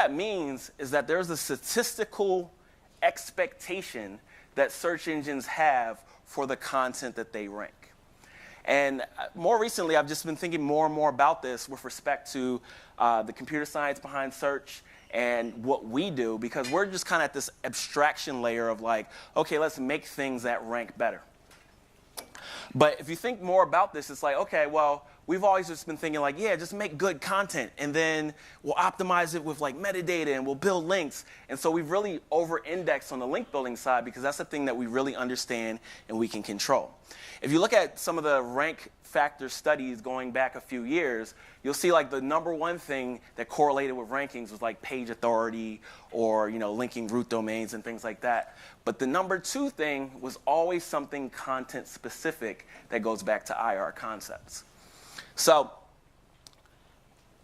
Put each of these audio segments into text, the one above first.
that means is that there's a statistical expectation that search engines have for the content that they rank. And more recently, I've just been thinking more and more about this with respect to the computer science behind search and what we do, because we're just kind of at this abstraction layer of like, okay, let's make things that rank better. But if you think more about this, it's like, okay, well, we've always just been thinking like, yeah, just make good content, and then we'll optimize it with like metadata, and we'll build links. And so we've really over-indexed on the link building side because that's the thing that we really understand and we can control. If you look at some of the rank factor studies going back a few years, you'll see like the #1 thing that correlated with rankings was like page authority or linking root domains and things like that. But the #2 thing was always something content specific that goes back to IR concepts. So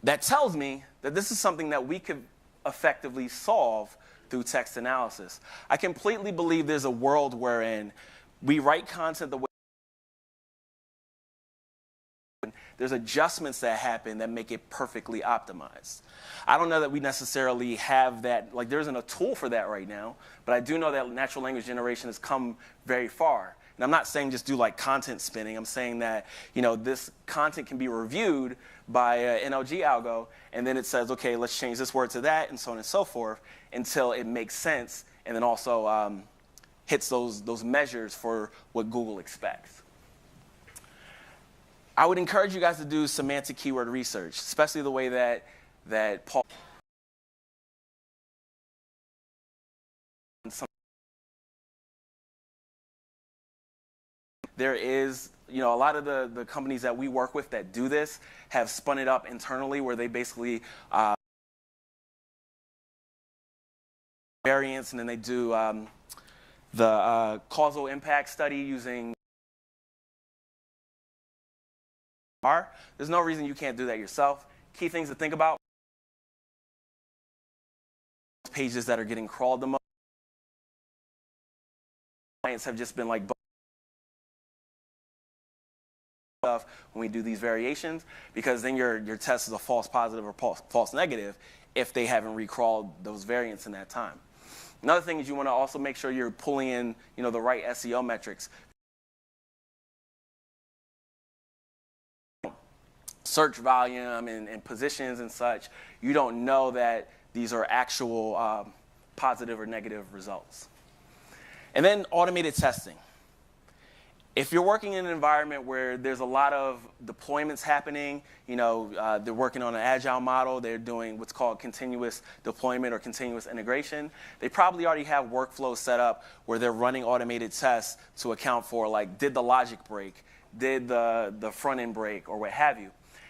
that tells me that this is something that we could effectively solve through text analysis. I completely believe there's a world wherein we write content the way there's adjustments that happen that make it perfectly optimized. I don't know that we necessarily have that, like there isn't a tool for that right now, but I do know that natural language generation has come very far. And I'm not saying just do like content spinning. I'm saying that this content can be reviewed by an NLG algo, and then it says, okay, let's change this word to that, and so on and so forth, until it makes sense, and then also hits those measures for what Google expects. I would encourage you guys to do semantic keyword research, especially the way that Paul. There is, a lot of the companies that we work with that do this have spun it up internally, where they basically variance, and then they do the causal impact study using R. There's no reason you can't do that yourself. Key things to think about: pages that are getting crawled the most. Clients have just been like stuff when we do these variations, because then your test is a false positive or false negative if they haven't recrawled those variants in that time. Another thing is you want to also make sure you're pulling in the right SEO metrics. Search volume and positions and such, you don't know that these are actual positive or negative results. And then automated testing. If you're working in an environment where there's a lot of deployments happening, they're working on an agile model, they're doing what's called continuous deployment or continuous integration, they probably already have workflows set up where they're running automated tests to account for, like, did the logic break, did the front end break, or what have you.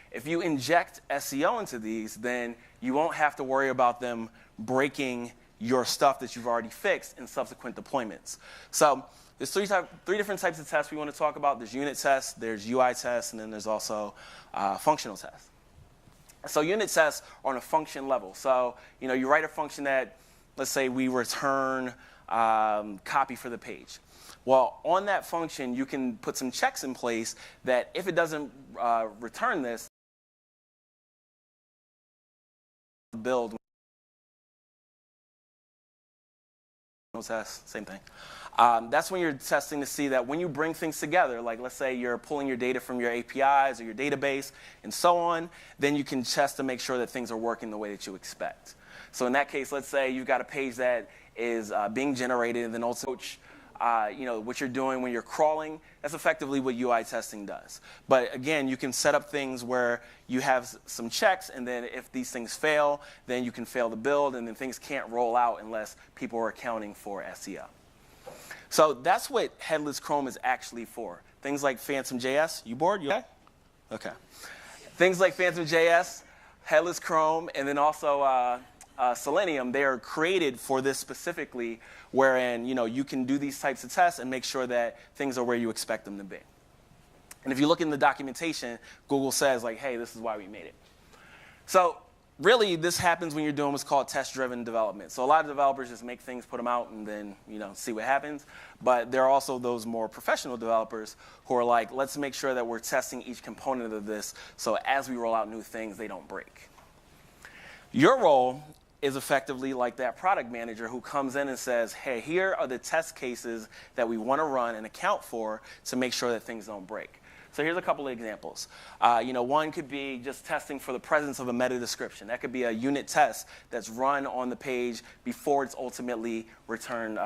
If you inject SEO into these, then you won't have to worry about them breaking your stuff that you've already fixed in subsequent deployments. So there's three different types of tests we want to talk about. There's unit tests, there's UI tests, and then there's also functional tests. So unit tests are on a function level. So you write a function that, let's say we return copy for the page. Well, on that function, you can put some checks in place that if it doesn't return this, build test, same thing. That's when you're testing to see that when you bring things together, like let's say you're pulling your data from your APIs or your database and so on, then you can test to make sure that things are working the way that you expect. So in that case, let's say you've got a page that is being generated, and then also what you're doing when you're crawling, that's effectively what UI testing does. But again, you can set up things where you have some checks, and then if these things fail, then you can fail the build, and then things can't roll out unless people are accounting for SEO. So that's what headless Chrome is actually for. Things like Phantom.js. You bored? You okay? Okay. Things like Phantom.js, headless Chrome, and then also Selenium, they are created for this specifically, wherein you can do these types of tests and make sure that things are where you expect them to be. And if you look in the documentation, Google says, like, hey, this is why we made it. So really, this happens when you're doing what's called test-driven development. So a lot of developers just make things, put them out, and then see what happens. But there are also those more professional developers who are like, let's make sure that we're testing each component of this, so as we roll out new things, they don't break. Your role is effectively like that product manager who comes in and says, hey, here are the test cases that we want to run and account for to make sure that things don't break. So here's a couple of examples. One could be just testing for the presence of a meta description. That could be a unit test that's run on the page before it's ultimately returned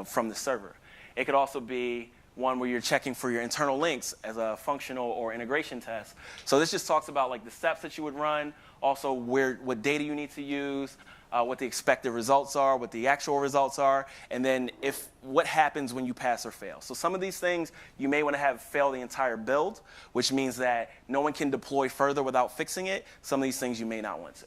from the server. It could also be one where you're checking for your internal links as a functional or integration test. So this just talks about like the steps that you would run, also what data you need to use, what the expected results are, what the actual results are, and then what happens when you pass or fail. So some of these things you may want to have fail the entire build, which means that no one can deploy further without fixing it. Some of these things you may not want to.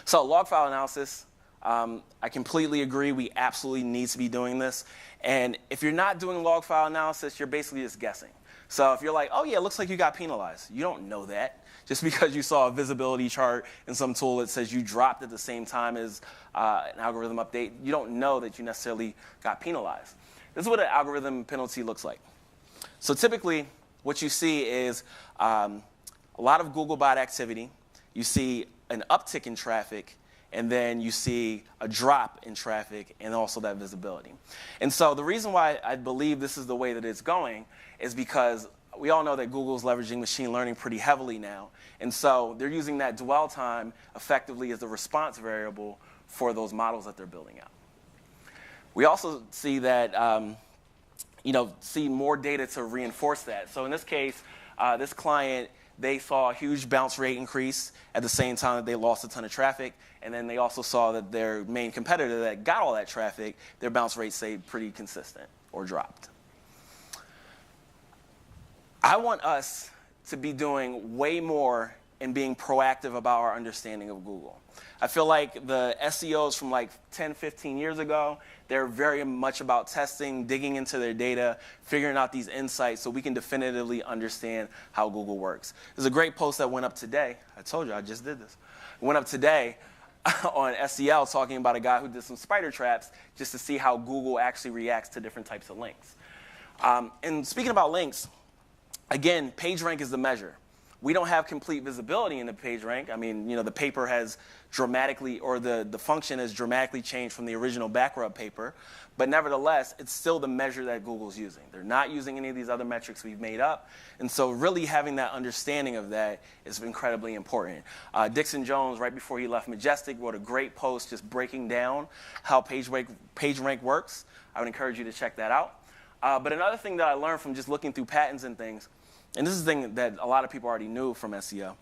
So log file analysis, I completely agree. We absolutely need to be doing this. And if you're not doing log file analysis, you're basically just guessing. So if you're like, oh yeah, it looks like you got penalized. You don't know that. Just because you saw a visibility chart in some tool that says you dropped at the same time as an algorithm update, you don't know that you necessarily got penalized. This is what an algorithm penalty looks like. So typically, what you see is a lot of Googlebot activity. You see an uptick in traffic, and then you see a drop in traffic and also that visibility. And so the reason why I believe this is the way that it's going is because we all know that Google's leveraging machine learning pretty heavily now. And so they're using that dwell time effectively as the response variable for those models that they're building out. We also see that, see more data to reinforce that. So in this case, this client, they saw a huge bounce rate increase at the same time that they lost a ton of traffic. And then they also saw that their main competitor that got all that traffic, their bounce rate stayed pretty consistent or dropped. I want us to be doing way more and being proactive about our understanding of Google. I feel like the SEOs from like 10, 15 years ago, they're very much about testing, digging into their data, figuring out these insights so we can definitively understand how Google works. There's a great post that went up today. I told you I just did this. It went up today on SEL talking about a guy who did some spider traps just to see how Google actually reacts to different types of links. And speaking about links, again, PageRank is the measure. We don't have complete visibility in the PageRank. I mean, the paper has dramatically, or the function has dramatically changed from the original backrub paper. But nevertheless, it's still the measure that Google's using. They're not using any of these other metrics we've made up. And so really having that understanding of that is incredibly important. Dixon Jones, right before he left Majestic, wrote a great post just breaking down how PageRank works. I would encourage you to check that out. But another thing that I learned from just looking through patents and things, and this is the thing that a lot of people already knew from SEO,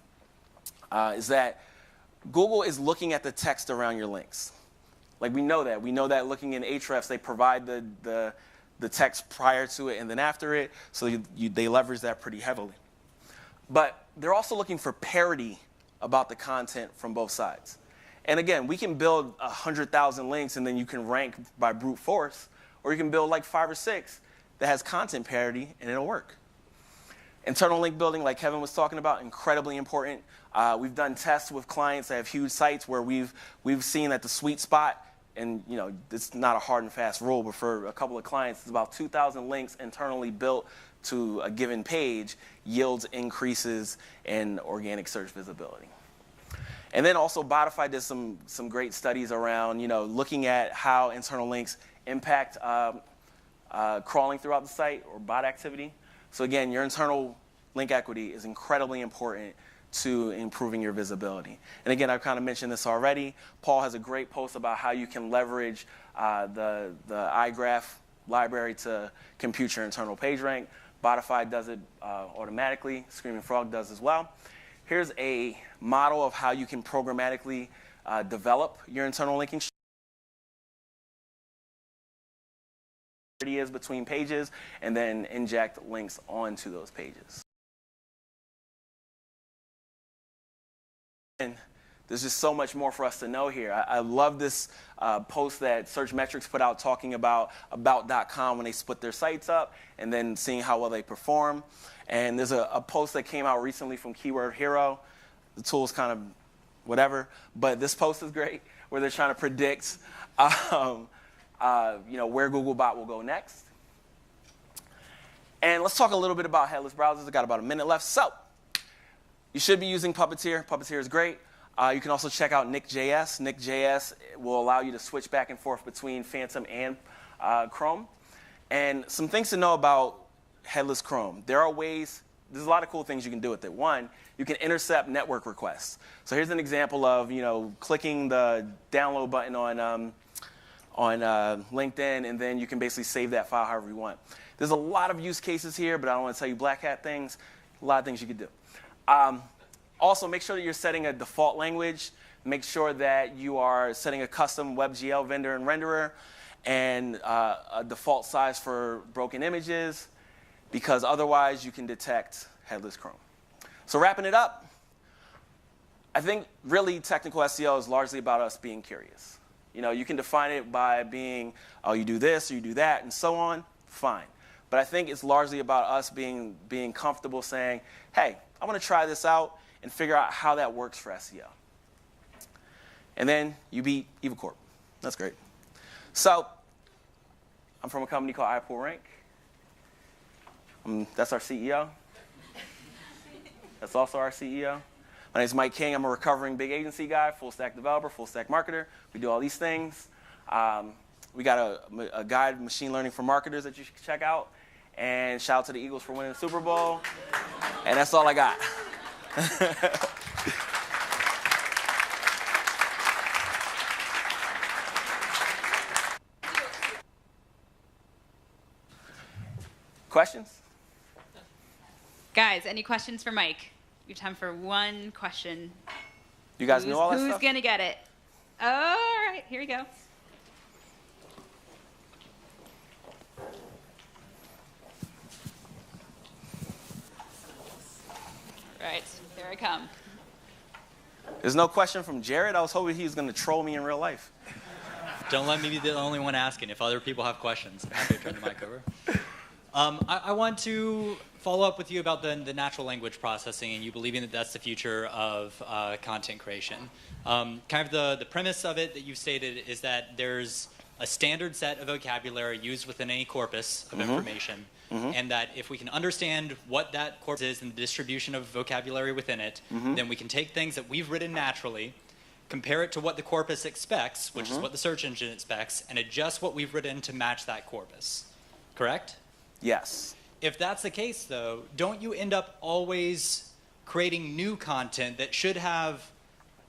is that Google is looking at the text around your links. Like we know that. We know that looking in Ahrefs, they provide the text prior to it and then after it, so they leverage that pretty heavily. But they're also looking for parity about the content from both sides. And again, we can build 100,000 links and then you can rank by brute force, or you can build like 5 or 6 that has content parity and it'll work. Internal link building, like Kevin was talking about, incredibly important. We've done tests with clients that have huge sites where we've seen that the sweet spot, and it's not a hard and fast rule, but for a couple of clients, it's about 2,000 links internally built to a given page yields increases in organic search visibility. And then also Botify did some great studies around looking at how internal links impact crawling throughout the site or bot activity. So again, your internal link equity is incredibly important to improving your visibility. And again, I've kind of mentioned this already. Paul has a great post about how you can leverage the iGraph library to compute your internal page rank. Botify does it automatically. Screaming Frog does as well. Here's a model of how you can programmatically develop your internal linking is between pages and then inject links onto those pages. And there's just so much more for us to know here. I love this post that Search Metrics put out talking about About.com when they split their sites up and then seeing how well they perform. And there's a post that came out recently from Keyword Hero. The tool's kind of whatever, but this post is great where they're trying to predict where Googlebot will go next. And let's talk a little bit about headless browsers. I've got about a minute left. So you should be using Puppeteer. Puppeteer is great. You can also check out Nick.js. Nick.js will allow you to switch back and forth between Phantom and Chrome. And some things to know about headless Chrome. There are ways, there's a lot of cool things you can do with it. One, you can intercept network requests. So here's an example of, clicking the download button on LinkedIn, and then you can basically save that file however you want. There's a lot of use cases here, but I don't want to tell you black hat things. A lot of things you can do. Also, make sure that you're setting a default language. Make sure that you are setting a custom WebGL vendor and renderer and a default size for broken images, because otherwise you can detect headless Chrome. So wrapping it up, I think really technical SEO is largely about us being curious. You can define it by being, oh, you do this or you do that and so on, fine. But I think it's largely about us being comfortable saying, hey, I want to try this out and figure out how that works for SEO. And then you beat EvaCorp. That's great. So I'm from a company called iPullRank. That's our CEO. That's also our CEO. My name is Mike King. I'm a recovering big agency guy, full stack developer, full stack marketer. We do all these things. We got a guide, Machine Learning for Marketers, that you should check out. And shout out to the Eagles for winning the Super Bowl. And that's all I got. Questions? Guys, any questions for Mike? You have time for one question. You guys know all that stuff? Who's going to get it? All right, here we go. Right, here I come. There's no question from Jared? I was hoping he was going to troll me in real life. Don't let me be the only one asking. If other people have questions, I'm happy to turn the mic over. I want to follow up with you about the natural language processing and you believing that that's the future of content creation. Kind of the premise of it that you've stated is that there's a standard set of vocabulary used within any corpus of information, and that if we can understand what that corpus is and the distribution of vocabulary within it, then we can take things that we've written naturally, compare it to what the corpus expects, which is what the search engine expects, and adjust what we've written to match that corpus. Correct? Yes. If that's the case, though, don't you end up always creating new content that should have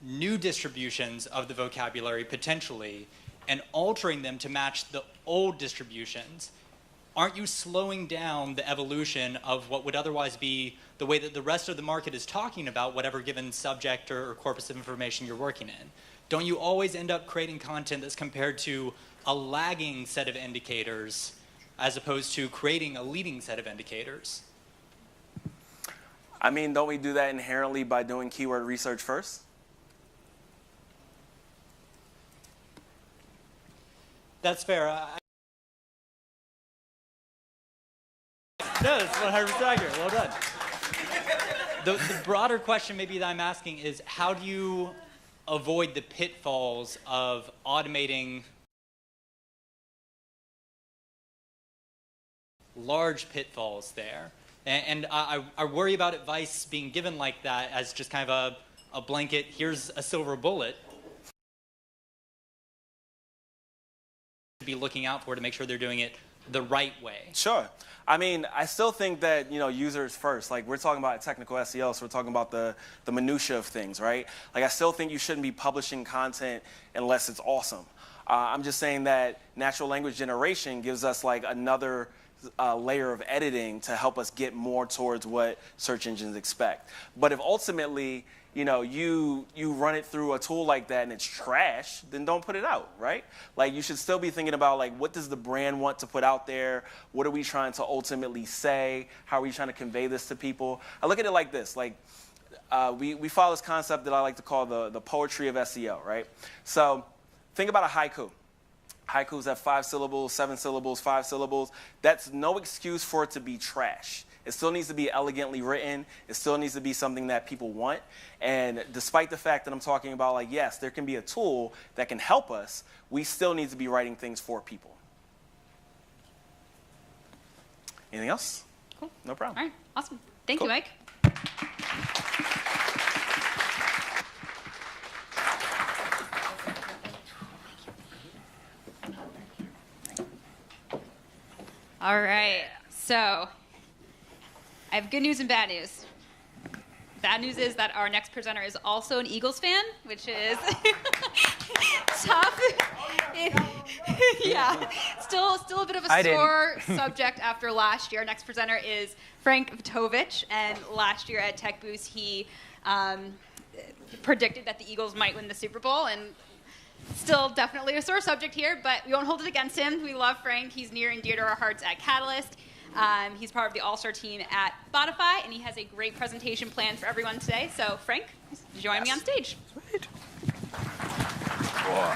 new distributions of the vocabulary potentially and altering them to match the old distributions? Aren't you slowing down the evolution of what would otherwise be the way that the rest of the market is talking about whatever given subject or corpus of information you're working in? Don't you always end up creating content that's compared to a lagging set of indicators as opposed to creating a leading set of indicators? I mean, don't we do that inherently by doing keyword research first? That's fair. No, it's 100% accurate. Well done. The broader question maybe that I'm asking is, how do you avoid the pitfalls of automating large pitfalls there? And I worry about advice being given like that as just kind of a blanket, here's a silver bullet, to be looking out for to make sure they're doing it the right way. Sure. I mean, I still think that, users first. Like, we're talking about technical SEO, so we're talking about the minutia of things, right? Like, I still think you shouldn't be publishing content unless it's awesome. I'm just saying that natural language generation gives us, like, another layer of editing to help us get more towards what search engines expect. But if ultimately, you run it through a tool like that and it's trash, then don't put it out, right? Like, you should still be thinking about, like, what does the brand want to put out there? What are we trying to ultimately say? How are we trying to convey this to people? I look at it like this. Like, we follow this concept that I like to call the poetry of SEO, right? So think about a haiku. Haikus have 5 syllables, 7 syllables, 5 syllables. That's no excuse for it to be trash. It still needs to be elegantly written. It still needs to be something that people want. And despite the fact that I'm talking about, like, yes, there can be a tool that can help us, we still need to be writing things for people. Anything else? Cool. No problem. All right. Awesome. Thank you, Mike. All right. So I have good news and bad news. Bad news is that our next presenter is also an Eagles fan, which is tough. Yeah, still a bit of a sore subject after last year. Our next presenter is Frank Vitovich, and last year at Tech Boost, he predicted that the Eagles might win the Super Bowl, and still definitely a sore subject here, but we won't hold it against him. We love Frank. He's near and dear to our hearts at Catalyst. He's part of the All-Star team at Spotify, and he has a great presentation planned for everyone today. So, Frank, join me on stage. Sweet. Cool.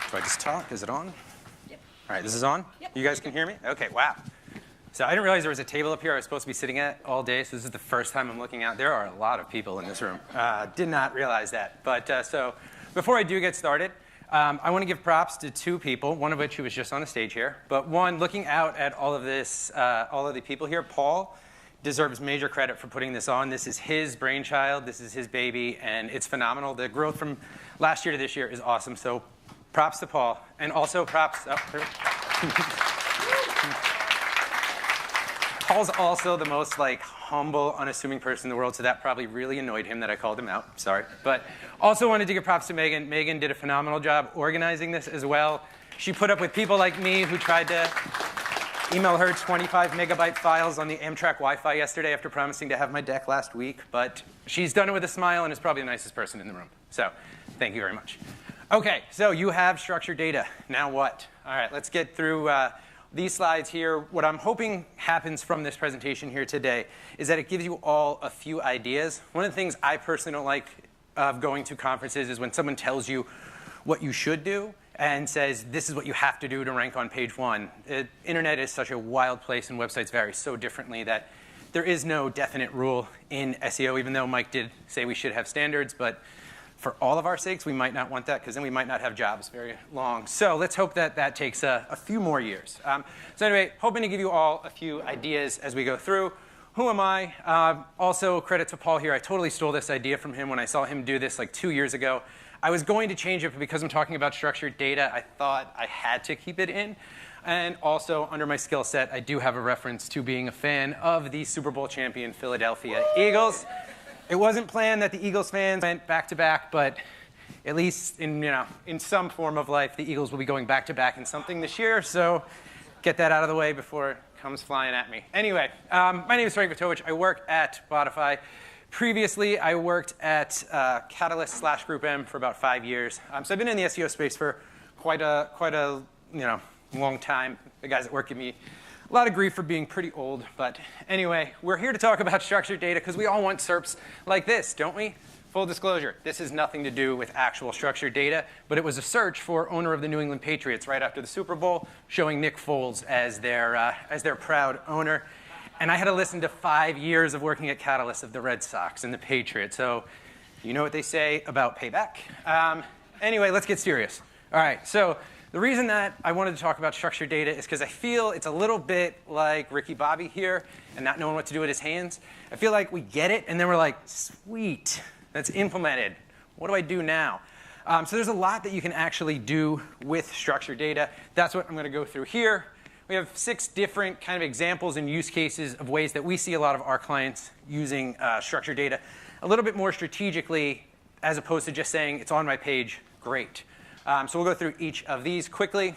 Do I just talk? Is it on? Yep. All right, this is on? Yep. You guys can hear me? Okay, wow. So I didn't realize there was a table up here I was supposed to be sitting at all day, so this is the first time I'm looking out. There are a lot of people in this room. Did not realize that. But so before I do get started, I want to give props to two people, one of which who was just on the stage here. But one, looking out at all of this, all of the people here, Paul deserves major credit for putting this on. This is his brainchild. This is his baby, and it's phenomenal. The growth from last year to this year is awesome. So props to Paul. And also props. Paul's also the most humble, unassuming person in the world, so that probably really annoyed him that I called him out. Sorry. But also wanted to give props to Megan. Megan did a phenomenal job organizing this as well. She put up with people like me who tried to email her 25 megabyte files on the Amtrak Wi-Fi yesterday after promising to have my deck last week. But she's done it with a smile and is probably the nicest person in the room. So thank you very much. OK, so you have structured data. Now what? All right, let's get through these slides here. What I'm hoping happens from this presentation here today is that it gives you all a few ideas. One of the things I personally don't like of going to conferences is when someone tells you what you should do and says, this is what you have to do to rank on page one. The internet is such a wild place, and websites vary so differently that there is no definite rule in SEO, even though Mike did say we should have standards. But for all of our sakes, we might not want that, because then we might not have jobs very long. So let's hope that that takes a few more years. So anyway, hoping to give you all a few ideas as we go through. Who am I? Also, credit to Paul here. I totally stole this idea from him when I saw him do this 2 years ago. I was going to change it, but because I'm talking about structured data, I thought I had to keep it in. And also, under my skill set, I do have a reference to being a fan of the Super Bowl champion Philadelphia Eagles. It wasn't planned that the Eagles fans went back-to-back, but at least in some form of life, the Eagles will be going back-to-back in something this year. So get that out of the way before it comes flying at me. Anyway, my name is Frank Vitovich. I work at Spotify. Previously, I worked at Catalyst/Group M for about 5 years. So I've been in the SEO space for quite a long time. The guys at work give me a lot of grief for being pretty old, but anyway, we're here to talk about structured data because we all want SERPs like this, don't we? Full disclosure, this has nothing to do with actual structured data, but it was a search for owner of the New England Patriots right after the Super Bowl, showing Nick Foles as their proud owner. And I had to listen to 5 years of working at Catalyst of the Red Sox and the Patriots, so you know what they say about payback. Anyway, let's get serious. All right, so the reason that I wanted to talk about structured data is because I feel it's a little bit like Ricky Bobby here and not knowing what to do with his hands. I feel like we get it, and then we're like, sweet, that's implemented. What do I do now? So there's a lot that you can actually do with structured data. That's what I'm going to go through here. We have 6 different kind of examples and use cases of ways that we see a lot of our clients using structured data a little bit more strategically, as opposed to just saying, it's on my page, great. So we'll go through each of these quickly. You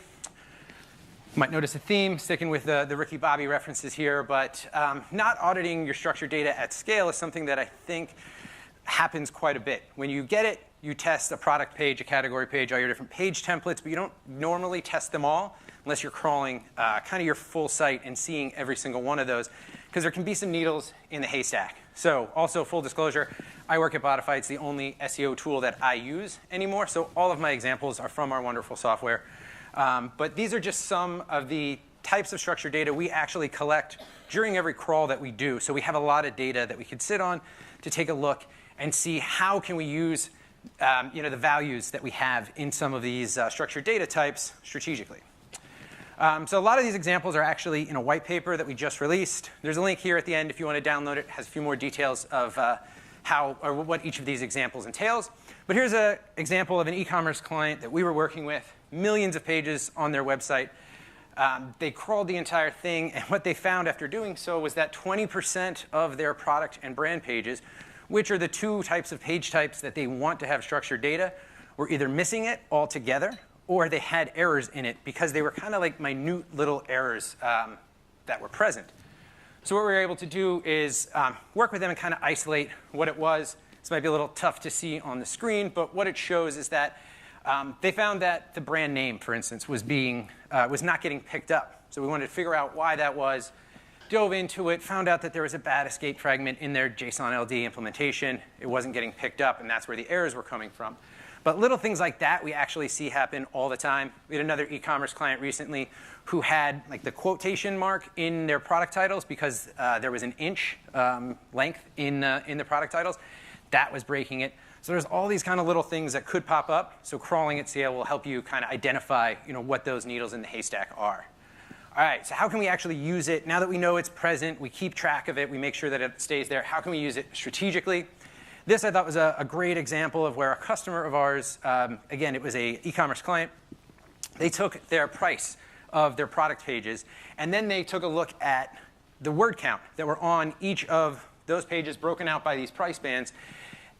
might notice a theme, sticking with the Ricky Bobby references here, but not auditing your structured data at scale is something that I think happens quite a bit. When you get it, you test a product page, a category page, all your different page templates, but you don't normally test them all unless you're crawling kind of your full site and seeing every single one of those, because there can be some needles in the haystack. So also, full disclosure, I work at Spotify. It's the only SEO tool that I use anymore, so all of my examples are from our wonderful software. But these are just some of the types of structured data we actually collect during every crawl that we do. So we have a lot of data that we could sit on to take a look and see how can we use the values that we have in some of these structured data types strategically. So a lot of these examples are actually in a white paper that we just released. There's a link here at the end if you want to download it. It has a few more details of how or what each of these examples entails. But here's an example of an e-commerce client that we were working with, millions of pages on their website. They crawled the entire thing, and what they found after doing so was that 20% of their product and brand pages, which are the two types of page types that they want to have structured data, were either missing it altogether or they had errors in it because they were kind of like minute little errors that were present. So what we were able to do is work with them and kind of isolate what it was. This might be a little tough to see on the screen, but what it shows is that they found that the brand name, for instance, was not getting picked up. So we wanted to figure out why that was, dove into it, found out that there was a bad escape fragment in their JSON LD implementation. It wasn't getting picked up, and that's where the errors were coming from. But little things like that we actually see happen all the time. We had another e-commerce client recently who had like the quotation mark in their product titles because there was an inch length in the product titles. That was breaking it. So there's all these kind of little things that could pop up. So crawling at scale will help you kind of identify what those needles in the haystack are. All right, so how can we actually use it? Now that we know it's present, we keep track of it, we make sure that it stays there. How can we use it strategically? This, I thought, was a great example of where a customer of ours, again, it was an e-commerce client. They took their price of their product pages, and then they took a look at the word count that were on each of those pages broken out by these price bands.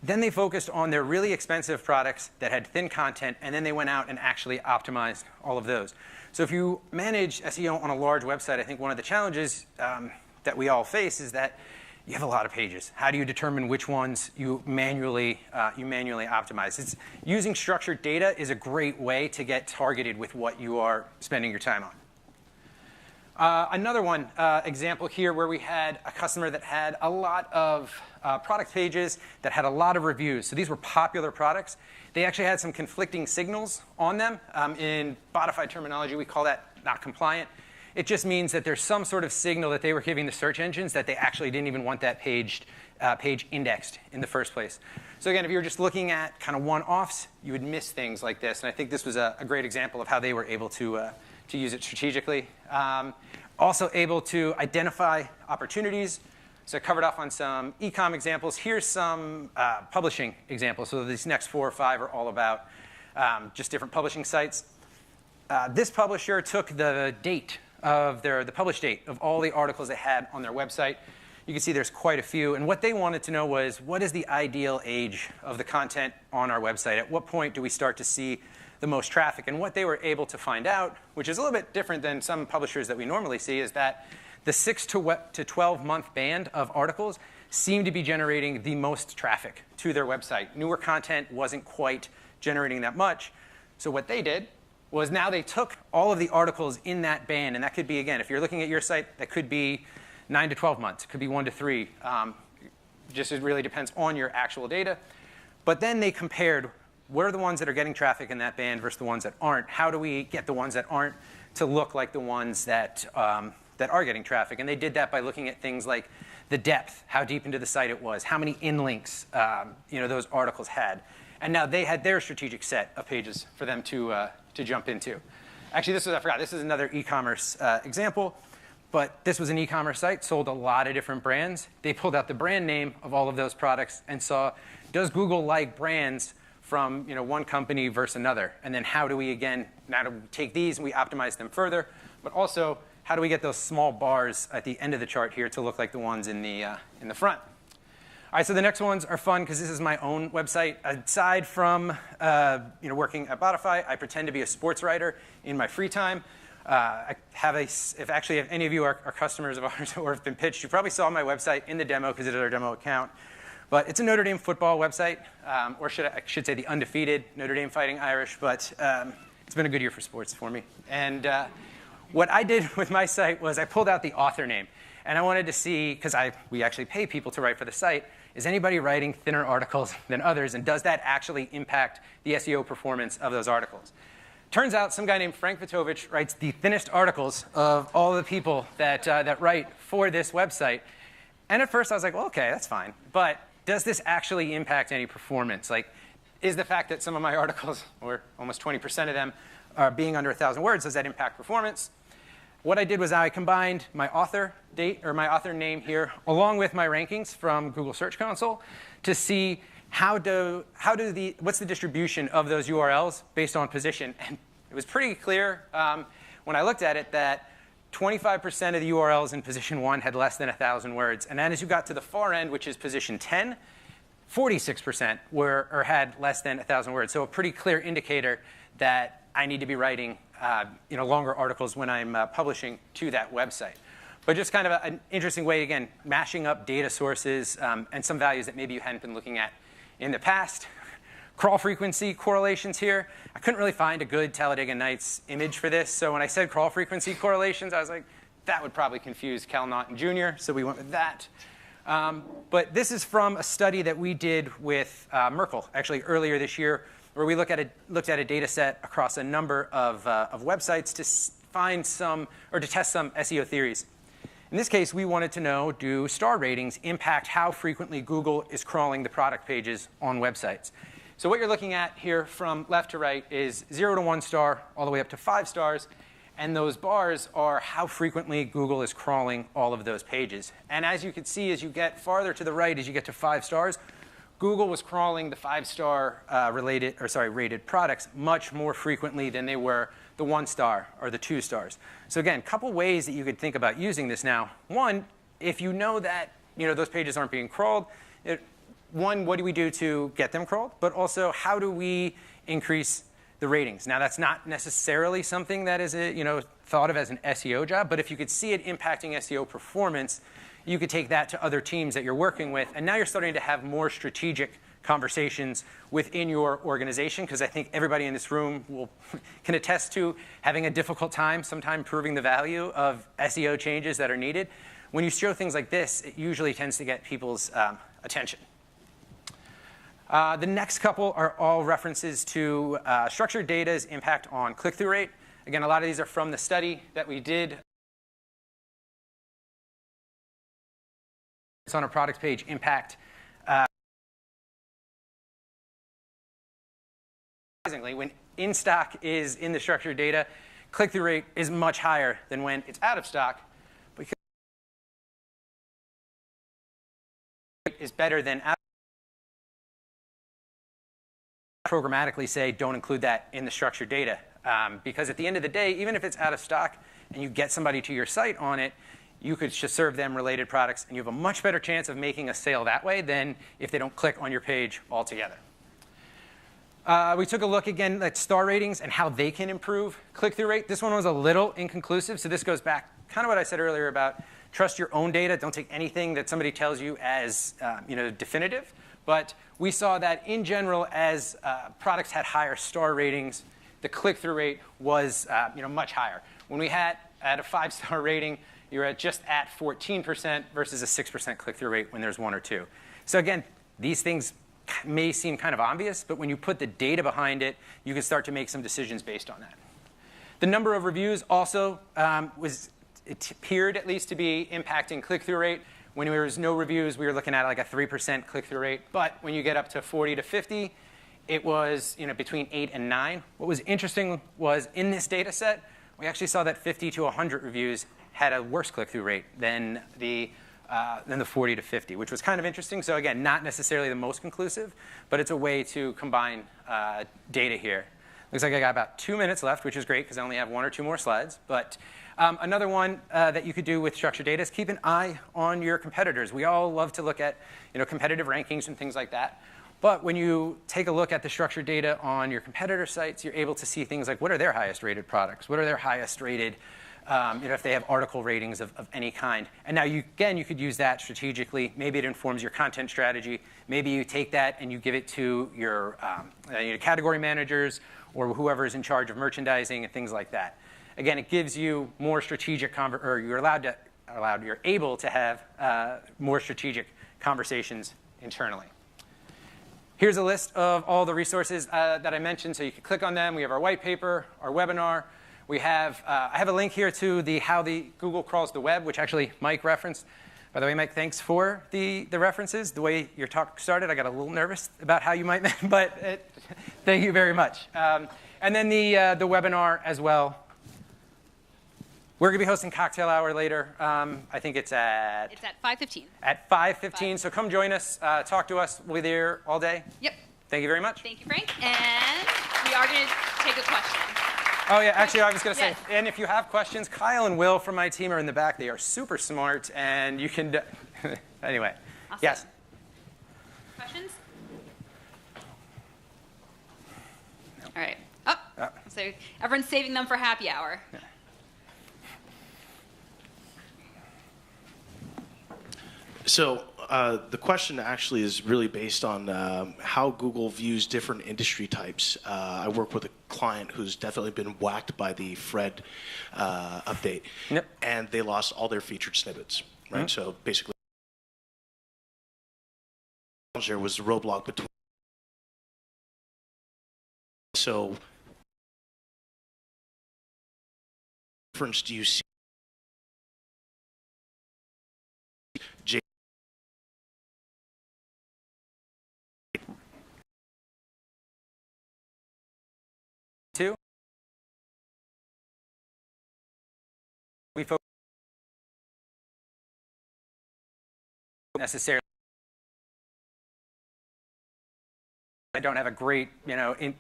Then they focused on their really expensive products that had thin content, and then they went out and actually optimized all of those. So if you manage SEO on a large website, I think one of the challenges that we all face is that you have a lot of pages. How do you determine which ones you manually optimize? Using structured data is a great way to get targeted with what you are spending your time on. Another one example here where we had a customer that had a lot of product pages that had a lot of reviews. So these were popular products. They actually had some conflicting signals on them. In Spotify terminology, we call that not compliant. It just means that there's some sort of signal that they were giving the search engines that they actually didn't even want that page indexed in the first place. So again, if you're just looking at kind of one-offs, you would miss things like this. And I think this was a great example of how they were able to use it strategically. Also able to identify opportunities. So I covered off on some e-com examples. Here's some publishing examples. So these next 4 or 5 are all about just different publishing sites. This publisher took the date of the published date of all the articles they had on their website. You can see there's quite a few. And what they wanted to know was, what is the ideal age of the content on our website? At what point do we start to see the most traffic? And what they were able to find out, which is a little bit different than some publishers that we normally see, is that the 6 to 12 month band of articles seem to be generating the most traffic to their website. Newer content wasn't quite generating that much. So what they did was now they took all of the articles in that band, and that could be, again, if you're looking at your site, that could be 9 to 12 months. It could be 1 to 3. Just it really depends on your actual data. But then they compared what are the ones that are getting traffic in that band versus the ones that aren't. How do we get the ones that aren't to look like the ones that are getting traffic? And they did that by looking at things like the depth, how deep into the site it was, how many inlinks those articles had. And now they had their strategic set of pages for them to jump into. Actually, I forgot. This is another e-commerce example. But this was an e-commerce site, sold a lot of different brands. They pulled out the brand name of all of those products and saw, does Google like brands from one company versus another? And then how do we, again, now do we take these and we optimize them further? But also, how do we get those small bars at the end of the chart here to look like the ones in the front? All right, so the next ones are fun because this is my own website. Aside from working at Spotify, I pretend to be a sports writer in my free time. If any of you are customers of ours or have been pitched, you probably saw my website in the demo because it is our demo account. But it's a Notre Dame football website, or I should say the undefeated Notre Dame Fighting Irish. But it's been a good year for sports for me. And what I did with my site was I pulled out the author name. And I wanted to see, because we actually pay people to write for the site, is anybody writing thinner articles than others? And does that actually impact the SEO performance of those articles? Turns out some guy named Frank Vitovich writes the thinnest articles of all the people that write for this website. And at first I was like, well, OK, that's fine. But does this actually impact any performance? Like, is the fact that some of my articles, or almost 20% of them, are being under 1,000 words, does that impact performance? What I did was I combined my author date, or my author name here, along with my rankings from Google Search Console to see what's the distribution of those URLs based on position. And it was pretty clear. when I looked at it that 25% of the URLs in position 1 had less than 1,000 words. And then as you got to the far end, which is position 10, 46% had less than 1,000 words. So a pretty clear indicator that I need to be writing longer articles when I'm publishing to that website. But just kind of an interesting way, again, mashing up data sources and some values that maybe you hadn't been looking at in the past. Crawl frequency correlations here. I couldn't really find a good Talladega Nights image for this. So when I said crawl frequency correlations, I was like, that would probably confuse Cal Naughton Jr., so we went with that. But this is from a study that we did with Merkle, actually earlier this year, where we looked at a data set across a number of websites to find some, or to test some SEO theories. In this case, we wanted to know, do star ratings impact how frequently Google is crawling the product pages on websites? So what you're looking at here from left to right is 0 to 1 star, all the way up to 5 stars. And those bars are how frequently Google is crawling all of those pages. And as you can see, as you get farther to the right, as you get to 5 stars, Google was crawling the 5-star rated products much more frequently than they were the 1 star or the 2 stars. So again, a couple ways that you could think about using this now. One, if you know that those pages aren't being crawled, one, what do we do to get them crawled? But also, how do we increase the ratings? Now, that's not necessarily something that is thought of as an SEO job, but if you could see it impacting SEO performance, you could take that to other teams that you're working with, and now you're starting to have more strategic conversations within your organization, because I think everybody in this room can attest to having a difficult time sometime proving the value of SEO changes that are needed. When you show things like this, it usually tends to get people's attention. The next couple are all references to structured data's impact on click-through rate. Again, a lot of these are from the study that we did. It's on a product page impact. Surprisingly, when in stock is in the structured data, click-through rate is much higher than when it's out of stock. Because is better than out. Programmatically say don't include that in the structured data because at the end of the day, even if it's out of stock and you get somebody to your site on it, you could just serve them related products and you have a much better chance of making a sale that way than if they don't click on your page altogether. We took a look again at star ratings and how they can improve click-through rate. This one was a little inconclusive, so this goes back kind of what I said earlier about trust your own data. Don't take anything that somebody tells you as definitive. But we saw that in general, as products had higher star ratings, the click-through rate was much higher. When we had at a 5-star rating, you're at just at 14% versus a 6% click-through rate when there's 1 or 2. So again, these things may seem kind of obvious, but when you put the data behind it, you can start to make some decisions based on that. The number of reviews also it appeared at least to be impacting click-through rate. When there was no reviews, we were looking at like a 3% click-through rate. But when you get up to 40 to 50, it was between 8 and 9. What was interesting was in this data set, we actually saw that 50 to 100 reviews had a worse click-through rate than the 40 to 50, which was kind of interesting. So again, not necessarily the most conclusive, but it's a way to combine data here. Looks like I got about 2 minutes left, which is great because I only have 1 or 2 more slides. But another one that you could do with structured data is keep an eye on your competitors. We all love to look at competitive rankings and things like that. But when you take a look at the structured data on your competitor sites, you're able to see things like what are their highest rated products? What are their highest rated, if they have article ratings of any kind. And now, you could use that strategically. Maybe it informs your content strategy. Maybe you take that and you give it to your category managers or whoever is in charge of merchandising and things like that. Again, it gives you more strategic, you're able to have more strategic conversations internally. Here's a list of all the resources that I mentioned, so you can click on them. We have our white paper, our webinar. We have, I have a link here to how the Google crawls the web, which actually Mike referenced. By the way, Mike, thanks for the references. The way your talk started, I got a little nervous about how you might, but thank you very much. And then the webinar as well. We're going to be hosting cocktail hour later. I think it's at... It's at 5:15. At 5:15, so come join us. Talk to us. We'll be there all day. Yep. Thank you very much. Thank you, Frank. And we are going to take a question. Oh, yeah, actually, I was going to say, Yes. and if you have questions, Kyle and Will from my team are in the back. They are super smart, and you can, anyway. Awesome. Yes. Questions? All right. Oh, so everyone's saving them for happy hour. So the question actually is really based on how Google views different industry types. I work with a client who's definitely been whacked by the Fred update, Yep. and they lost all their featured snippets, right? Mm-hmm. So basically, there was the roadblock between. So, difference do you see? Two. We focus necessarily. I don't have a great,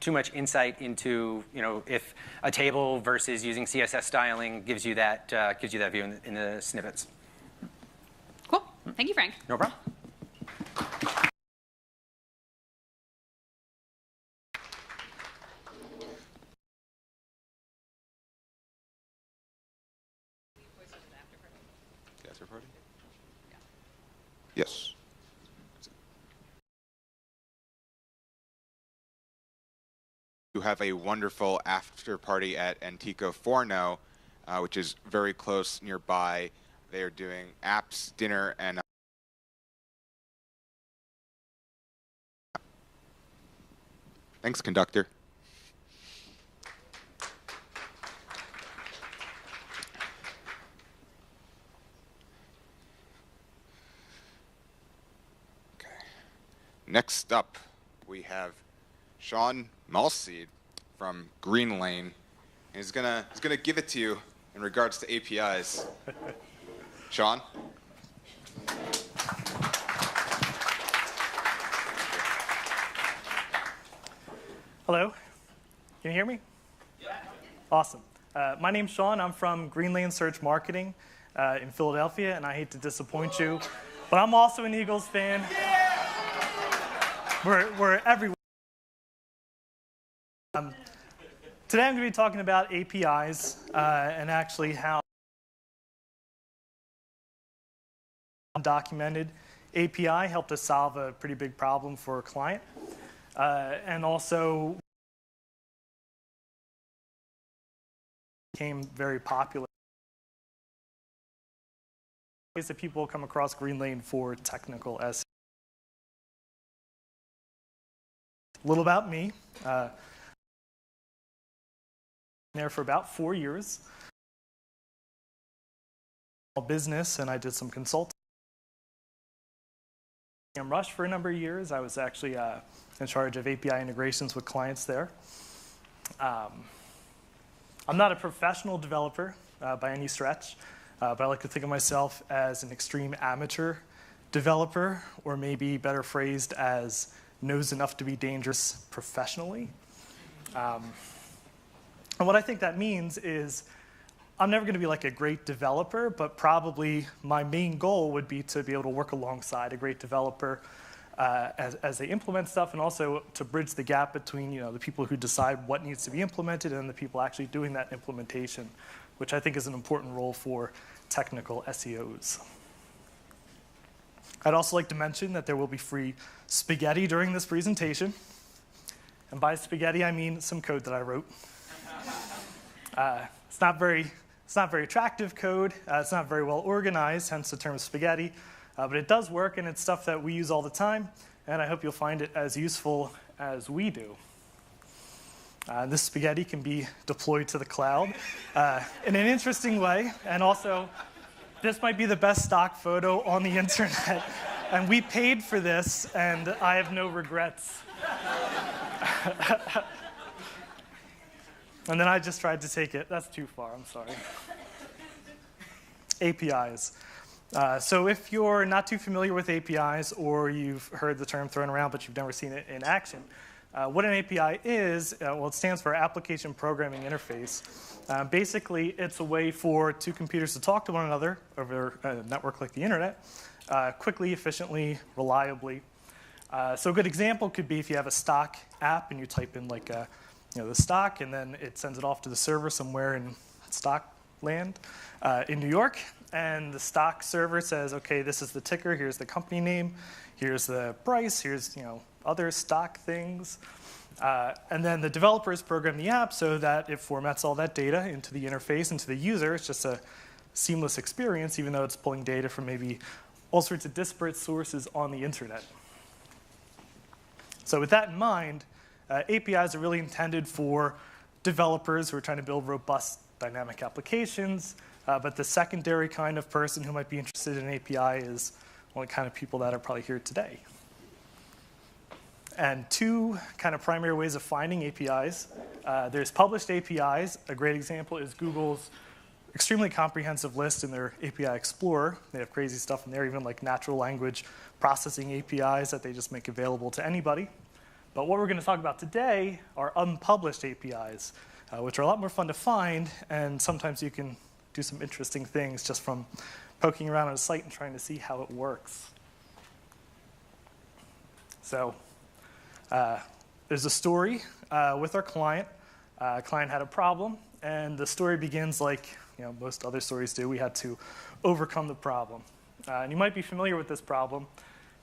too much insight into, if a table versus using CSS styling gives you that view in the snippets. Cool. Thank you, Frank. No problem. After party? Yes. You have a wonderful after party at Antico Forno, which is very close nearby. They are doing apps, dinner, and thanks, conductor. Okay. Next up, we have Sean Malseed from Green Lane, and he's gonna give it to you in regards to APIs. Sean. Hello, can you hear me? Yeah. Awesome. My name's Sean. I'm from Green Lane Search Marketing in Philadelphia, and I hate to disappoint you, but I'm also an Eagles fan. We're everywhere. Today I'm going to be talking about APIs and actually how undocumented API helped us solve a pretty big problem for a client. And also became very popular. Ways that people come across Green Lane for technical SEO. A little about me. There for about 4 years. Business, and I did some consulting. In Rush for a number of years. I was actually in charge of API integrations with clients there. I'm not a professional developer by any stretch, but I like to think of myself as an extreme amateur developer, or maybe better phrased as knows enough to be dangerous professionally. And what I think that means is I'm never going to be like a great developer, but probably my main goal would be to be able to work alongside a great developer as they implement stuff, and also to bridge the gap between the people who decide what needs to be implemented and the people actually doing that implementation, which I think is an important role for technical SEOs. I'd also like to mention that there will be free spaghetti during this presentation. And by spaghetti, I mean some code that I wrote. It's not very attractive code. It's not very well organized, hence the term spaghetti. But it does work, and it's stuff that we use all the time. And I hope you'll find it as useful as we do. This spaghetti can be deployed to the cloud in an interesting way. And also, this might be the best stock photo on the internet. And we paid for this, and I have no regrets. And then I just tried to take it. That's too far, I'm sorry. APIs. So if you're not too familiar with APIs, or you've heard the term thrown around but you've never seen it in action, What an API is, well, it stands for Application Programming Interface. Basically, it's a way for two computers to talk to one another over a network like the internet, quickly, efficiently, reliably. So a good example could be if you have a stock app and you type in like the stock, and then it sends it off to the server somewhere in stock land in New York, and the stock server says, okay, this is the ticker, here's the company name, here's the price, here's other stock things. And then the developers program the app so that it formats all that data into the interface, into the user. It's just a seamless experience, even though it's pulling data from maybe all sorts of disparate sources on the internet. So with that in mind, APIs are really intended for developers who are trying to build robust dynamic applications. But the secondary kind of person who might be interested in an API is one of the kind of people that are probably here today. And two kind of primary ways of finding APIs. There's published APIs. A great example is Google's extremely comprehensive list in their API Explorer. They have crazy stuff in there, even like natural language processing APIs that they just make available to anybody. But what we're going to talk about today are unpublished APIs, which are a lot more fun to find, and sometimes you can do some interesting things just from poking around on a site and trying to see how it works. So there's a story with our client. Client had a problem, and the story begins like most other stories do. We had to overcome the problem. And you might be familiar with this problem,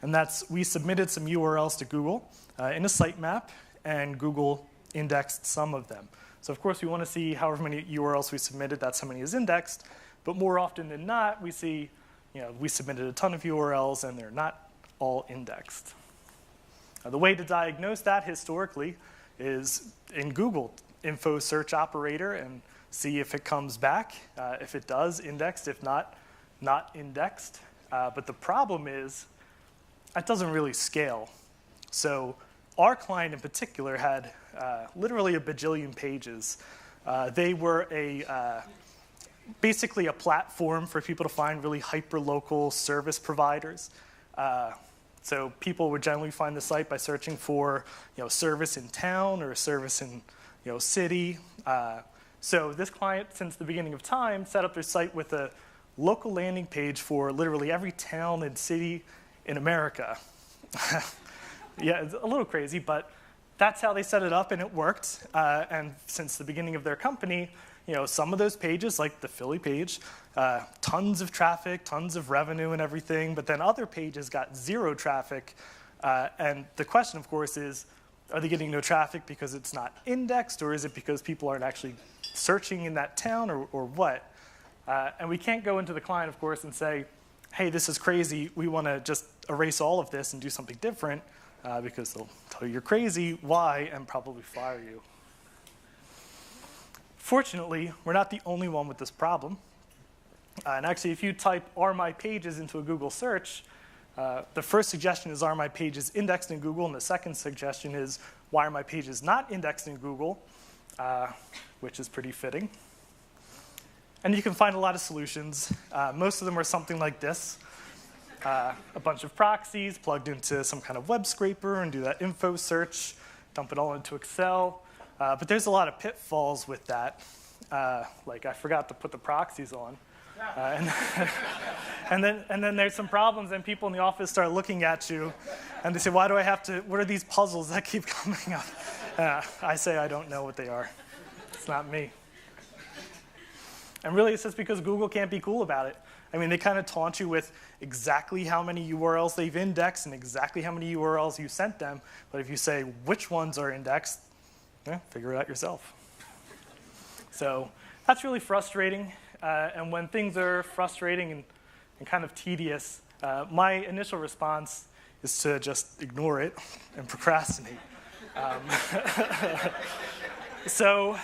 and that's we submitted some URLs to Google in a sitemap, and Google indexed some of them. So of course, we want to see however many URLs we submitted, that's how many is indexed. But more often than not, we see we submitted a ton of URLs, and they're not all indexed. The way to diagnose that historically is in Google info search operator and see if it comes back. If it does, indexed. If not, not indexed. But the problem is that doesn't really scale. So our client in particular had literally a bajillion pages. They were basically a platform for people to find really hyper-local service providers. So people would generally find the site by searching for service in town or service in city. So this client, since the beginning of time, set up their site with a local landing page for literally every town and city in America. Yeah, it's a little crazy, but that's how they set it up, and it worked. And since the beginning of their company, some of those pages, like the Philly page, tons of traffic, tons of revenue and everything, but then other pages got zero traffic. And the question, of course, is, are they getting no traffic because it's not indexed, or is it because people aren't actually searching in that town, or what? And we can't go into the client, of course, and say, hey, this is crazy. We want to just erase all of this and do something different, because they'll tell you you're crazy, why, and probably fire you. Fortunately, we're not the only one with this problem. And actually, if you type "are my pages" into a Google search, the first suggestion is "are my pages indexed in Google?" and the second suggestion is "why are my pages not indexed in Google?" Which is pretty fitting. And you can find a lot of solutions. Most of them are something like this. A bunch of proxies plugged into some kind of web scraper and do that info search, dump it all into Excel. But there's a lot of pitfalls with that. Like I forgot to put the proxies on. And then there's some problems, and people in the office start looking at you, and they say, why do I have to, what are these puzzles that keep coming up? I say, I don't know what they are. It's not me. And really, it's just because Google can't be cool about it. I mean, they kind of taunt you with exactly how many URLs they've indexed and exactly how many URLs you sent them. But if you say which ones are indexed, figure it out yourself. So that's really frustrating. And when things are frustrating and kind of tedious, my initial response is to just ignore it and procrastinate. So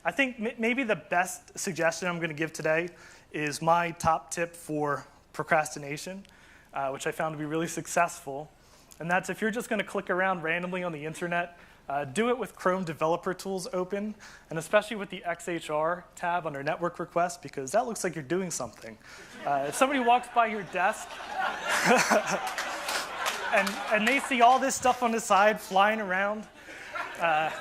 I think maybe the best suggestion I'm going to give today is my top tip for procrastination, which I found to be really successful. And that's if you're just going to click around randomly on the internet, do it with Chrome Developer Tools open, and especially with the XHR tab under Network Requests, because that looks like you're doing something. If somebody walks by your desk and they see all this stuff on the side flying around, They're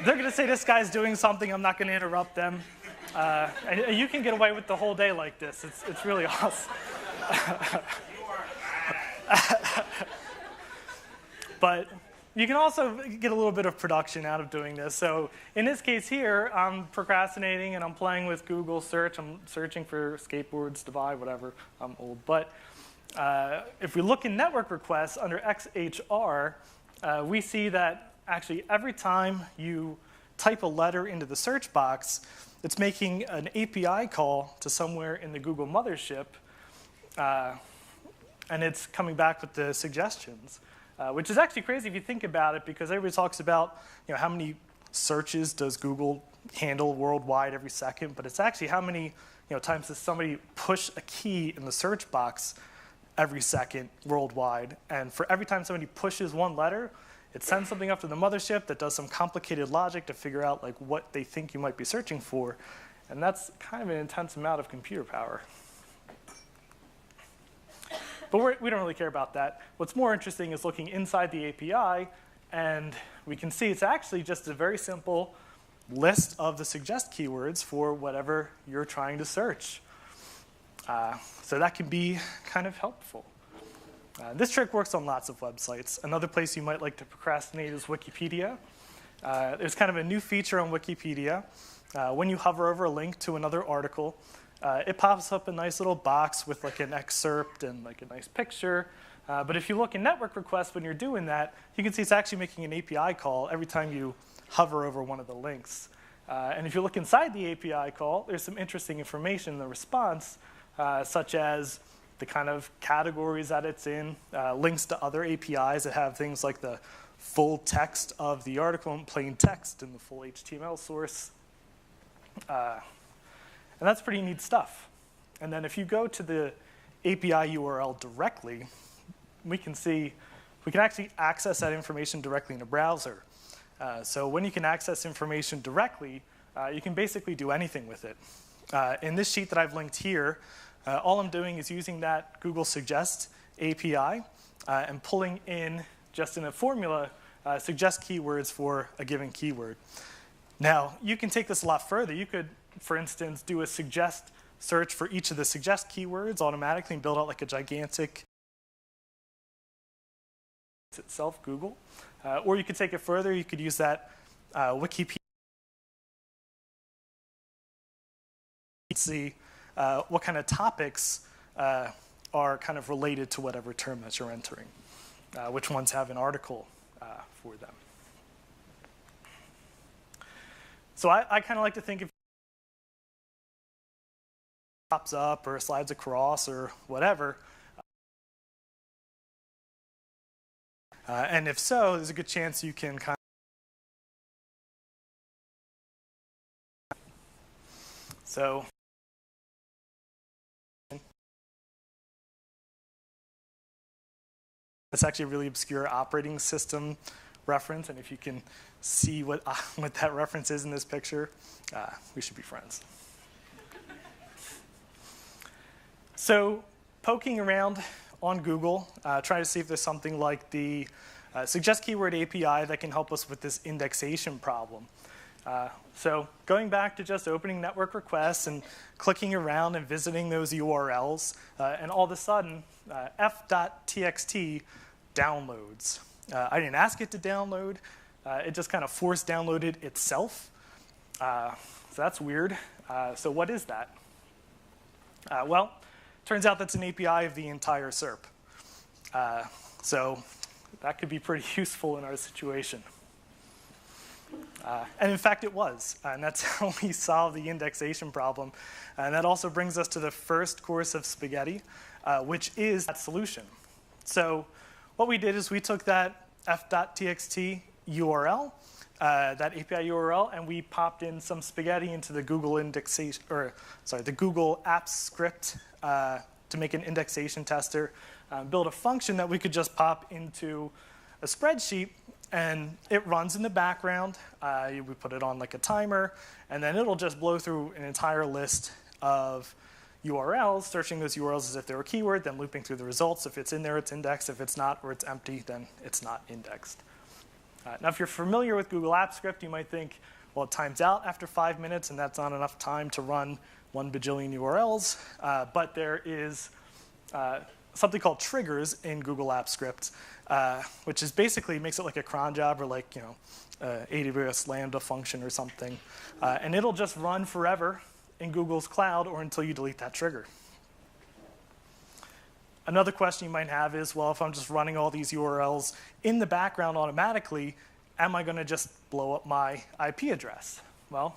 going to say this guy's doing something. I'm not going to interrupt them. And you can get away with the whole day like this. It's really awesome. But you can also get a little bit of production out of doing this. So in this case here, I'm procrastinating and I'm playing with Google search. I'm searching for skateboards to buy, whatever. I'm old. But if we look in network requests under XHR, we see that actually every time you type a letter into the search box, it's making an API call to somewhere in the Google mothership, and it's coming back with the suggestions. Which is actually crazy if you think about it, because everybody talks about how many searches does Google handle worldwide every second, but it's actually how many times does somebody push a key in the search box every second worldwide. And for every time somebody pushes one letter, it sends something up to the mothership that does some complicated logic to figure out what they think you might be searching for. And that's kind of an intense amount of computer power. But we don't really care about that. What's more interesting is looking inside the API, and we can see it's actually just a very simple list of the suggest keywords for whatever you're trying to search. So that can be kind of helpful. This trick works on lots of websites. Another place you might like to procrastinate is Wikipedia. There's kind of a new feature on Wikipedia. When you hover over a link to another article, it pops up a nice little box with an excerpt and a nice picture. But if you look in network requests when you're doing that, you can see it's actually making an API call every time you hover over one of the links. And if you look inside the API call, there's some interesting information in the response, such as the kind of categories that it's in, links to other APIs that have things like the full text of the article in plain text and the full HTML source. And that's pretty neat stuff. And then if you go to the API URL directly, we can actually access that information directly in a browser. So when you can access information directly, you can basically do anything with it. In this sheet that I've linked here, all I'm doing is using that Google Suggest API and pulling in, just in a formula, suggest keywords for a given keyword. Now, you can take this a lot further. You could, for instance, do a suggest search for each of the suggest keywords automatically and build out a gigantic itself, Google. Or you could take it further. You could use that Wikipedia. See what kind of topics are kind of related to whatever term that you're entering, which ones have an article for them. So I kind of like to think if it pops up or slides across or whatever. And if so, there's a good chance you can kind of. So it's actually a really obscure operating system reference, and if you can see what that reference is in this picture, we should be friends. So poking around on Google, trying to see if there's something like the suggest keyword API that can help us with this indexation problem. So going back to just opening network requests and clicking around and visiting those URLs, and all of a sudden, f.txt downloads. I didn't ask it to download. It just kind of force downloaded itself. So that's weird. So what is that? Well, turns out that's an API of the entire SERP. So that could be pretty useful in our situation. And in fact, it was. And that's how we solve the indexation problem. And that also brings us to the first course of Spaghetti, which is that solution. So what we did is we took that f.txt URL, that API URL, and we popped in some spaghetti into the Google indexation, the Google Apps script to make an indexation tester, build a function that we could just pop into a spreadsheet, and it runs in the background. We put it on a timer, and then it'll just blow through an entire list of URLs, searching those URLs as if they were a keyword, then looping through the results. If it's in there, it's indexed. If it's not, or it's empty, then it's not indexed. Now, if you're familiar with Google Apps Script, you might think, well, it times out after 5 minutes, and that's not enough time to run 1 bajillion URLs. But there is something called triggers in Google Apps Script, which is basically makes it like a cron job or like AWS Lambda function or something, and it'll just run forever in Google's cloud or until you delete that trigger. Another question you might have is, well, if I'm just running all these URLs in the background automatically, am I going to just blow up my IP address? Well,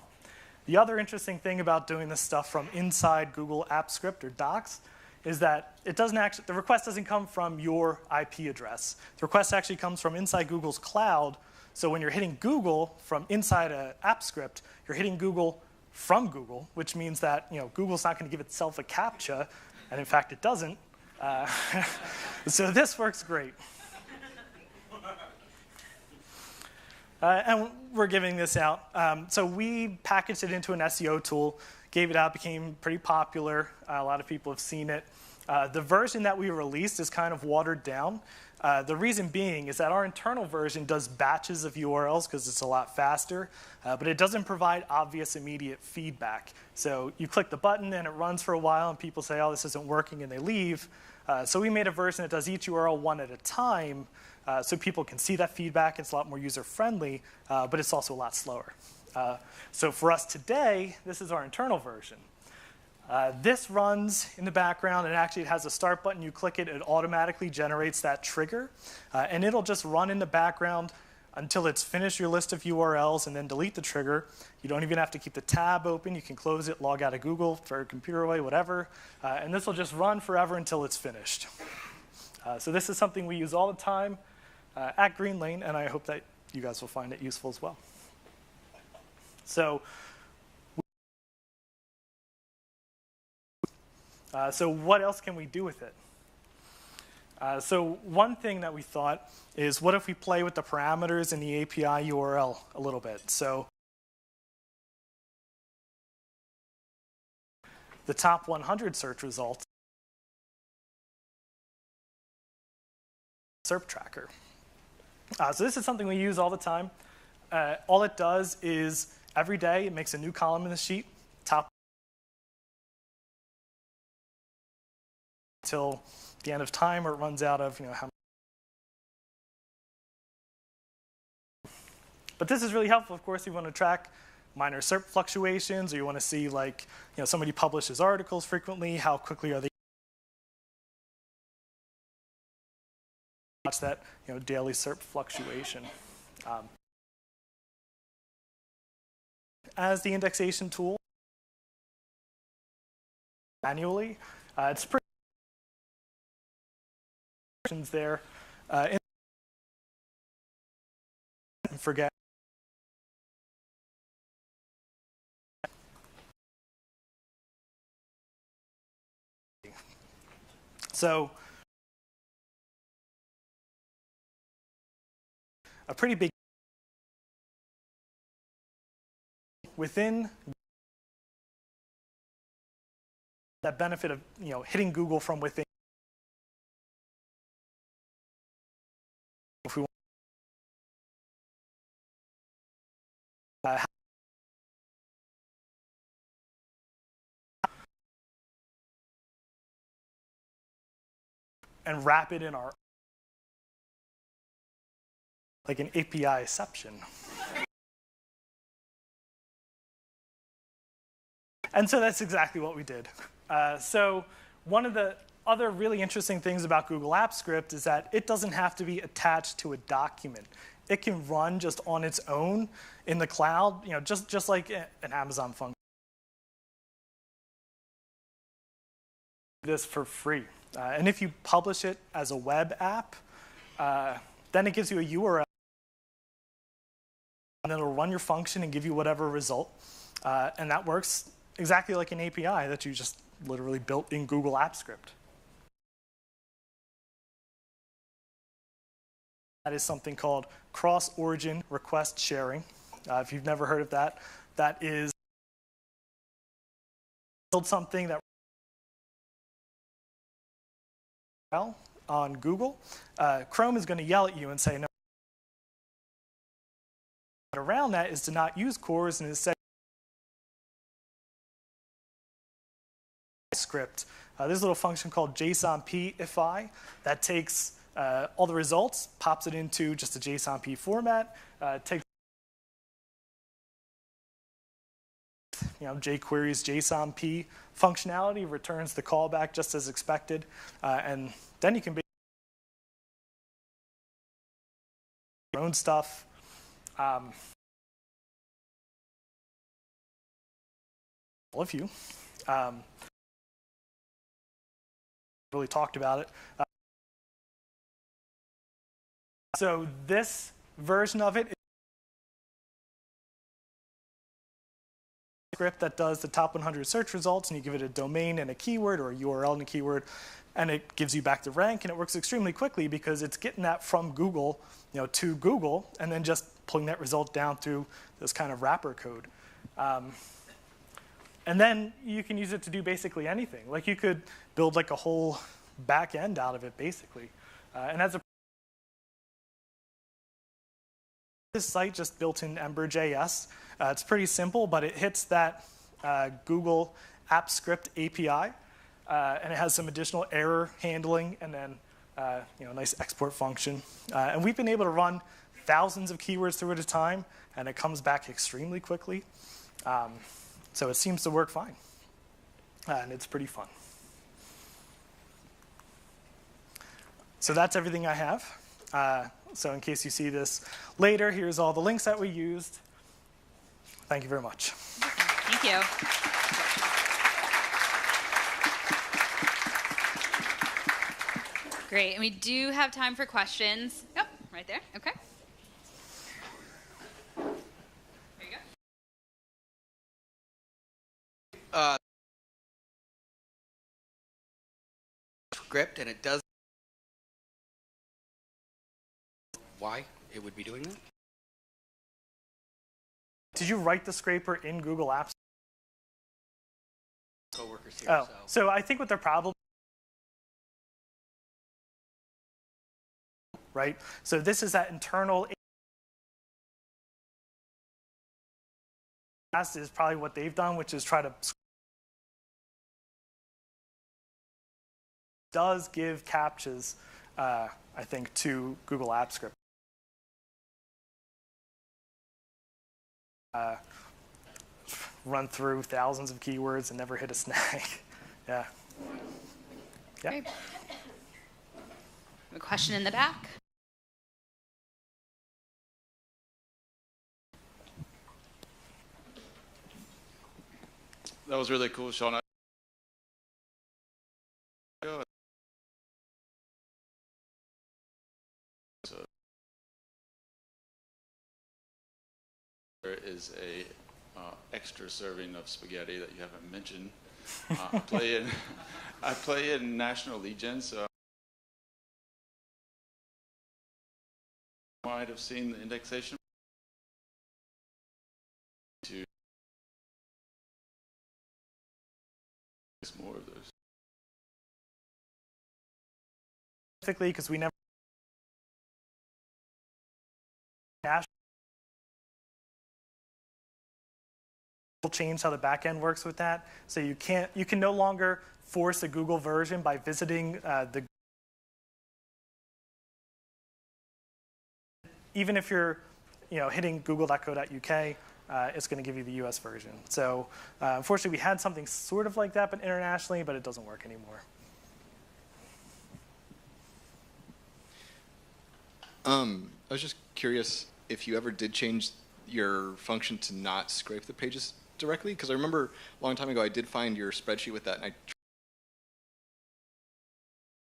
the other interesting thing about doing this stuff from inside Google Apps Script or Docs is that it doesn't actually, the request doesn't come from your IP address. The request actually comes from inside Google's cloud. So when you're hitting Google from inside an app script, you're hitting Google from Google, which means that Google's not going to give itself a CAPTCHA, and in fact, it doesn't. So this works great. And we're giving this out. So we packaged it into an SEO tool, gave it out, became pretty popular. A lot of people have seen it. The version that we released is kind of watered down. The reason being is that our internal version does batches of URLs because it's a lot faster, but it doesn't provide obvious immediate feedback. So you click the button and it runs for a while and people say, oh, this isn't working, and they leave. So we made a version that does each URL one at a time so people can see that feedback. It's a lot more user-friendly, but it's also a lot slower. So for us today, this is our internal version. This runs in the background, and actually it has a start button. You click it, it automatically generates that trigger, and it'll just run in the background until it's finished your list of URLs and then delete the trigger. You don't even have to keep the tab open. You can close it, log out of Google, throw a computer away, whatever, and this will just run forever until it's finished. So this is something we use all the time at Green Lane, and I hope that you guys will find it useful as well. So what else can we do with it? So one thing that we thought is, what if we play with the parameters in the API URL a little bit? So the top 100 search results, SERP tracker. So this is something we use all the time. All it does is every day it makes a new column in the sheet, top until the end of time, or it runs out of how. But this is really helpful, of course, if you want to track minor SERP fluctuations, or you want to see somebody publishes articles frequently, how quickly are they watch that daily SERP fluctuation. As the indexation tool manually, it's pretty there and forget. So a pretty big within that benefit of hitting Google from within. If we want and wrap it in our like an API exception. And so that's exactly what we did. So one of the other really interesting things about Google Apps Script is that it doesn't have to be attached to a document. It can run just on its own in the cloud, just like an Amazon function. This for free. And if you publish it as a web app, then it gives you a URL, and then it'll run your function and give you whatever result. And that works exactly like an API that you just literally built in Google Apps Script. That is something called cross-origin request sharing. If you've never heard of that, that is build something that on Google. Chrome is going to yell at you and say, no, around that is to not use cores and instead script. There's a little function called JSONP that takes all the results, pops it into just a JSONP format, takes jQuery's JSONP functionality, returns the callback just as expected, and then you can be your own stuff. All of you really talked about it. So this version of it is a script that does the top 100 search results, and you give it a domain and a keyword, or a URL and a keyword, and it gives you back the rank, and it works extremely quickly because it's getting that from Google, to Google, and then just pulling that result down through this kind of wrapper code. And then you can use it to do basically anything. Like you could build like a whole back end out of it, basically. And as a this site just built in Ember.js. It's pretty simple, but it hits that Google App Script API, and it has some additional error handling, and then a nice export function. And we've been able to run thousands of keywords through it at a time, and it comes back extremely quickly. So it seems to work fine, and it's pretty fun. So that's everything I have. So in case you see this later, here's all the links that we used. Thank you very much. Thank you. Great, and we do have time for questions. Yep, right there, okay. There you go. Script, and it does why it would be doing that? Did you write the scraper in Google Apps? Coworkers here. Oh, so I think what the problem, right? So this is that internal. Is probably what they've done, which is try to does give captchas, I think, to Google Apps Script. Run through thousands of keywords and never hit a snag. Yeah. Great. A question in the back. That was really cool, Sean. There is a extra serving of spaghetti that you haven't mentioned. I play in National Legion, so I might have seen the indexation to more of those. Specifically, because we never change how the backend works with that. So you can no longer force a Google version by visiting the. Even if you're, hitting google.co.uk, it's going to give you the US version. So unfortunately, we had something sort of like that, but internationally, but it doesn't work anymore. I was just curious if you ever did change your function to not scrape the pages directly, because I remember a long time ago I did find your spreadsheet with that, and it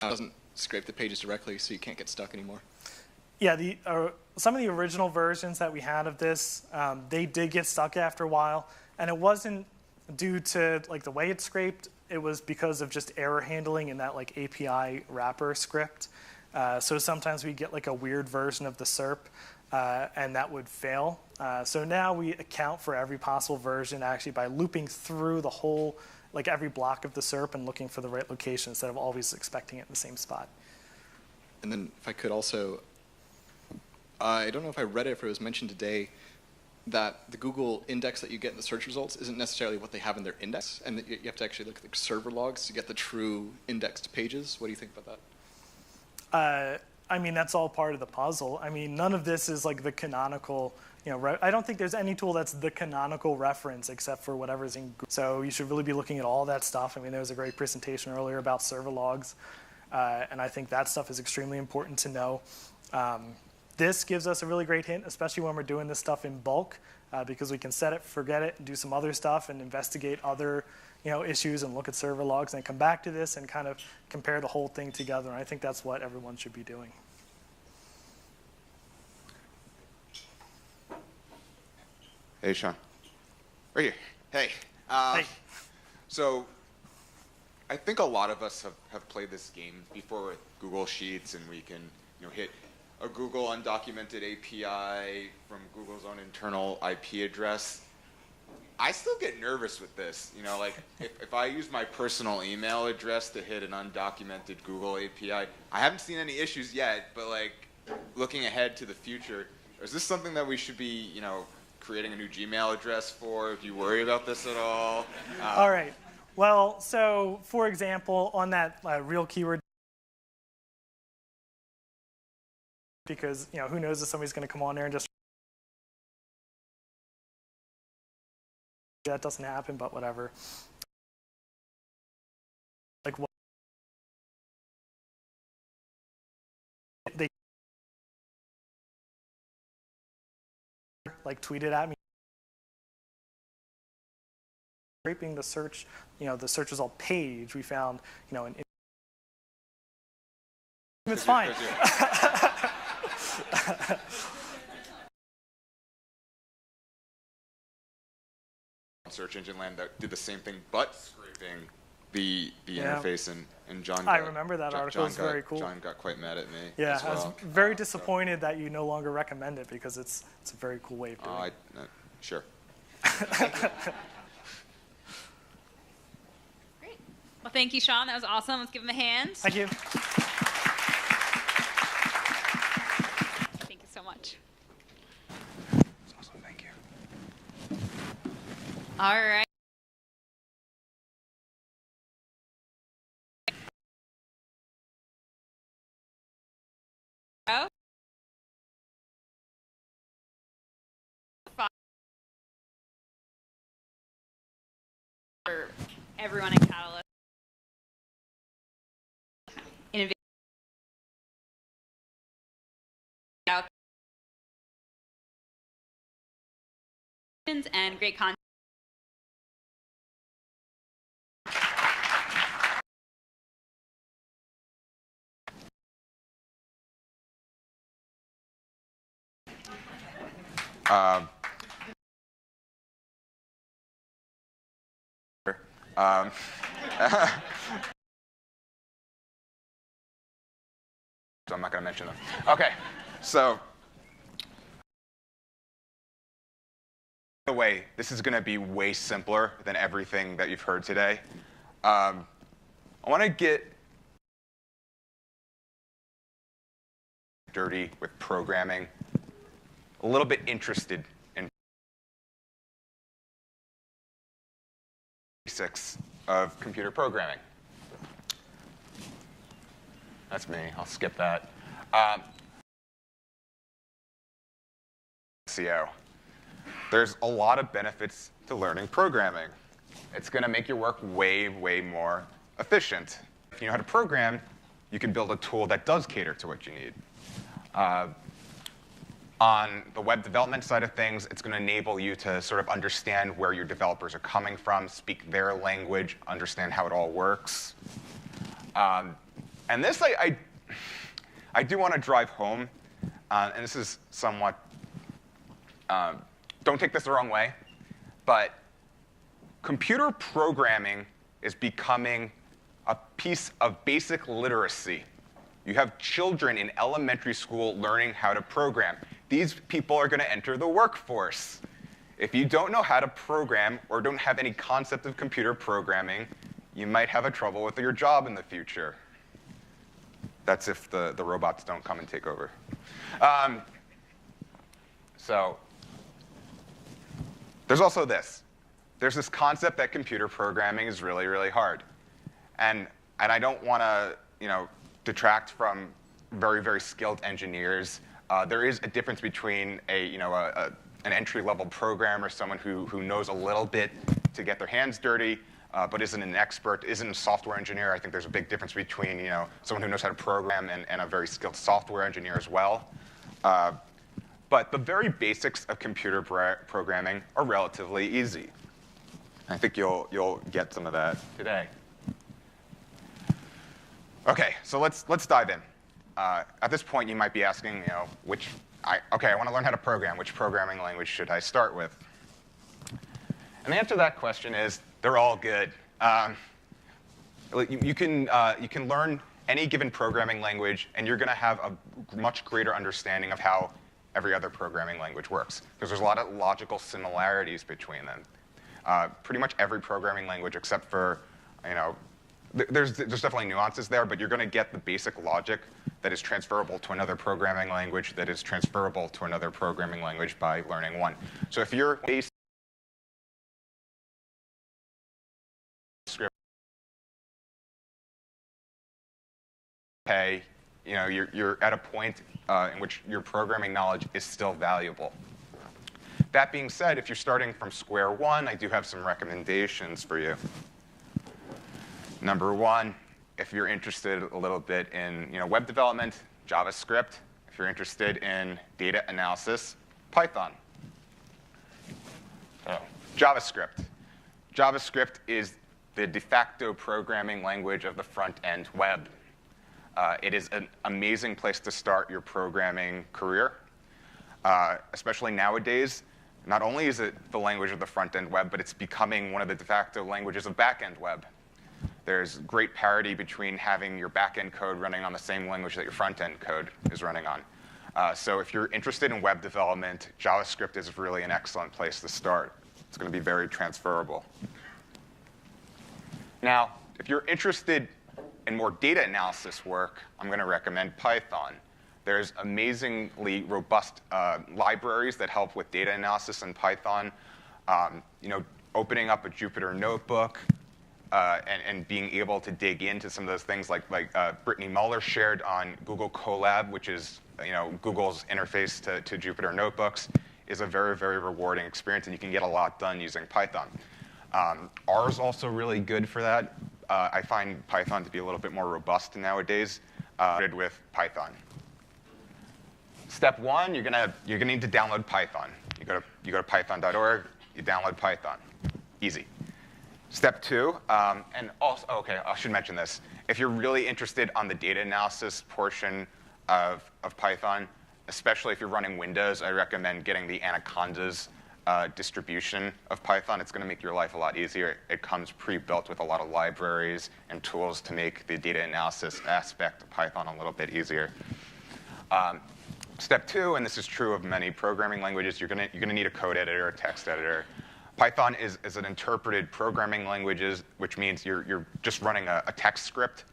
doesn't scrape the pages directly, so you can't get stuck anymore. Yeah, some of the original versions that we had of this, they did get stuck after a while, and it wasn't due to the way it scraped. It was because of just error handling in that API wrapper script. So sometimes we get a weird version of the SERP, and that would fail. So now we account for every possible version actually by looping through the whole, every block of the SERP and looking for the right location instead of always expecting it in the same spot. And then if I could also, I don't know if I read it, if it was mentioned today, that the Google index that you get in the search results isn't necessarily what they have in their index, and that you have to actually look at the server logs to get the true indexed pages. What do you think about that? I mean, that's all part of the puzzle. I mean, none of this is like the canonical, I don't think there's any tool that's the canonical reference except for whatever's in Google. So you should really be looking at all that stuff. I mean, there was a great presentation earlier about server logs, and I think that stuff is extremely important to know. This gives us a really great hint, especially when we're doing this stuff in bulk, because we can set it, forget it, and do some other stuff and investigate other issues and look at server logs and come back to this and kind of compare the whole thing together. And I think that's what everyone should be doing. Hey, Sean. Right here. Hey. Hey. So I think a lot of us have played this game before with Google Sheets, and we can hit a Google undocumented API from Google's own internal IP address. I still get nervous with this. Like if I use my personal email address to hit an undocumented Google API, I haven't seen any issues yet, but like looking ahead to the future, is this something that we should be, creating a new Gmail address for? Do you worry about this at all? All right. Well, so for example, on that real keyword, because who knows if somebody's going to come on there and just that doesn't happen, but whatever. Like what they tweeted at me, scraping the search, the search result page. We found, it's fine. Search engine land that did the same thing, but scraping the interface, and John. I remember that article. It's very cool. John got quite mad at me. Yeah, as well. I was very disappointed that you no longer recommend it because it's a very cool way of doing it. Sure. Great. Well, thank you, Sean. That was awesome. Let's give him a hand. Thank you. Thank you so much. That's awesome. Thank you. All right. For everyone at Catalyst. Innovation and great content. So I'm not going to mention them. Okay, so by the way, this is going to be way simpler than everything that you've heard today. I want to get dirty with programming, a little bit interested in basics of computer programming. That's me. I'll skip that. TechSEO. There's a lot of benefits to learning programming. It's going to make your work way, way more efficient. If you know how to program, you can build a tool that does cater to what you need. On the web development side of things, it's going to enable you to sort of understand where your developers are coming from, speak their language, understand how it all works. And this I do want to drive home, and this is somewhat, don't take this the wrong way, but computer programming is becoming a piece of basic literacy. You have children in elementary school learning how to program. These people are going to enter the workforce. If you don't know how to program or don't have any concept of computer programming, you might have a trouble with your job in the future. That's if the robots don't come and take over. So There's also this. There's this concept that computer programming is really, really hard. And I don't want to, detract from very, very skilled engineers. There is a difference between an entry-level programmer, someone who knows a little bit to get their hands dirty, but isn't an expert, isn't a software engineer. I think there's a big difference between someone who knows how to program and a very skilled software engineer as well. But the very basics of computer programming are relatively easy. I think you'll get some of that today. Okay, so let's dive in. At this point, you might be asking, I want to learn how to program. Which programming language should I start with? And the answer to that question is they're all good. You can learn any given programming language, and you're going to have a much greater understanding of how every other programming language works, because there's a lot of logical similarities between them. Pretty much every programming language, except for, there's definitely nuances there, but you're going to get the basic logic that is transferable to another programming language that is transferable to another programming language by learning one. So if you're you're at a point in which your programming knowledge is still valuable. That being said, if you're starting from square one, I do have some recommendations for you. Number one, if you're interested a little bit in web development, JavaScript. If you're interested in data analysis, Python. So, JavaScript. JavaScript is the de facto programming language of the front-end web. It is an amazing place to start your programming career, especially nowadays. Not only is it the language of the front-end web, but it's becoming one of the de facto languages of back-end web. There's great parity between having your back-end code running on the same language that your front-end code is running on. So if you're interested in web development, JavaScript is really an excellent place to start. It's going to be very transferable. Now, if you're interested in more data analysis work, I'm going to recommend Python. There's amazingly robust libraries that help with data analysis in Python. Opening up a Jupyter notebook and being able to dig into some of those things like Brittany Muller shared on Google Colab, which is Google's interface to Jupyter notebooks, is a very, very rewarding experience, and you can get a lot done using Python. R is also really good for that. I find Python to be a little bit more robust nowadays with Python. Step one, you're gonna need to download Python. You go to python.org, you download Python. Easy. Step two, and also, I should mention this. If you're really interested on the data analysis portion of Python, especially if you're running Windows, I recommend getting the Anaconda's distribution of Python. It's going to make your life a lot easier. It comes pre-built with a lot of libraries and tools to make the data analysis aspect of Python a little bit easier. Step two, and this is true of many programming languages, you're going to need a code editor, a text editor. Python is an interpreted programming language, which means you're just running a text script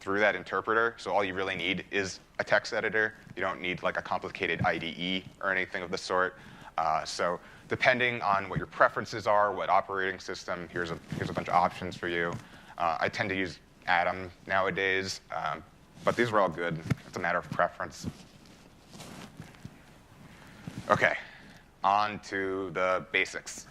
through that interpreter. So all you really need is a text editor. You don't need like a complicated IDE or anything of the sort. So depending on what your preferences are, what operating system, here's a bunch of options for you. I tend to use Atom nowadays, but these are all good. It's a matter of preference. OK, on to the basics.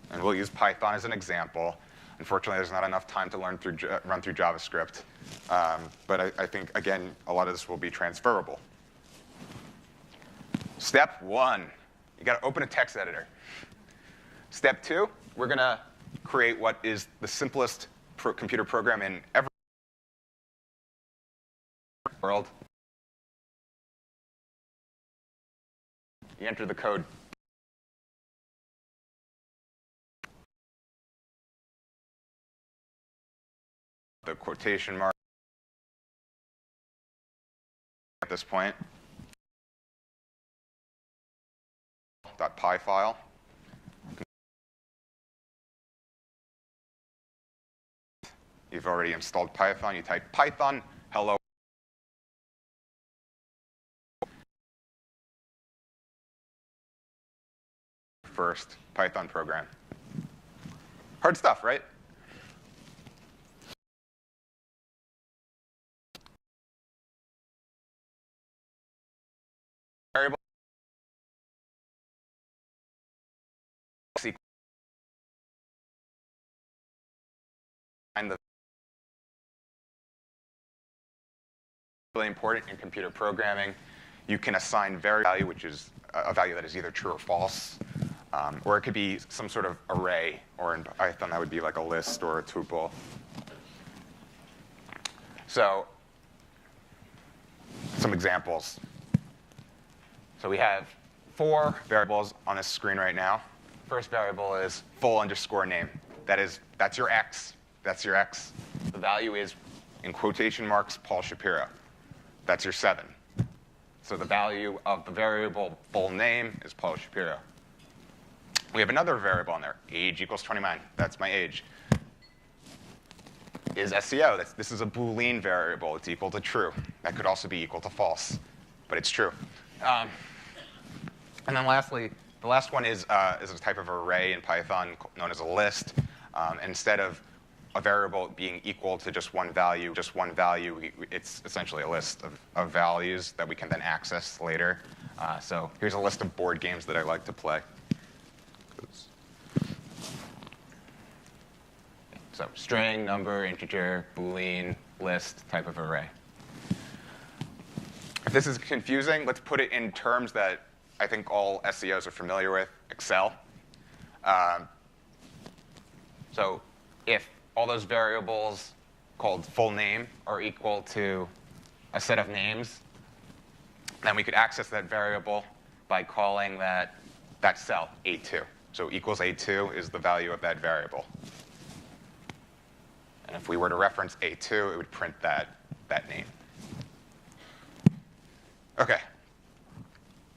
And we'll use Python as an example. Unfortunately, there's not enough time to run through JavaScript. But I think, again, a lot of this will be transferable. Step one, you got to open a text editor. Step two, we're going to create what is the simplest computer program in every world. You enter the code. The quotation mark at this point. .py file. You've already installed Python. You type Python, hello. first Python program. Hard stuff, right? Variable and the really important in computer programming. You can assign value, which is a value that is either true or false, or it could be some sort of array, or in Python that would be like a list or a tuple. So some examples. So we have 4 variables on this screen right now. First variable is full_name. That's your X. That's your X. The value is, in quotation marks, Paul Shapiro. That's your 7. So the value of the variable full name is Paul Shapiro. We have another variable in there, age equals 29. That's my age. Is SEO. This is a Boolean variable. It's equal to true. That could also be equal to false, but it's true. And then lastly, the last one is a type of array in Python known as a list. Instead of a variable being equal to just one value, it's essentially a list of values that we can then access later. So here's a list of board games that I like to play. So string, number, integer, Boolean, list, type of array. If this is confusing, let's put it in terms that I think all SEOs are familiar with, Excel. So if all those variables called full name are equal to a set of names, then we could access that variable by calling that cell A2. So equals A2 is the value of that variable. And if we were to reference A2, it would print that name. OK.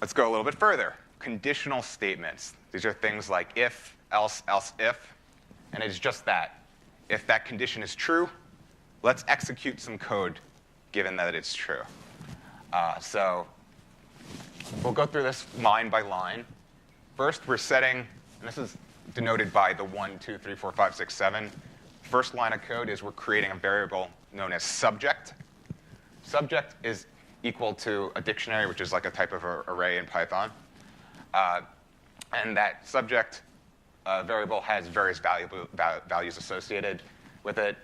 Let's go a little bit further. Conditional statements. These are things like if, else, if. And it's just that. If that condition is true, let's execute some code given that it's true. So we'll go through this line by line. First, we're setting, and this is denoted by the 1, 2, 3, 4, 5, 6, 7. First line of code is we're creating a variable known as subject. Subject is equal to a dictionary, which is like a type of array in Python. And that subject variable has various values associated with it.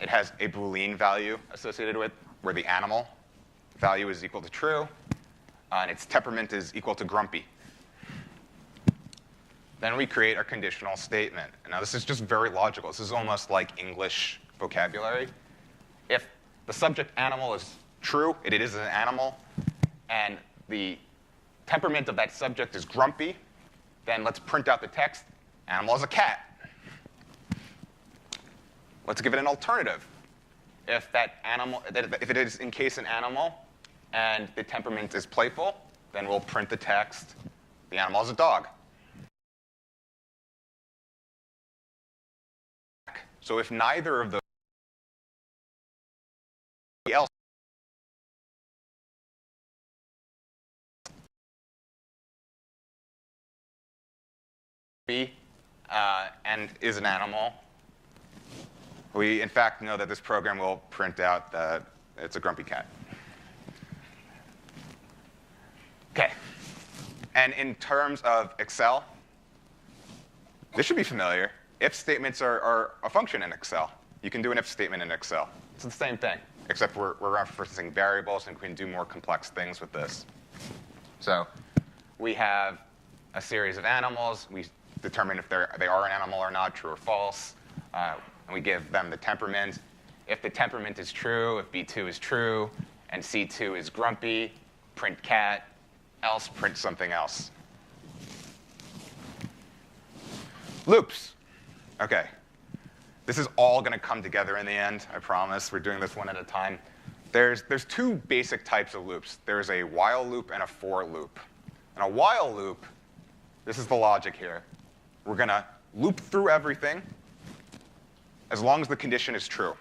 It has a Boolean value associated with where the animal value is equal to true, and its temperament is equal to grumpy. Then we create our conditional statement. And now this is just very logical. This is almost like English vocabulary. If the subject animal is true, it is an animal, and the temperament of that subject is grumpy, then let's print out the text. Animal is a cat. Let's give it an alternative. If it is in case an animal and the temperament is playful, then we'll print the text. The animal is a dog. So if neither of those else and is an animal, we in fact know that this program will print out that it's a grumpy cat. OK. And in terms of Excel, this should be familiar. If statements are a function in Excel. You can do an if statement in Excel. It's the same thing, except we're referencing variables, and we can do more complex things with this. So we have a series of animals. We determine if they are an animal or not, true or false. And we give them the temperament. If the temperament is true, if B2 is true, and C2 is grumpy, print cat, else print something else. Loops. OK. This is all going to come together in the end, I promise. We're doing this one at a time. There's 2 basic types of loops. There's a while loop and a for loop. And a while loop, this is the logic here. We're going to loop through everything as long as the condition is true.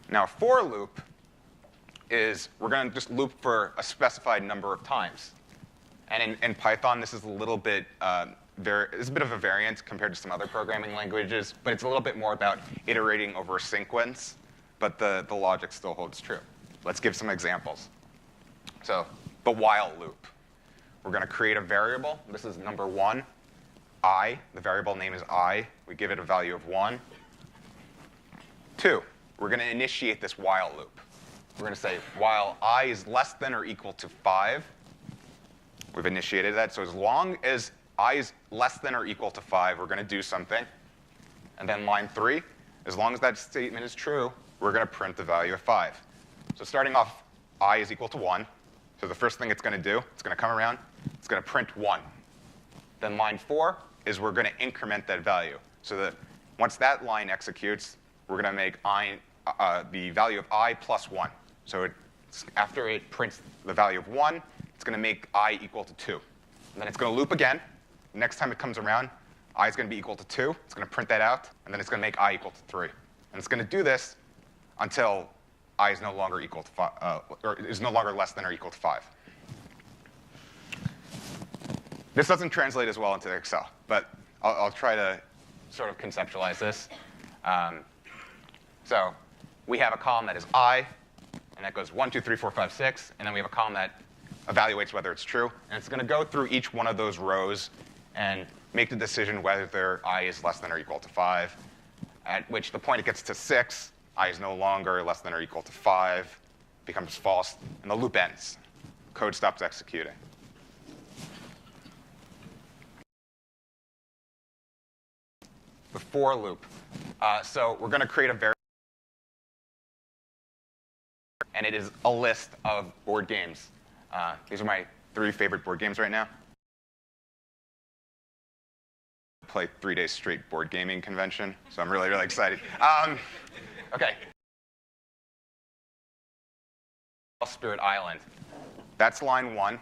Now, a for loop is we're going to just loop for a specified number of times. And in Python, this is a little bit it's a bit of a variant compared to some other programming languages, but it's a little bit more about iterating over a sequence, but the logic still holds true. Let's give some examples. So the while loop. We're going to create a variable. This is number 1, I. The variable name is I. We give it a value of 1. 2, we're going to initiate this while loop. We're going to say while I is less than or equal to 5. We've initiated that. So as long as I is less than or equal to 5, we're going to do something. And then line 3, as long as that statement is true, we're going to print the value of 5. So starting off, I is equal to 1. So the first thing it's going to do, it's going to come around, it's going to print 1. Then line 4 is we're going to increment that value. So that once that line executes, we're going to make the value of I plus 1. So after it prints the value of 1, it's going to make I equal to 2. And then it's going to loop again. Next time it comes around, I is going to be equal to 2. It's going to print that out. And then it's going to make I equal to 3. And it's going to do this until I is no longer equal to 5, or is no longer less than or equal to 5. This doesn't translate as well into Excel, but I'll try to sort of conceptualize this. So we have a column that is I, and that goes 1, 2, 3, 4, 5, 6. And then we have a column that evaluates whether it's true. And it's going to go through each one of those rows and make the decision whether I is less than or equal to 5, at which the point it gets to 6, I is no longer less than or equal to 5, becomes false, and the loop ends. Code stops executing. The for loop. So we're going to create a variable, and it is a list of board games. These are my 3 favorite board games right now. Play 3 days straight board gaming convention, so I'm really, really excited. OK. Spirit Island. That's line 1.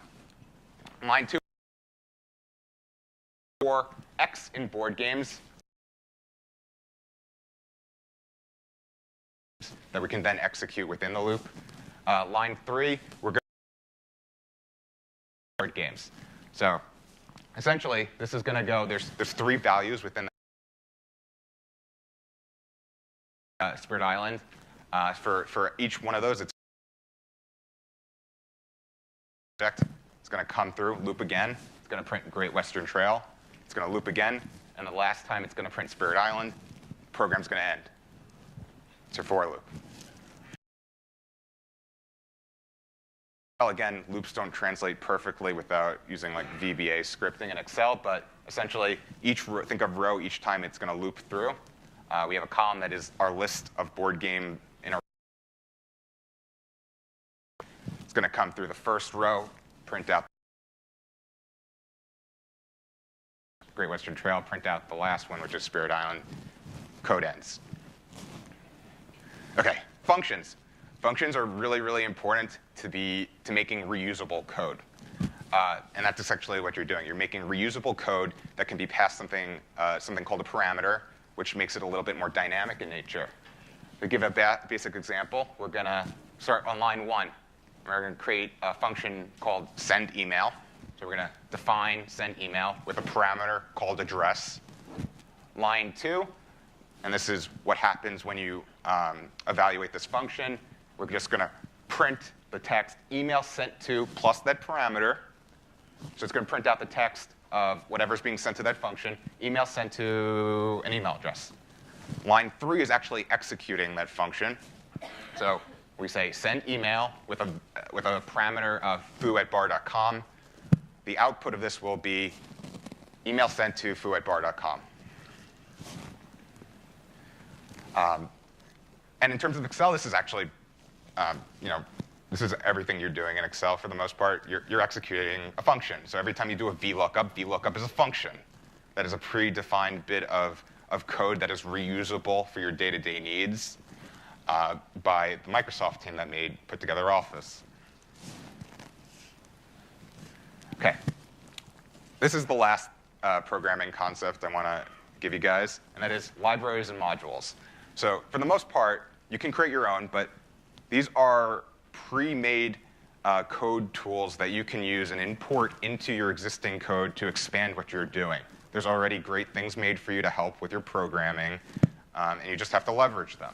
Line 2. For X in board games that we can then execute within the loop. Line 3, we're going to board games. So essentially, this is going to go, there's 3 values within the Spirit Island. For each one of those, it's going to come through, loop again. It's going to print Great Western Trail. It's going to loop again. And the last time, it's going to print Spirit Island. The program's going to end. It's your for loop. Well, again, loops don't translate perfectly without using like VBA scripting in Excel, but essentially, think of row each time it's going to loop through. We have a column that is our list of board game in our. It's going to come through the first row, print out Great Western Trail, print out the last one, which is Spirit Island. Code ends. OK, functions. Functions are really, really important to making reusable code. And that's essentially what you're doing. You're making reusable code that can be passed something called a parameter, which makes it a little bit more dynamic in nature. To give a basic example, we're going to start on line 1. We're going to create a function called send email. So we're going to define send email with a parameter called address. Line 2, and this is what happens when you evaluate this function. We're just going to print the text email sent to plus that parameter. So it's going to print out the text of whatever's being sent to that function, email sent to an email address. Line 3 is actually executing that function. So we say send email with a parameter of foo@bar.com. The output of this will be email sent to foo@bar.com. And in terms of Excel, this is actually, this is everything you're doing in Excel for the most part. You're executing a function. So every time you do a VLOOKUP is a function. That is a predefined bit of code that is reusable for your day-to-day needs by the Microsoft team that put together Office. OK. This is the last programming concept I want to give you guys, and that is libraries and modules. So for the most part, you can create your own, but these are pre-made code tools that you can use and import into your existing code to expand what you're doing. There's already great things made for you to help with your programming, and you just have to leverage them.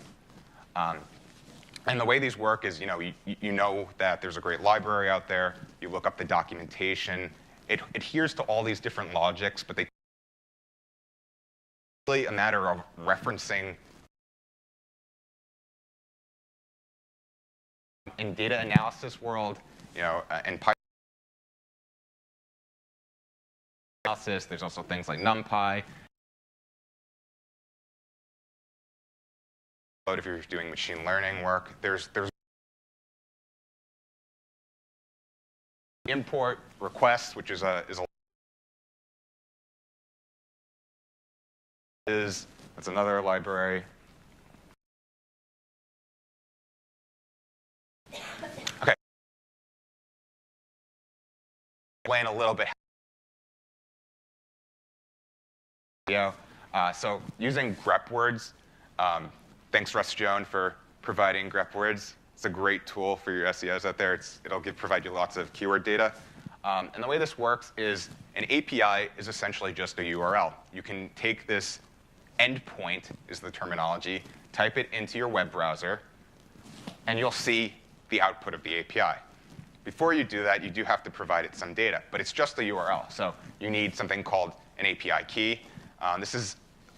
And the way these work is, you know that there's a great library out there. You look up the documentation. It adheres to all these different logics, but they really a matter of referencing. In data analysis world, and Python analysis, there's also things like NumPy. If you're doing machine learning work, there's import requests, which is that's another library. Okay. Explain a little bit. So using grep words. Thanks, Russ Joan, for providing grep words. It's a great tool for your SEOs out there. It'll provide you lots of keyword data. And the way this works is an API is essentially just a URL. You can take this endpoint, is the terminology, type it into your web browser, and you'll see the output of the API. Before you do that, you do have to provide it some data, but it's just a URL. So you need something called an API key. This is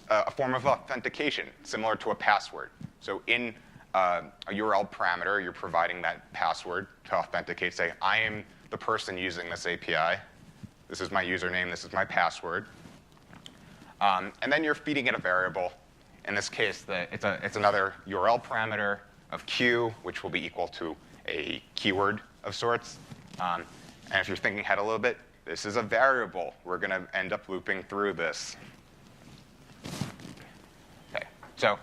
a form of authentication, similar to a password. So in a URL parameter, you're providing that password to authenticate. Say, I am the person using this API. This is my username. This is my password. And then you're feeding it a variable. In this case, it's another URL parameter of q, which will be equal to a keyword of sorts. And if you're thinking ahead a little bit, this is a variable. We're going to end up looping through this. Okay, so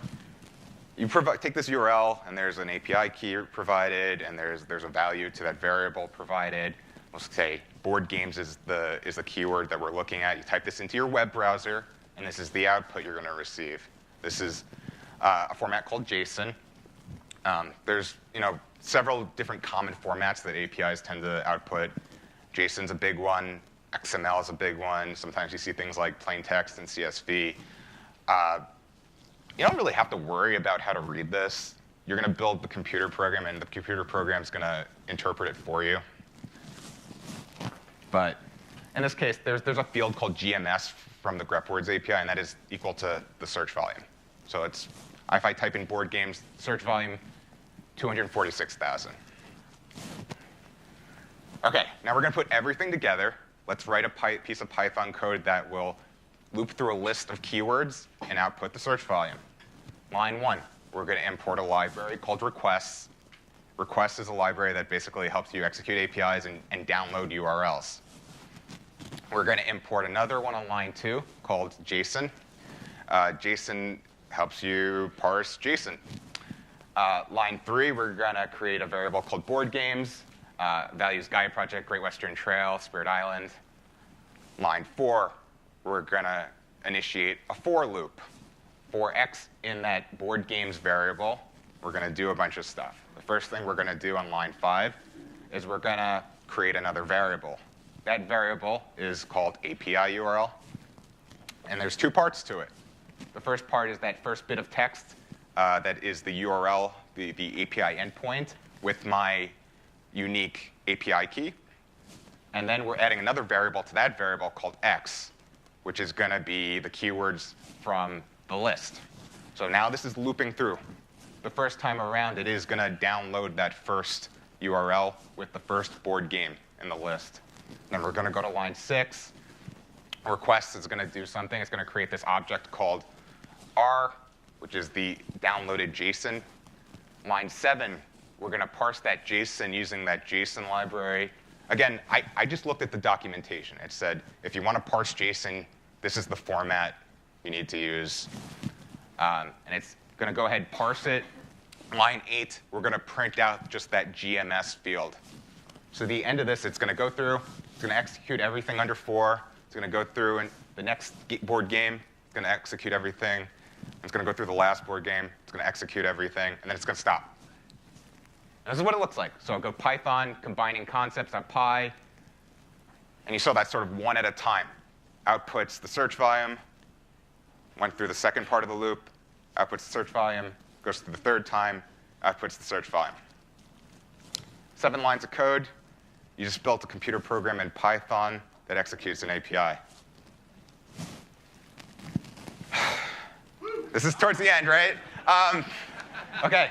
you take this URL, and there's an API key provided, and there's a value to that variable provided. Let's say board games is the keyword that we're looking at. You type this into your web browser, and this is the output you're going to receive. This is a format called JSON. There's several different common formats that APIs tend to output. JSON's a big one. XML is a big one. Sometimes you see things like plain text and CSV. You don't really have to worry about how to read this. You're going to build the computer program, and the computer program is going to interpret it for you. But in this case, there's a field called GMS from the grepwords API, and that is equal to the search volume. So if I type in board games, search volume, 246,000. OK, now we're going to put everything together. Let's write a piece of Python code that will loop through a list of keywords and output the search volume. Line 1, we're going to import a library called requests. Requests is a library that basically helps you execute APIs and download URLs. We're going to import another one on line 2 called JSON. JSON helps you parse JSON. Line 3, we're going to create a variable called board games. Values Gaia Project, Great Western Trail, Spirit Island. Line 4, we're going to initiate a for loop. For x in that board games variable, we're going to do a bunch of stuff. The first thing we're going to do on line 5 is we're going to create another variable. That variable is called API URL. And there's 2 parts to it. The first part is that first bit of text that is the URL, the API endpoint, with my unique API key. And then we're adding another variable to that variable called x, which is going to be the keywords from the list. So now this is looping through. The first time around, it is going to download that first URL with the first board game in the list. Then we're going to go to line 6. Requests is going to do something. It's going to create this object called R, which is the downloaded JSON. Line 7, we're going to parse that JSON using that JSON library. Again, I just looked at the documentation. It said, if you want to parse JSON, this is the format you need to use. And it's going to go ahead and parse it. Line 8, we're going to print out just that GMS field. So the end of this, it's going to go through. It's going to execute everything under 4. It's going to go through and the next board game. It's going to execute everything. It's going to go through the last board game. It's going to execute everything. And then it's going to stop. This is what it looks like. So I'll go Python, combining concepts.py, and you saw that sort of one at a time. Outputs the search volume, went through the second part of the loop, outputs the search volume, goes through the third time, outputs the search volume. 7 lines of code. You just built a computer program in Python that executes an API. This is towards the end, right? OK.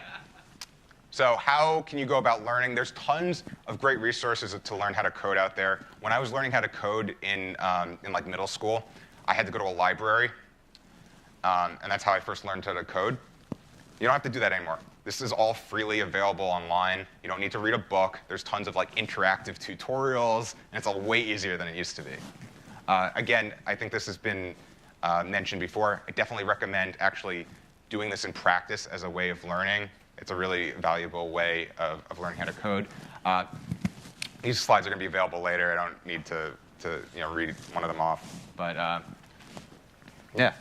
So how can you go about learning? There's tons of great resources to learn how to code out there. When I was learning how to code in like middle school, I had to go to a library. And that's how I first learned how to code. You don't have to do that anymore. This is all freely available online. You don't need to read a book. There's tons of like interactive tutorials, and it's all way easier than it used to be. Again, I think this has been mentioned before. I definitely recommend actually doing this in practice as a way of learning. It's a really valuable way of learning how to code. These slides are going to be available later. I don't need to read one of them off. But yeah.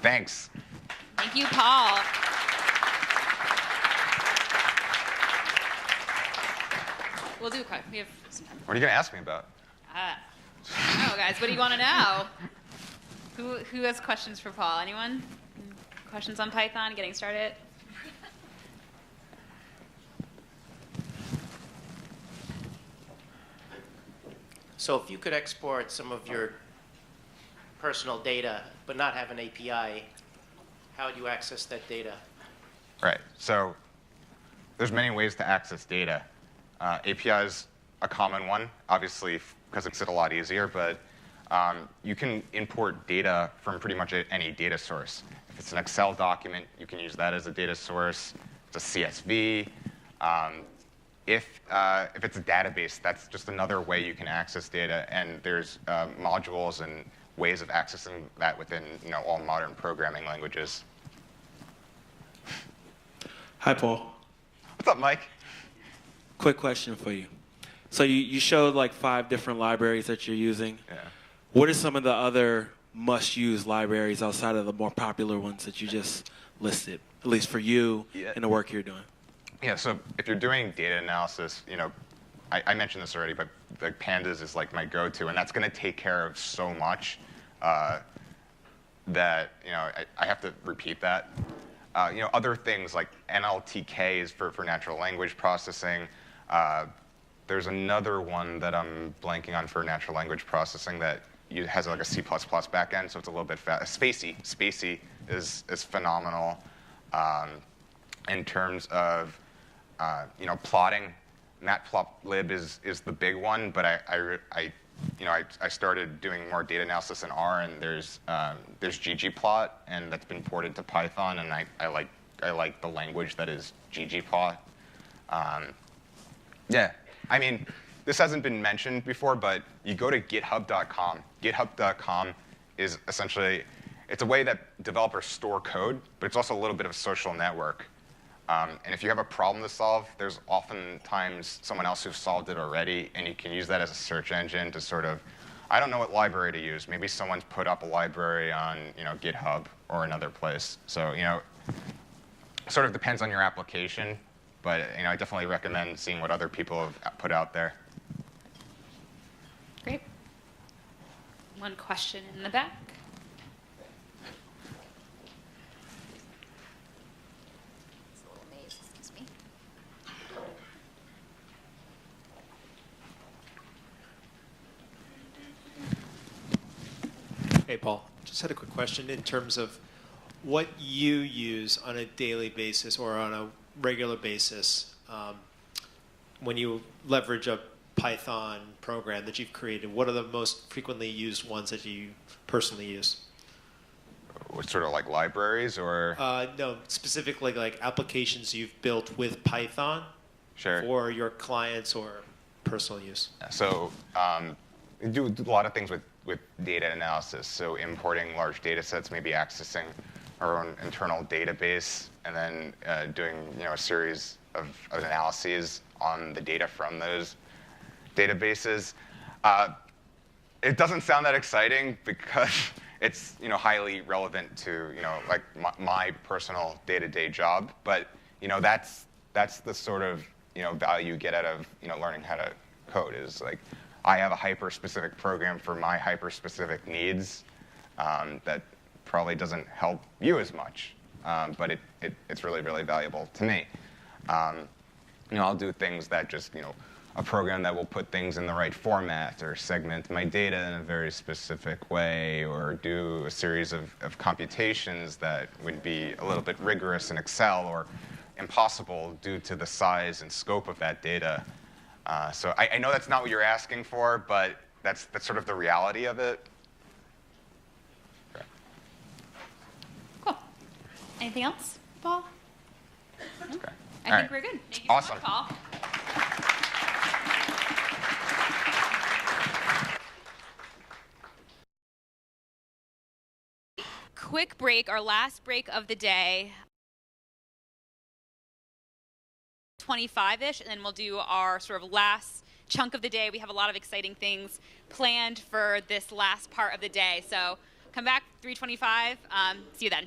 Thanks. Thank you, Paul. We'll do a quick. We have some time. What are you going to ask me about? I don't know, guys. What do you want to know? Who has questions for Paul? Anyone? Questions on Python, getting started? So if you could export some of your personal data but not have an API, how would you access that data? Right. So there's many ways to access data. API is a common one, obviously, because it makes it a lot easier. But you can import data from pretty much any data source. If it's an Excel document, you can use that as a data source. It's a CSV. If it's a database, that's just another way you can access data. And there's modules and ways of accessing that within all modern programming languages. Hi, Paul. What's up, Mike? Quick question for you. So you showed like 5 different libraries that you're using. Yeah. What are some of the other must-use libraries outside of the more popular ones that you just listed, at least for you and the work you're doing? Yeah, so if you're doing data analysis, I mentioned this already, but the pandas is like my go-to, and that's going to take care of so much that I have to repeat that. Other things like NLTK is for natural language processing. There's another one that I'm blanking on for natural language processing that has like a C++ backend, so it's a little bit fast. Spacey is phenomenal in terms of plotting. Matplotlib is the big one, but I started doing more data analysis in R, and there's ggplot, and that's been ported to Python, and I like the language that is ggplot. Yeah, I mean, this hasn't been mentioned before, but you go to github.com. GitHub.com is essentially, it's a way that developers store code, but it's also a little bit of a social network. And if you have a problem to solve, there's oftentimes someone else who's solved it already, and you can use that as a search engine to sort of, I don't know what library to use. Maybe someone's put up a library on GitHub or another place. So it sort of depends on your application, but I definitely recommend seeing what other people have put out there. Great. One question in the back. Hey, Paul. Just had a quick question in terms of what you use on a daily basis or on a regular basis when you leverage a Python program that you've created. What are the most frequently used ones that you personally use? What sort of like libraries or? No, specifically like applications you've built with Python for your clients or personal use. So we do a lot of things with data analysis. So importing large data sets, maybe accessing our own internal database, and then doing a series of analyses on the data from those databases. It doesn't sound that exciting because it's highly relevant to like my personal day-to-day job, but that's that's the sort of value you get out of learning how to code. Is like I have a hyper-specific program for my hyper-specific needs that probably doesn't help you as much, but it's really, really valuable to me. I'll do things that just, a program that will put things in the right format or segment my data in a very specific way or do a series of computations that would be a little bit rigorous in Excel or impossible due to the size and scope of that data. So I know that's not what you're asking for, but that's sort of the reality of it. Cool. Anything else, Paul? That's okay. I think we're good. Thank you so much, Paul. Quick break, our last break of the day. 25-ish, and then we'll do our sort of last chunk of the day. We have a lot of exciting things planned for this last part of the day. So come back 3:25. See you then.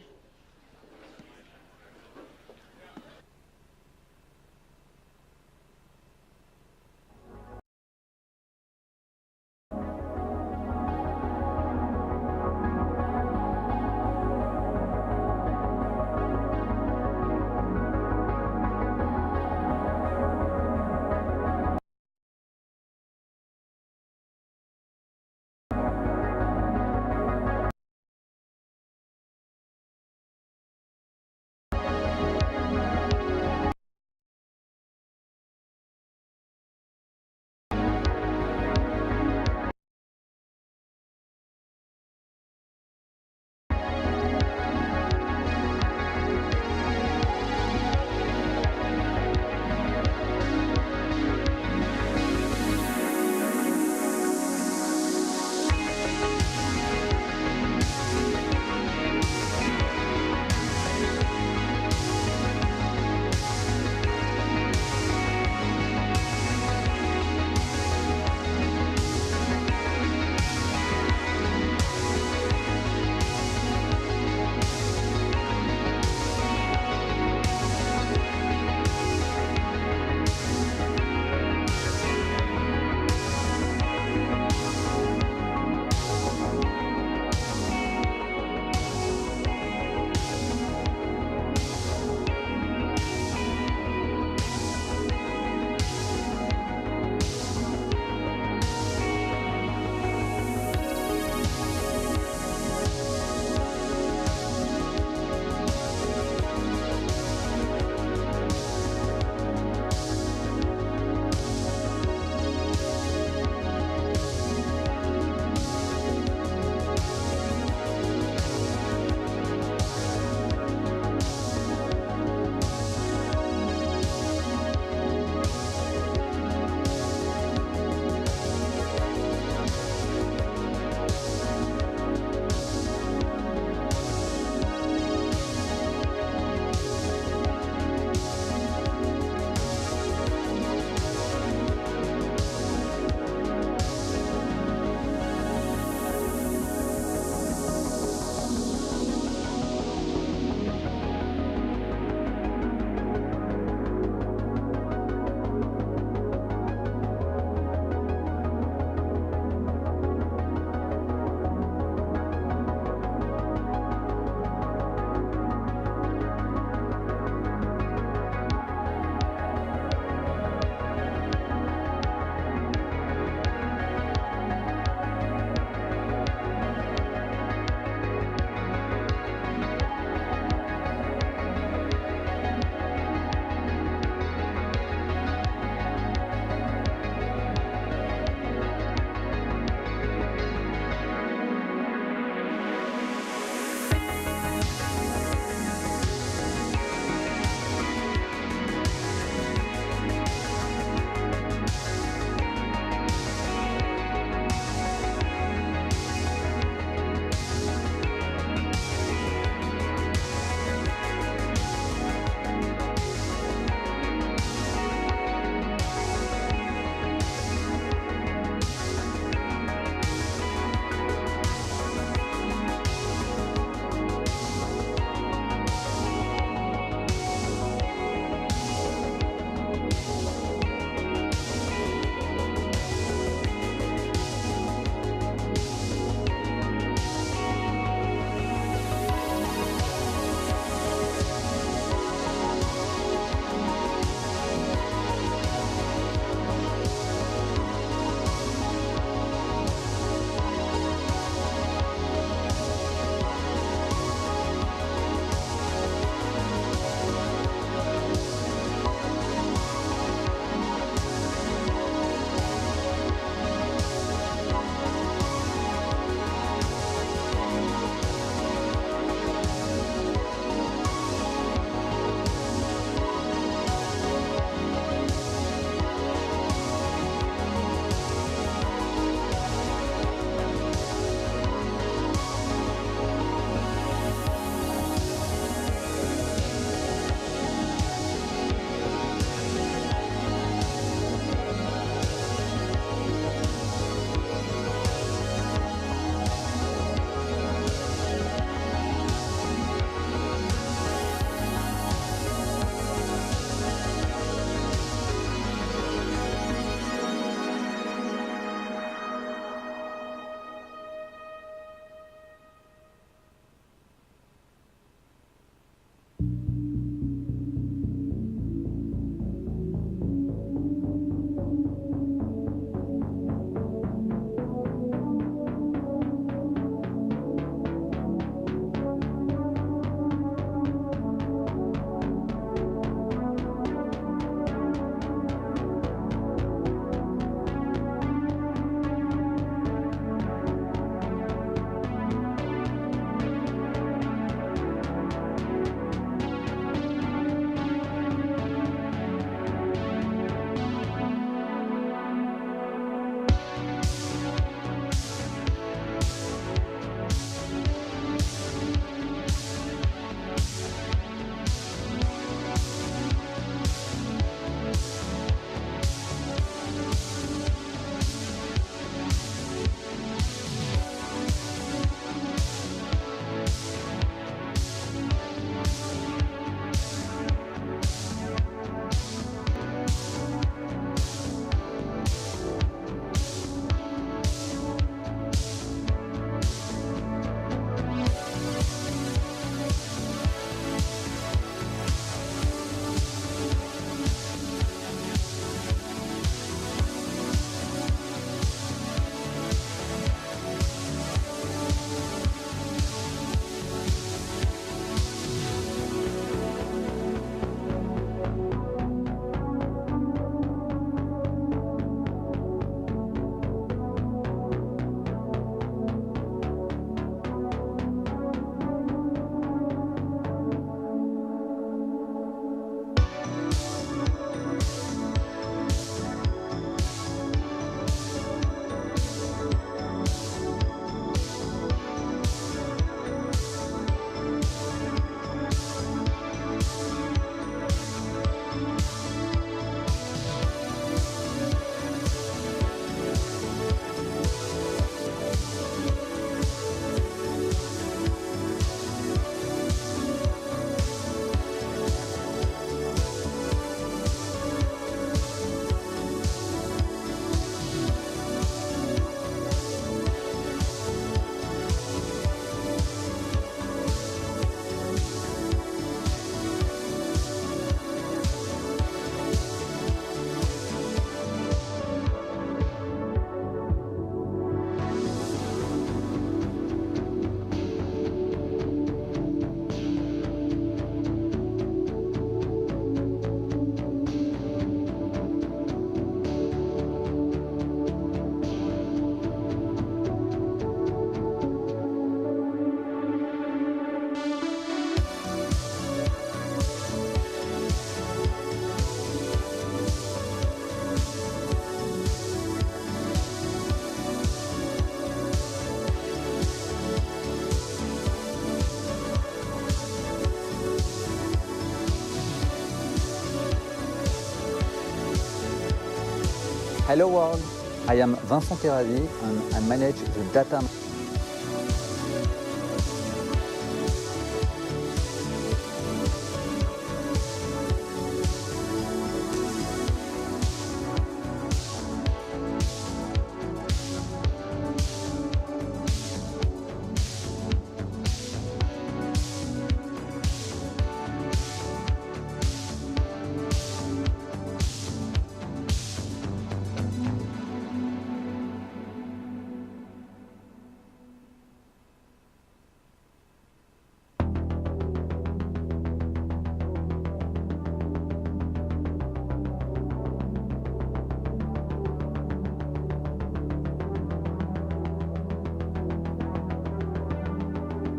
Hello world, I am Vincent Terrazi and I manage the data.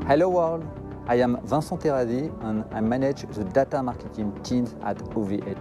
Hello world, I am Vincent Terrazi and I manage the data marketing teams at OVH.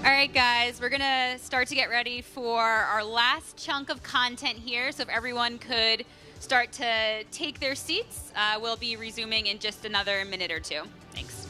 All right, guys, we're going to start to get ready for our last chunk of content here. So if everyone could start to take their seats, we'll be resuming in just another minute or two. Thanks.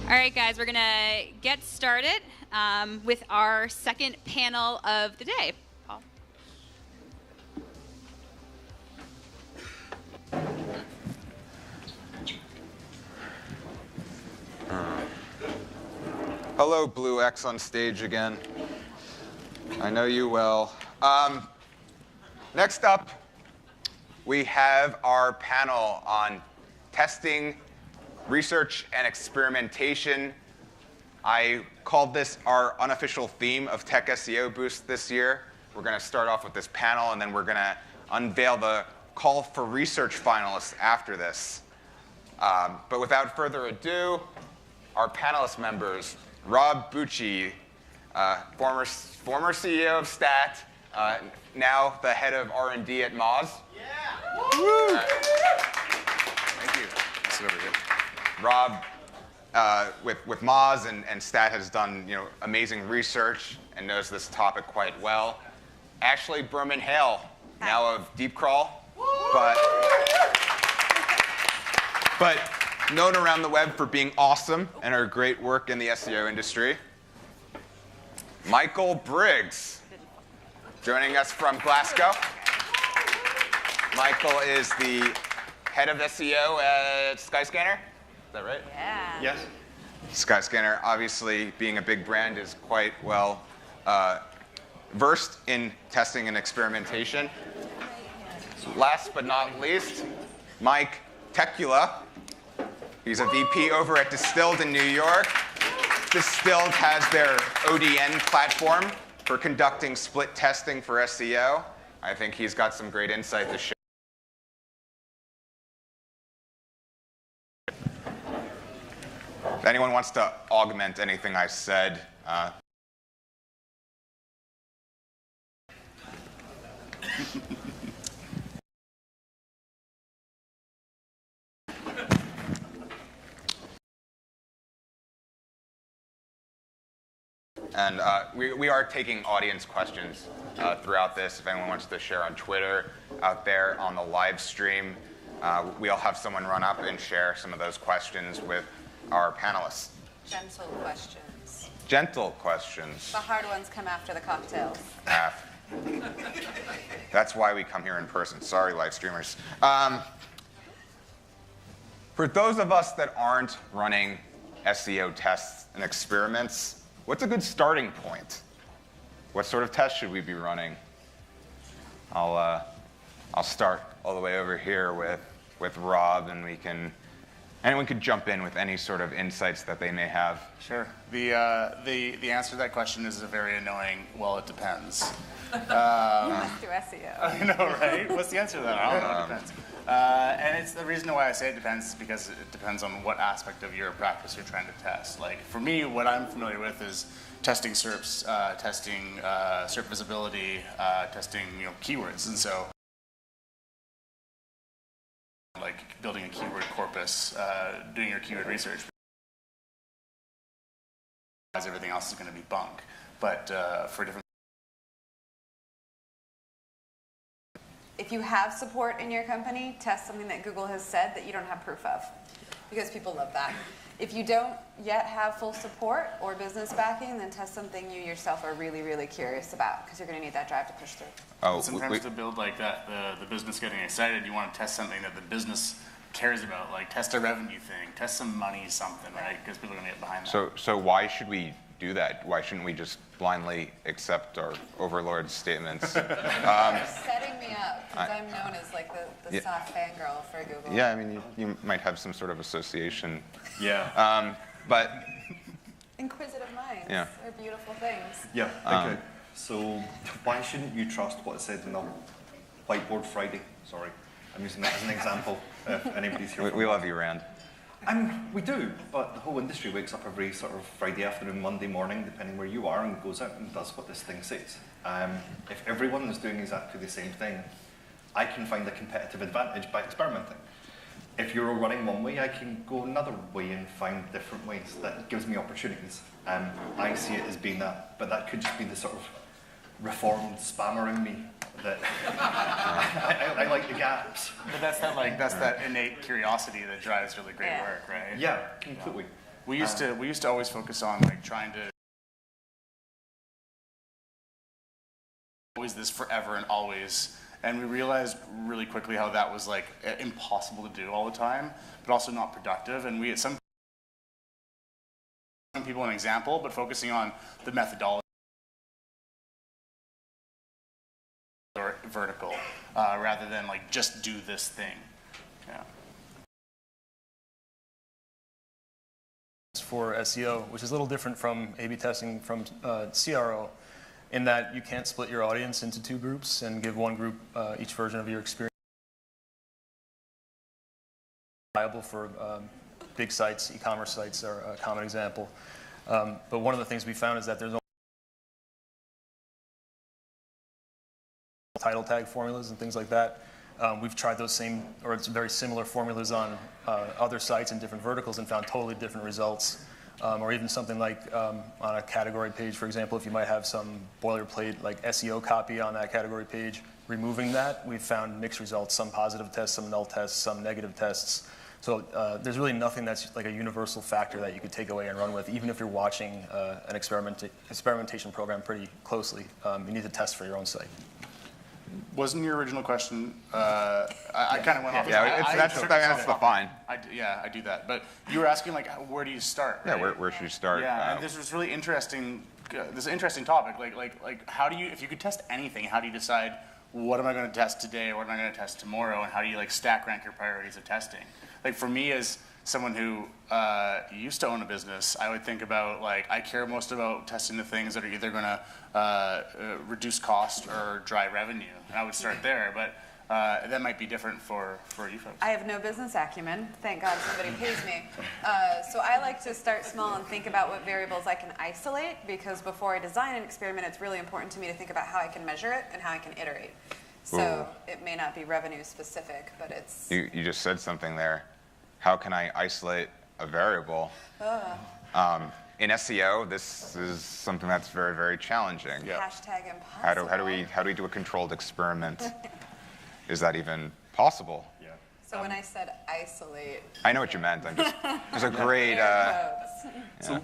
All right, guys, we're going to get started with our second panel of the day. Paul. Hello, Blue X on stage again. I know you well. Next up, we have our panel on testing, research, and experimentation. I called this our unofficial theme of TechSEO Boost this year. We're going to start off with this panel, and then we're going to unveil the call for research finalists after this. But without further ado, our panelist members, Rob Bucci, former CEO of Stat, now the head of R&D at Moz. Yeah! Woo! Thank you. Sit over here. Rob, with Moz and Stat, has done amazing research and knows this topic quite well. Ashley Berman-Hale, now of Deep Crawl, but known around the web for being awesome and her great work in the SEO industry. Michael Briggs, joining us from Glasgow. Michael is the head of SEO at Skyscanner. Is that right? Yeah. Yes. Skyscanner, obviously, being a big brand, is quite well versed in testing and experimentation. Last but not least, Mike Tekula. He's a VP over at Distilled in New York. Distilled has their ODN platform for conducting split testing for SEO. I think he's got some great insight to share. If anyone wants to augment anything I said, and we are taking audience questions throughout this. If anyone wants to share on Twitter, out there on the live stream, we'll have someone run up and share some of those questions with our panelists. Gentle questions. Gentle questions. The hard ones come after the cocktails. That's why we come here in person. Sorry, live streamers. For those of us that aren't running SEO tests and experiments, what's a good starting point? What sort of tests should we be running? I'll start all the way over here with Rob, and anyone could jump in with any sort of insights that they may have. Sure. The answer to that question is a very annoying, well, it depends. You must do SEO. I know, right? What's the answer to that? I don't know. It depends. And it's the reason why I say it depends is because it depends on what aspect of your practice you're trying to test. Like for me, what I'm familiar with is testing SERPs, testing SERP visibility, testing keywords, and so like building a keyword corpus, doing your keyword research. Everything else is going to be bunk, but for different. If you have support in your company, test something that Google has said that you don't have proof of. because people love that. If you don't yet have full support or business backing, then test something you yourself are really, really curious about, because you're going to need that drive to push through. Oh, sometimes to build like that, the business getting excited, you want to test something that the business cares about, like test a revenue thing, test some money, something, right? Because people are going to get behind that. So why should we do that? Why shouldn't we just blindly accept our overlord's statements? You're setting me up, because I'm known as like the Yeah. soft fangirl for Google. Yeah, I mean, you might have some sort of association. Yeah. But Inquisitive minds Yeah. are beautiful things. Yeah, okay. So why shouldn't you trust what it said in the whiteboard Friday? Sorry, I'm using that as an example. If anybody's here. we love you, Rand. We do, but the whole industry wakes up every sort of Friday afternoon, Monday morning, depending where you are, and goes out and does what this thing says. If everyone is doing exactly the same thing, I can find a competitive advantage by experimenting. If you're running one way, I can go another way and find different ways. That gives me opportunities. I see it as being that, but that could just be the sort of reformed spammer in me. That I like the gaps. But that's that innate curiosity that drives really great work, right? Yeah, completely. We used to always focus on like trying to always this forever and always, and we realized really quickly how that was like impossible to do all the time, but also not productive. And we at some people an example, but focusing on the methodology. Or vertical, rather than like just do this thing. Yeah. For SEO, which is a little different from A/B testing from CRO, in that you can't split your audience into two groups and give one group each version of your experience. Viable for big sites, e-commerce sites are a common example. But one of the things we found is that there's title tag formulas and things like that. We've tried those same, or it's very similar formulas on other sites in different verticals and found totally different results. Or even something like on a category page, for example, if you might have some boilerplate like SEO copy on that category page, removing that, we've found mixed results, some positive tests, some null tests, some negative tests. So there's really nothing that's like a universal factor that you could take away and run with, even if you're watching an experimentation program pretty closely. You need to test for your own site. Wasn't your original question? I kind of went off. Yeah, that's the fine. I do that. But you were asking like, where do you start? Right? Yeah, where should you start? Yeah, and this was really interesting. This is an interesting topic. Like, how do you, if you could test anything, how do you decide what am I going to test today, or what am I going to test tomorrow, and how do you like stack rank your priorities of testing? Like for me, as someone who used to own a business, I would think about like I care most about testing the things that are either going to reduce cost or drive revenue. And I would start there, but that might be different for you folks. I have no business acumen. Thank God somebody pays me. So I like to start small and think about what variables I can isolate, because before I design an experiment, it's really important to me to think about how I can measure it and how I can iterate. So it may not be revenue specific, but it's... You just said something there. How can I isolate a variable? In SEO, this is something that's very, very challenging. Yeah. Hashtag impossible. How do we do a controlled experiment? Is that even possible? Yeah. So when I said isolate, I know what you meant. I'm just there's a great. So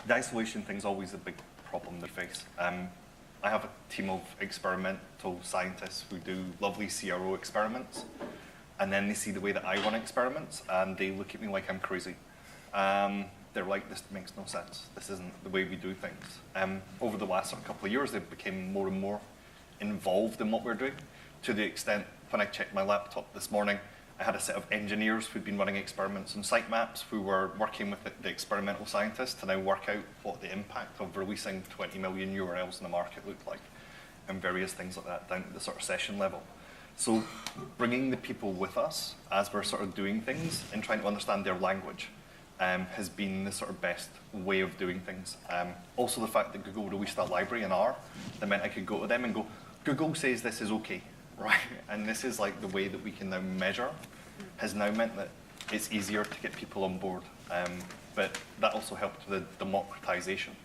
the isolation thing's always a big problem they face. I have a team of experimental scientists who do lovely CRO experiments, and then they see the way that I run experiments, and they look at me like I'm crazy. They're like, this makes no sense. This isn't the way we do things. Over the last couple of years, they've become more and more involved in what we're doing, to the extent, when I checked my laptop this morning, I had a set of engineers who'd been running experiments on sitemaps who were working with the experimental scientists to now work out what the impact of releasing 20 million URLs in the market looked like, and various things like that down to the sort of session level. So bringing the people with us as we're sort of doing things and trying to understand their language has been the sort of best way of doing things. Also the fact that Google released that library in R, that meant I could go to them and go, Google says this is okay, right? And this is like the way that we can now measure, has now meant that it's easier to get people on board. But that also helped with the democratization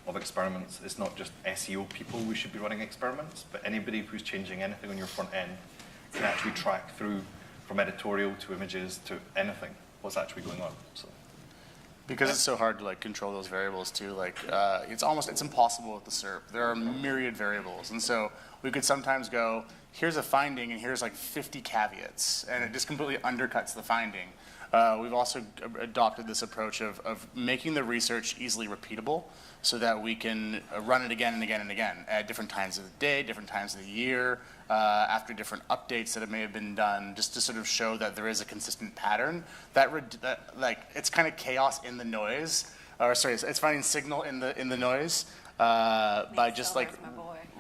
of experiments. It's not just SEO people who should be running experiments, but anybody who's changing anything on your front end can actually track through from editorial to images to anything. what's actually going on. So. Because it's so hard to like control those variables too, like it's impossible with the SERP. There are myriad variables, and so we could sometimes go, here's a finding and here's like 50 caveats, and it just completely undercuts the finding. We've also adopted this approach of making the research easily repeatable so that we can run it again and again and again at different times of the day, different times of the year, after different updates that may have been done, just to sort of show that there is a consistent pattern. That like it's kind of chaos in the noise, or sorry, it's finding signal in the noise by just like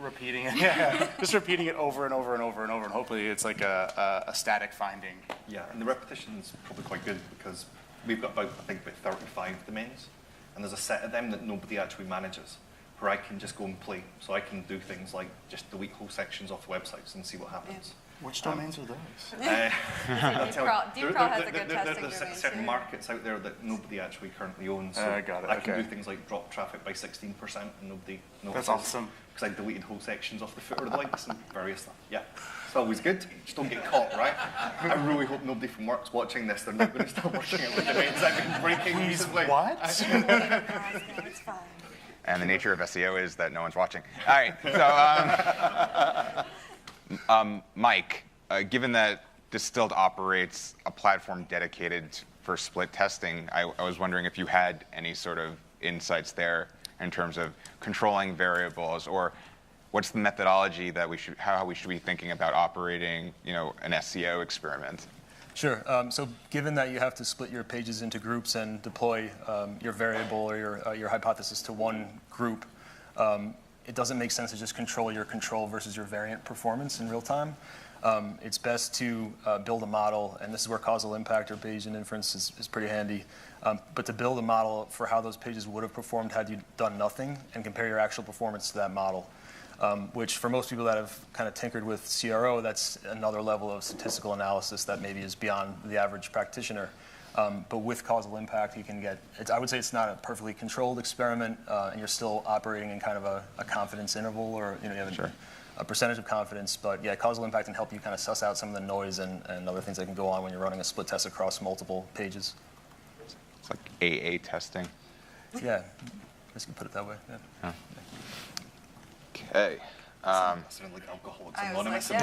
repeating it. Yeah, just repeating it over and over and over and over, and hopefully it's like a static finding. Yeah, and the repetition is probably quite good because we've got about, I think, about 35 domains, and there's a set of them that nobody actually manages, where I can just go and play. So I can do things like just delete whole sections off websites and see what happens. Which domains are those? DeepCrawl has a good testing There's domain certain too. markets out there that nobody actually currently owns. So got it, I can okay. do things like drop traffic by 16% and nobody knows. That's awesome. Because I deleted whole sections off the footer links and various stuff. Yeah, it's always good. Just don't get caught, right? I really hope nobody from work's watching this. They're not going to start working at the domains I've been breaking recently. What? It's fine. And the nature of SEO is that no one's watching. All right, so Mike, given that Distilled operates a platform dedicated for split testing, I was wondering if you had any sort of insights there in terms of controlling variables, or what's the methodology that how we should be thinking about operating, an SEO experiment? Sure. So given that you have to split your pages into groups and deploy your variable or your hypothesis to one group, it doesn't make sense to just control your control versus your variant performance in real time. It's best to build a model, and this is where causal impact or Bayesian inference is pretty handy, but to build a model for how those pages would have performed had you done nothing and compare your actual performance to that model. Which for most people that have kind of tinkered with CRO, that's another level of statistical analysis that maybe is beyond the average practitioner. But with causal impact, you can get, I would say it's not a perfectly controlled experiment, and you're still operating in kind of a confidence interval, or you have a percentage of confidence. But yeah, causal impact can help you kind of suss out some of the noise and other things that can go on when you're running a split test across multiple pages. It's like AA testing. Yeah, I guess you can put it that way. Yeah. Huh. Okay. Like Alcoholics Anonymous. In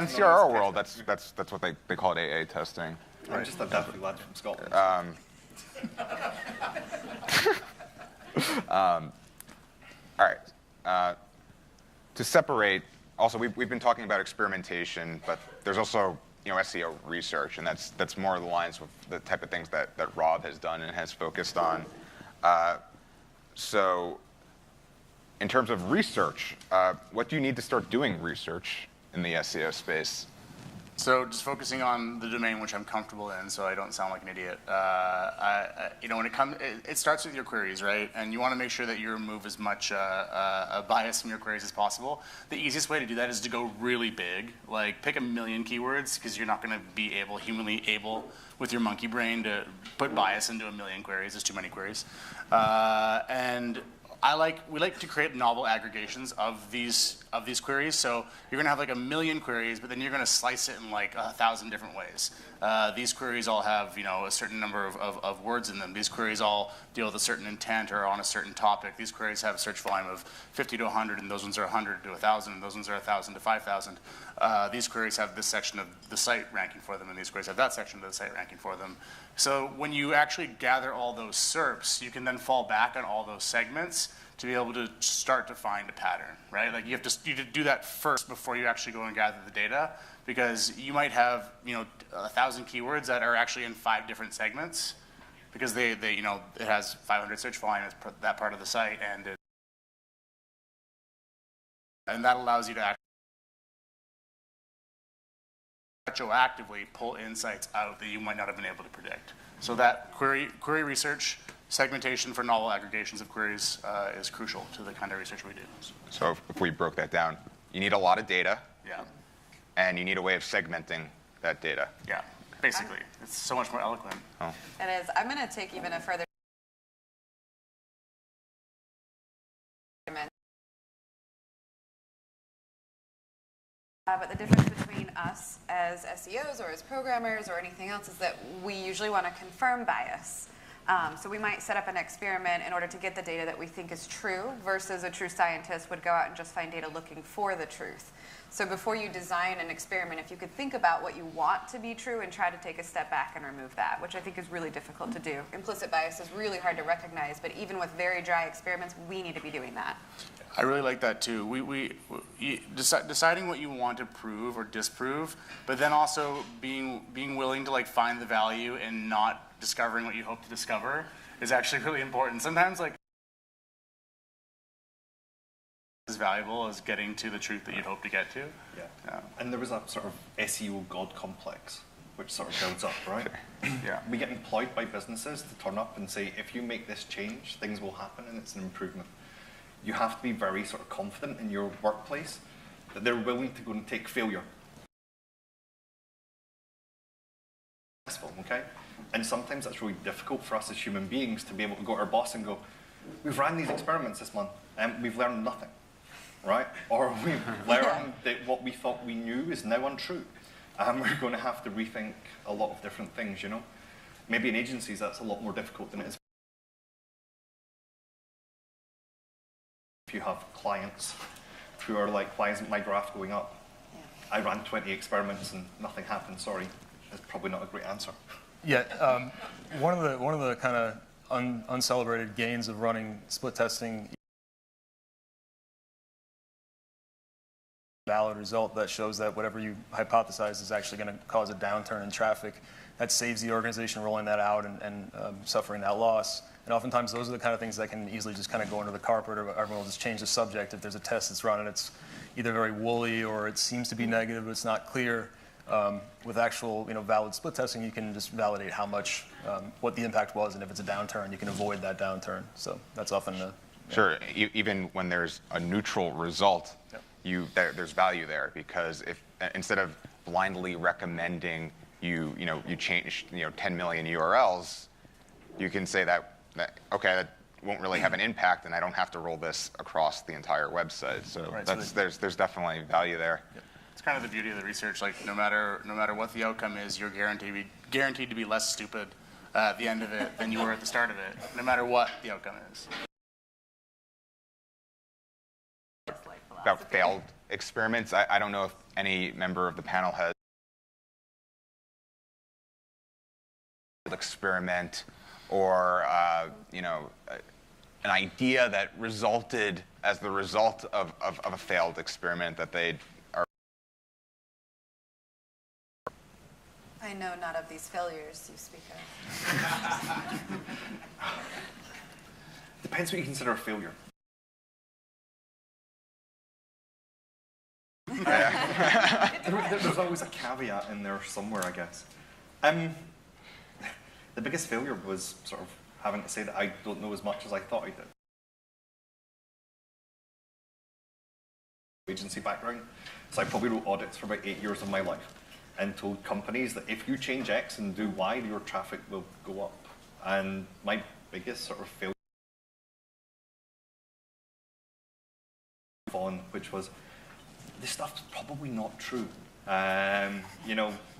CRO world, that's what they call it, AA testing. I'm just a daffy lad from Scotland. All right. To separate, also we've been talking about experimentation, but there's also SEO research, and that's more of the lines of the type of things that Rob has done and has focused on. So in terms of research, what do you need to start doing research in the SEO space? So just focusing on the domain which I'm comfortable in, so I don't sound like an idiot. When it starts with your queries, right? And you want to make sure that you remove as much bias from your queries as possible. The easiest way to do that is to go really big, like pick 1 million keywords, because you're not going to be humanly able, with your monkey brain, to put bias into 1 million queries. There's too many queries, and we like to create novel aggregations of these queries. So you're going to have like 1 million queries, but then you're going to slice it in like 1,000 different ways. These queries all have a certain number of words in them. These queries all deal with a certain intent or on a certain topic. These queries have a search volume of 50 to 100, and those ones are 100 to 1,000, and those ones are 1,000 to 5,000. These queries have this section of the site ranking for them, and these queries have that section of the site ranking for them. So when you actually gather all those SERPs, you can then fall back on all those segments to be able to start to find a pattern, right? Like you have to do that first before you actually go and gather the data, because you might have 1,000 keywords that are actually in 5 different segments, because it has 500 search volume as that part of the site, and that allows you to retroactively pull insights out that you might not have been able to predict. So that query research, segmentation for novel aggregations of queries is crucial to the kind of research we do. So if we broke that down, you need a lot of data. Yeah. And you need a way of segmenting that data. Yeah, basically. It's so much more eloquent. Oh. It is. I'm going to take even a further but the difference between us as SEOs or as programmers or anything else is that we usually want to confirm bias. So we might set up an experiment in order to get the data that we think is true versus a true scientist would go out and just find data looking for the truth. So before you design an experiment, if you could think about what you want to be true and try to take a step back and remove that, which I think is really difficult to do. Implicit bias is really hard to recognize, but even with very dry experiments, we need to be doing that. I really like that too. Deciding what you want to prove or disprove, but then also being willing to like find the value and not discovering what you hope to discover is actually really important. Sometimes like as valuable as getting to the truth that you'd hope to get to. Yeah. And there was a sort of SEO god complex, which sort of builds up, right? Yeah. We get employed by businesses to turn up and say, if you make this change, things will happen and it's an improvement. You have to be very sort of confident in your workplace that they're willing to go and take failure. Okay? And sometimes that's really difficult for us as human beings to be able to go to our boss and go, we've ran these experiments this month and we've learned nothing, right? Or we've learned that what we thought we knew is now untrue. And we're going to have to rethink a lot of different things, you know? Maybe in agencies that's a lot more difficult than it is. If you have clients who are like, why isn't my graph going up? Yeah. I ran 20 experiments and nothing happened, sorry. That's probably not a great answer. Yeah, one of the kind of uncelebrated gains of running split testing, valid result that shows that whatever you hypothesize is actually going to cause a downturn in traffic. That saves the organization rolling that out and suffering that loss. And oftentimes those are the kind of things that can easily just kind of go under the carpet, or everyone will just change the subject. If there's a test that's run and it's either very woolly or it seems to be negative, but it's not clear. With actual, valid split testing, you can just validate how much, what the impact was, and if it's a downturn, you can avoid that downturn. So that's often the... Sure, even when there's a neutral result, there's value there, because if instead of blindly recommending you change 10 million URLs, you can say that okay, that won't really have an impact, and I don't have to roll this across the entire website. So right, there's definitely value there. Yep. It's kind of the beauty of the research. Like no matter what the outcome is, you're guaranteed to be less stupid at the end of it than you were at the start of it, no matter what the outcome is. About failed experiments, I don't know if any member of the panel has experiment or an idea that resulted as the result of a failed experiment that they are. I know not of these failures you speak of. Depends what you consider a failure. There's always a caveat in there somewhere, I guess. The biggest failure was sort of having to say that I don't know as much as I thought I did. Agency background, so I probably wrote audits for about 8 years of my life and told companies that if you change X and do Y, your traffic will go up. And my biggest sort of failure on, which was, this stuff's probably not true.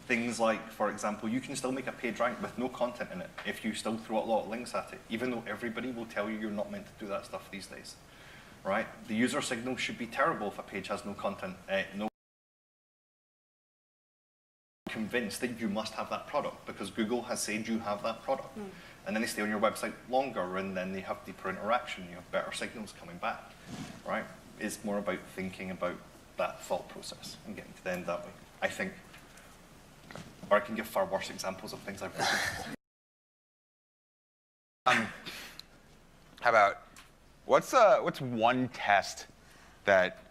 Things like, for example, you can still make a page rank with no content in it if you still throw a lot of links at it, even though everybody will tell you you're not meant to do that stuff these days, right? The user signal should be terrible if a page has no content, convinced that you must have that product because Google has said you have that product. And then they stay on your website longer, and then they have deeper interaction, you have better signals coming back, right? It's more about thinking about that thought process and getting to the end that way, I think. Or I can give far worse examples of things I've done. How about, what's one test that...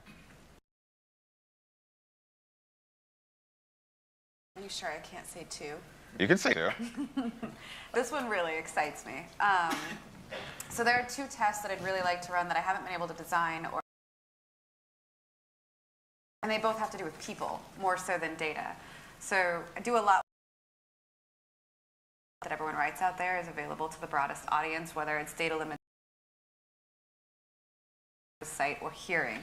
Are you sure I can't say two? You can say two. This one really excites me. So there are two tests that I'd really like to run that I haven't been able to design, and they both have to do with people more so than data. So I do a lot that everyone writes out there is available to the broadest audience, whether it's data limit site or hearing.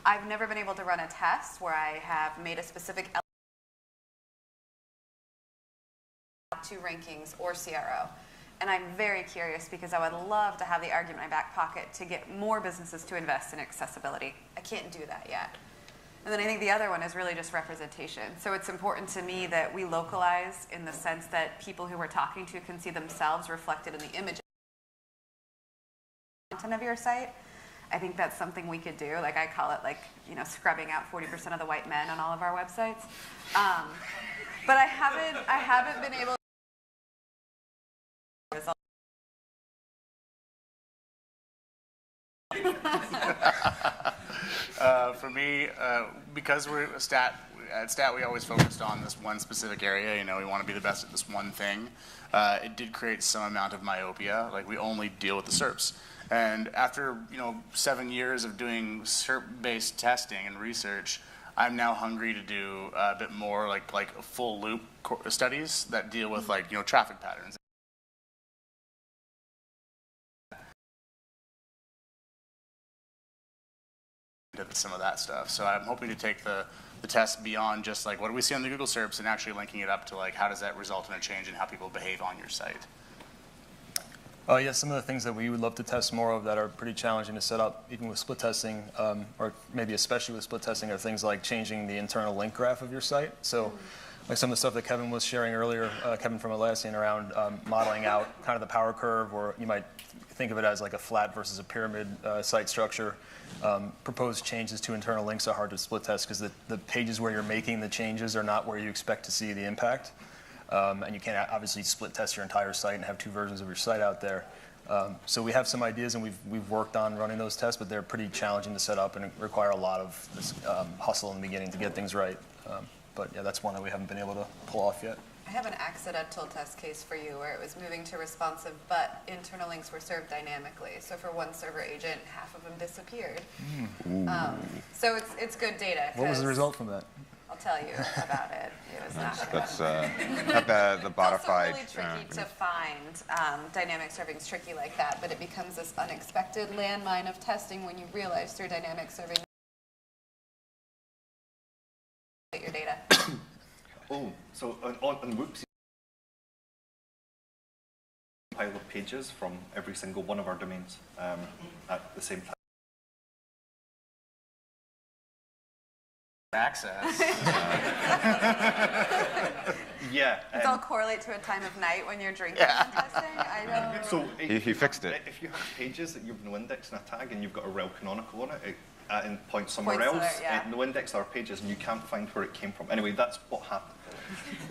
I've never been able to run a test where I have made a specific to rankings or CRO. And I'm very curious because I would love to have the argument in my back pocket to get more businesses to invest in accessibility. I can't do that yet. And then I think the other one is really just representation. So it's important to me that we localize in the sense that people who we're talking to can see themselves reflected in the image content of your site. I think that's something we could do. Like I call it like, you know, scrubbing out 40% of the white men on all of our websites. But I haven't been able to for me, because we're a at Stat, we always focused on this one specific area. You know, we want to be the best at this one thing. It did create some amount of myopia. Like we only deal with the SERPs. And after 7 years of doing SERP-based testing and research, I'm now hungry to do a bit more like full loop studies that deal with traffic patterns. Some of that stuff. So I'm hoping to take the test beyond just like what do we see on the Google SERPs and actually linking it up to like how does that result in a change in how people behave on your site. Yeah, some of the things that we would love to test more of that are pretty challenging to set up, even with split testing, or maybe especially with split testing, are things like changing the internal link graph of your site. So like some of the stuff that Kevin was sharing earlier, Kevin from Atlassian, around modeling out kind of the power curve, or you might think of it as like a flat versus a pyramid site structure. Proposed changes to internal links are hard to split test because the pages where you're making the changes are not where you expect to see the impact. And you can't obviously split test your entire site and have two versions of your site out there. So we have some ideas and we've worked on running those tests, but they're pretty challenging to set up and require a lot of this, hustle in the beginning to get things right. But yeah, that's one that we haven't been able to pull off yet. I have an accidental test case for you where it was moving to responsive, but internal links were served dynamically. So for one server agent, half of them disappeared. So it's good data. What was the result from that? I'll tell you about it. It was not good. That's the Botify. It's also really tricky to find. Dynamic serving is tricky like that, but it becomes this unexpected landmine of testing when you realize through dynamic serving your data. Oh, so on Whoops, pile of pages from every single one of our domains at the same time. Access. Yeah. It's all correlate to a time of night when you're drinking and testing. I don't. So he fixed it. If you have pages that you've no index in a tag and you've got a rel canonical on it, and point somewhere else, no index our pages, and you can't find where it came from. Anyway, that's what happened.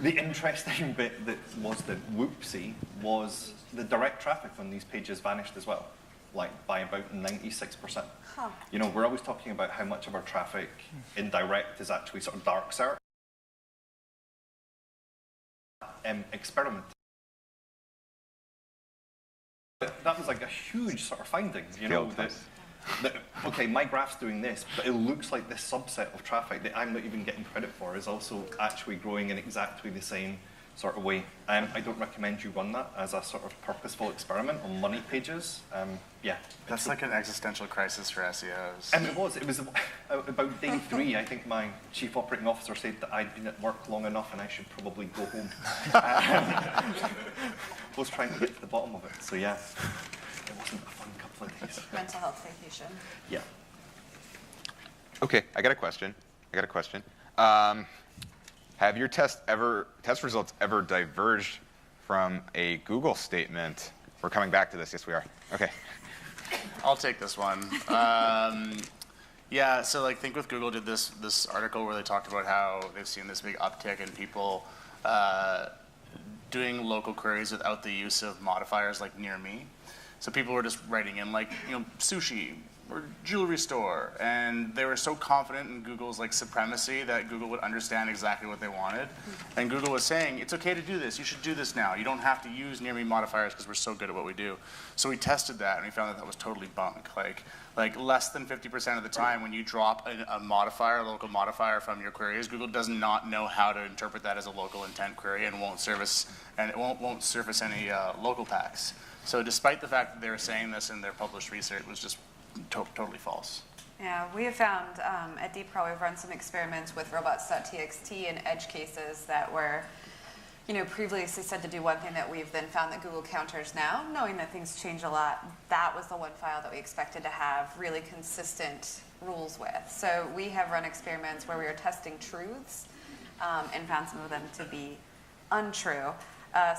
The interesting bit that was the whoopsie was the direct traffic on these pages vanished as well, like by about 96%. Huh. You know, we're always talking about how much of our traffic indirect is actually sort of dark search. Experiment. That was like a huge sort of finding, you know, that okay, my graph's doing this, but it looks like this subset of traffic that I'm not even getting credit for is also actually growing in exactly the same sort of way. I don't recommend you run that as a sort of purposeful experiment on money pages. Yeah. That's like an existential crisis for SEOs. And it was about day 3, I think my chief operating officer said that I'd been at work long enough and I should probably go home. Was trying to get to the bottom of it, so yeah, it wasn't a fun couple of days. Mental health vacation. Yeah. Okay, I got a question. Have your test results ever diverged from a Google statement? We're coming back to this. Yes, we are. Okay. I'll take this one. Yeah, so like Think with Google did this article where they talked about how they've seen this big uptick in people doing local queries without the use of modifiers like near me. So people were just writing in like, sushi or jewelry store, and they were so confident in Google's like supremacy that Google would understand exactly what they wanted. And Google was saying, it's okay to do this, you should do this now. You don't have to use near me modifiers because we're so good at what we do. So we tested that and we found that was totally bunk. Like less than 50% of the time when you drop a modifier, a local modifier from your queries, Google does not know how to interpret that as a local intent query and won't surface any local packs. So despite the fact that they were saying this in their published research, it was just totally false. Yeah, we have found at DeepCrawl we've run some experiments with robots.txt and edge cases that were previously said to do one thing that we've then found that Google counters now, knowing that things change a lot. That was the one file that we expected to have really consistent rules with. So we have run experiments where we are testing truths and found some of them to be untrue.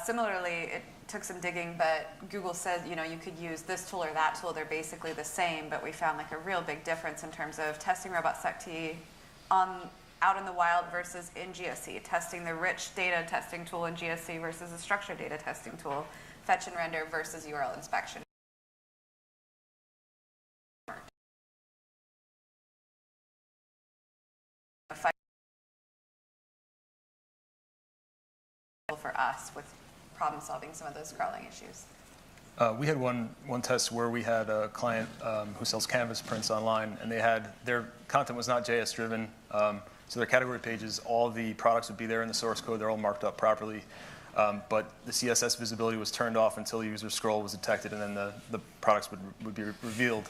Similarly, it took some digging, but Google said, you could use this tool or that tool. They're basically the same, but we found like a real big difference in terms of testing robot.sec out in the wild versus in GSC, testing the rich data testing tool in GSC versus the structured data testing tool, fetch and render versus URL inspection. For us with problem solving some of those crawling issues. We had one test where we had a client who sells canvas prints online, and their content was not JS driven. So their category pages, all the products would be there in the source code. They're all marked up properly. But the CSS visibility was turned off until the user scroll was detected, and then the products would be revealed.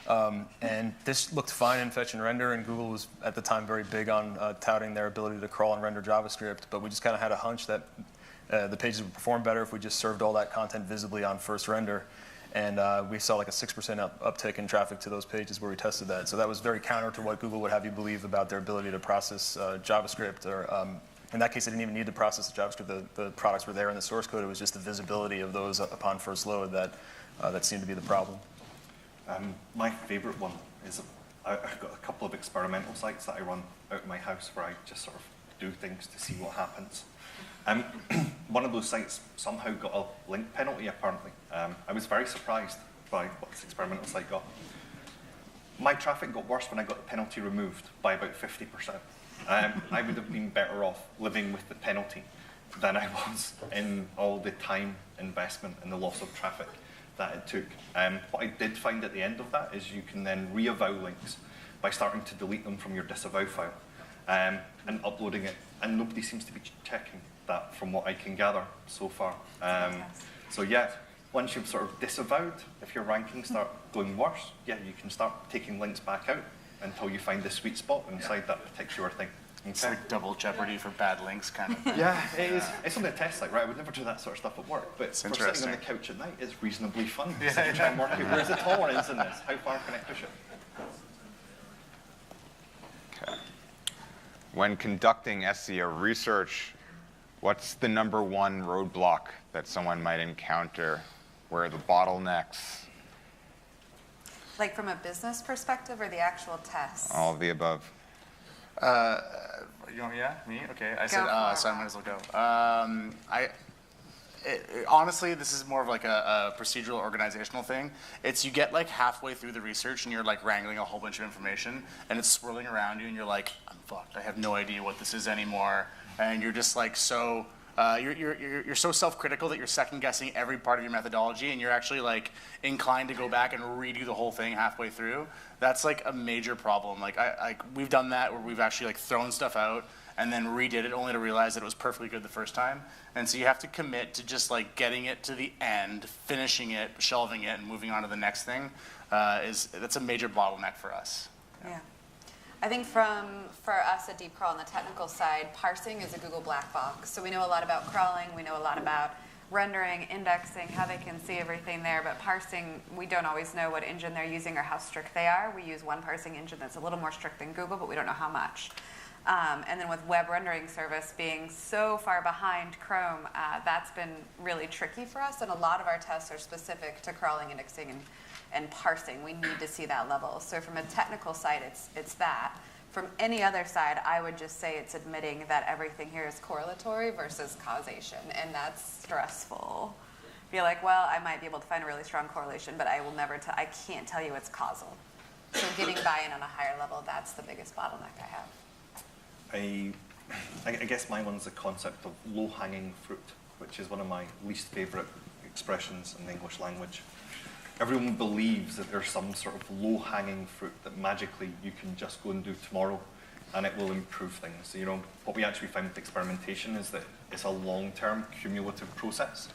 And this looked fine in fetch and render, and Google was at the time very big on touting their ability to crawl and render JavaScript. But we just kind of had a hunch that the pages would perform better if we just served all that content visibly on first render. And we saw like a 6% uptick in traffic to those pages where we tested that. So that was very counter to what Google would have you believe about their ability to process JavaScript. Or in that case, they didn't even need to process the JavaScript. The products were there in the source code. It was just the visibility of those upon first load that seemed to be the problem. My favorite one is I've got a couple of experimental sites that I run out of my house where I just sort of do things to see what happens. One of those sites somehow got a link penalty, apparently. I was very surprised by what this experimental site got. My traffic got worse when I got the penalty removed by about 50%. I would have been better off living with the penalty than I was in all the time investment and the loss of traffic that it took. What I did find at the end of that is you can then re-avow links by starting to delete them from your disavow file and uploading it. And nobody seems to be checking that from what I can gather so far. So yeah, once you've sort of disavowed, if your rankings start going worse, yeah, you can start taking links back out until you find the sweet spot inside that particular thing. It's like double jeopardy for bad links kind of thing. Yeah, it is. It's on the test site, right? I would never do that sort of stuff at work, but for sitting on the couch at night is reasonably fun. So you try and work out where's the tolerance in this? How far can I push it? Okay. When conducting SEO research, what's the #1 roadblock that someone might encounter? Where are the bottlenecks? Like from a business perspective or the actual test? All of the above. Me? Okay. I said, so I might as well go. Honestly, this is more of like a procedural organizational thing. It's you get like halfway through the research and you're like wrangling a whole bunch of information and it's swirling around you and you're like, I'm fucked. I have no idea what this is anymore. And you're just like so you're so self-critical that you're second-guessing every part of your methodology, and you're actually like inclined to go back and redo the whole thing halfway through. That's like a major problem. Like we've done that where we've actually like thrown stuff out and then redid it only to realize that it was perfectly good the first time. And so you have to commit to just like getting it to the end, finishing it, shelving it, and moving on to the next thing. That's a major bottleneck for us. Yeah. I think for us at Deep Crawl on the technical side, parsing is a Google black box. So we know a lot about crawling, we know a lot about rendering, indexing, how they can see everything there, but parsing, we don't always know what engine they're using or how strict they are. We use one parsing engine that's a little more strict than Google, but we don't know how much. And then with web rendering service being so far behind Chrome, that's been really tricky for us, and a lot of our tests are specific to crawling, indexing, and parsing. We need to see that level. So from a technical side, it's that. From any other side, I would just say it's admitting that everything here is correlatory versus causation, and that's stressful. Be like, well, I might be able to find a really strong correlation, but I will never. I can't tell you it's causal. So getting buy-in on a higher level, that's the biggest bottleneck I have. I guess my one's the concept of low-hanging fruit, which is one of my least favorite expressions in the English language. Everyone believes that there's some sort of low-hanging fruit that magically you can just go and do tomorrow and it will improve things. You know, what we actually found with experimentation is that it's a long-term cumulative process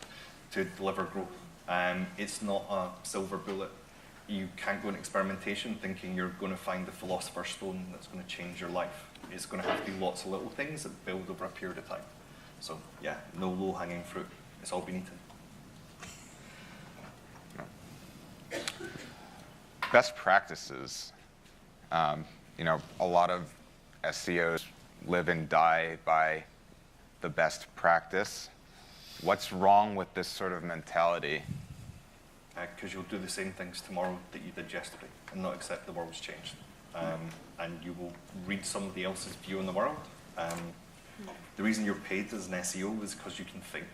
to deliver growth. It's not a silver bullet. You can't go in experimentation thinking you're going to find the philosopher's stone that's going to change your life. It's going to have to be lots of little things that build over a period of time. So yeah, no low-hanging fruit. It's all been eaten. Best practices. You know, a lot of SEOs live and die by the best practice. What's wrong with this sort of mentality? Because you'll do the same things tomorrow that you did yesterday and not accept the world's changed. And you will read somebody else's view on the world. The reason you're paid as an SEO is because you can think,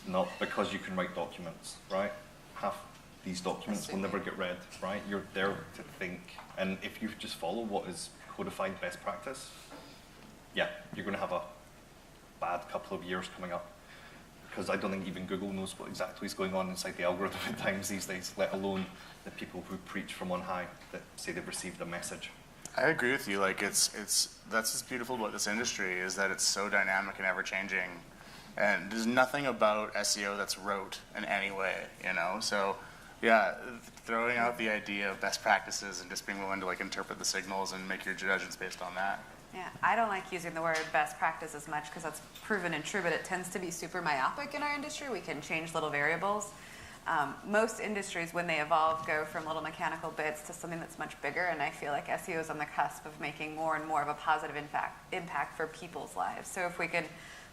not because you can write documents, right? Half these documents will never get read, right? You're there to think. And if you just follow what is codified best practice, yeah, you're going to have a bad couple of years coming up. Because I don't think even Google knows what exactly is going on inside the algorithm at times these days, let alone the people who preach from on high that say they've received a message. I agree with you. Like that's what's beautiful about this industry is that it's so dynamic and ever changing, and there's nothing about SEO that's rote in any way, you know. So, yeah, throwing out the idea of best practices and just being willing to like interpret the signals and make your judgments based on that. Yeah, I don't like using the word best practice as much because that's proven and true, but it tends to be super myopic in our industry. We can change little variables. Most industries, when they evolve, go from little mechanical bits to something that's much bigger, and I feel like SEO is on the cusp of making more and more of a positive impact for people's lives. So if we could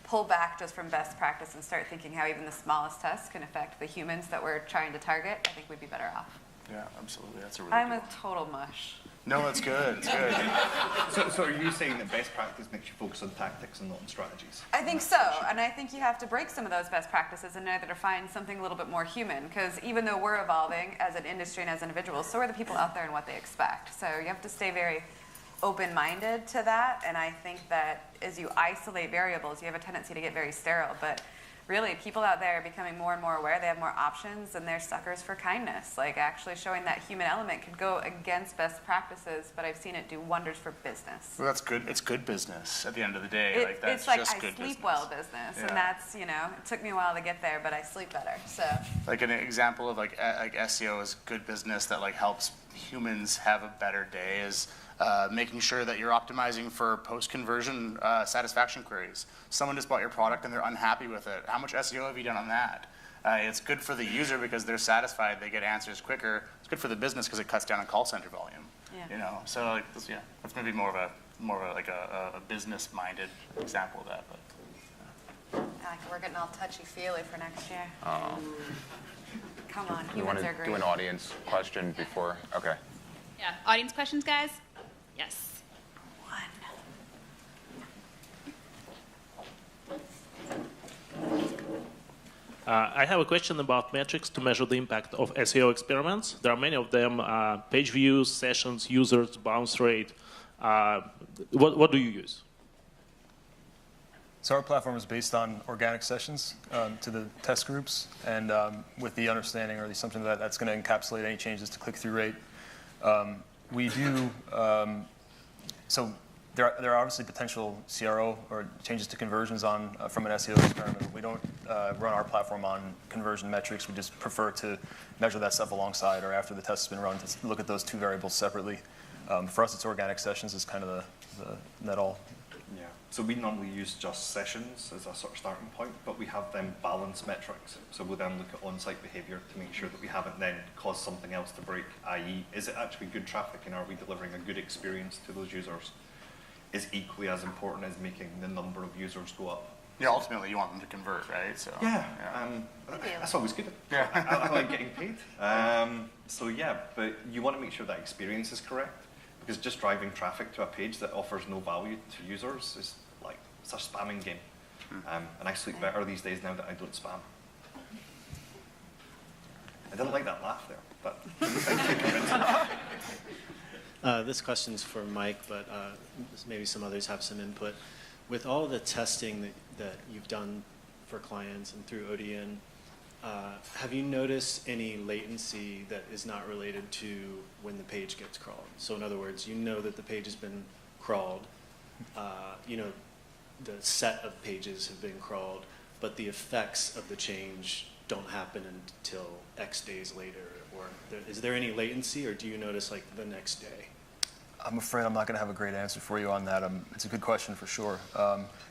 pull back just from best practice and start thinking how even the smallest tests can affect the humans that we're trying to target, I think we'd be better off. Yeah, absolutely. That's a really I'm good a one. total mush. No, that's good. It's good. So are you saying that best practice makes you focus on tactics and not on strategies? I think so, and I think you have to break some of those best practices and know that to find something a little bit more human, because even though we're evolving as an industry and as individuals, so are the people out there and what they expect. So you have to stay very open-minded to that, and I think that as you isolate variables, you have a tendency to get very sterile, but really, people out there are becoming more and more aware. They have more options, and they're suckers for kindness. Like, actually showing that human element could go against best practices, but I've seen it do wonders for business. Well, that's good. It's good business at the end of the day. It's like I sleep well business, and that's, you know, it took me a while to get there, but I sleep better. So, like an example of like SEO is good business that like helps humans have a better day is making sure that you're optimizing for post-conversion satisfaction queries. Someone just bought your product and they're unhappy with it. How much SEO have you done on that? It's good for the user because they're satisfied, they get answers quicker. It's good for the business because it cuts down on call center volume. Yeah. You know, so like this, yeah, that's maybe more of a business-minded example of that. But we're getting all touchy-feely for next year. Oh. Come on, You want humans to are great. do an audience question before? Okay. Yeah, audience questions, guys? Yes. I have a question about metrics to measure the impact of SEO experiments. There are many of them, page views, sessions, users, bounce rate. What do you use? So our platform is based on organic sessions to the test groups, and with the understanding or the assumption that that's going to encapsulate any changes to click-through rate. We do, so there are obviously potential CRO or changes to conversions on from an SEO experiment. We don't run our platform on conversion metrics. We just prefer to measure that stuff alongside or after the test has been run to look at those two variables separately. For us, it's organic sessions is kind of the net all. Yeah. So we normally use just sessions as a sort of starting point, but we have them balance metrics. So we'll then look at on-site behavior to make sure that we haven't then caused something else to break, i.e., is it actually good traffic and are we delivering a good experience to those users? Is equally as important as making the number of users go up. Yeah, ultimately you want them to convert, right? So yeah. That's always good. Yeah. I like getting paid. So yeah, but you want to make sure that experience is correct. Because just driving traffic to a page that offers no value to users is like, it's a spamming game. And I sleep better these days now that I don't spam. I didn't like that laugh there, but this question's for Mike, but maybe some others have some input. With all the testing that you've done for clients and through ODN, have you noticed any latency that is not related to when the page gets crawled? So in other words, you know that the page has been crawled, you know the set of pages have been crawled, but the effects of the change don't happen until X days later, or is there any latency, or do you notice like the next day? I'm afraid I'm not going to have a great answer for you on that. It's a good question for sure.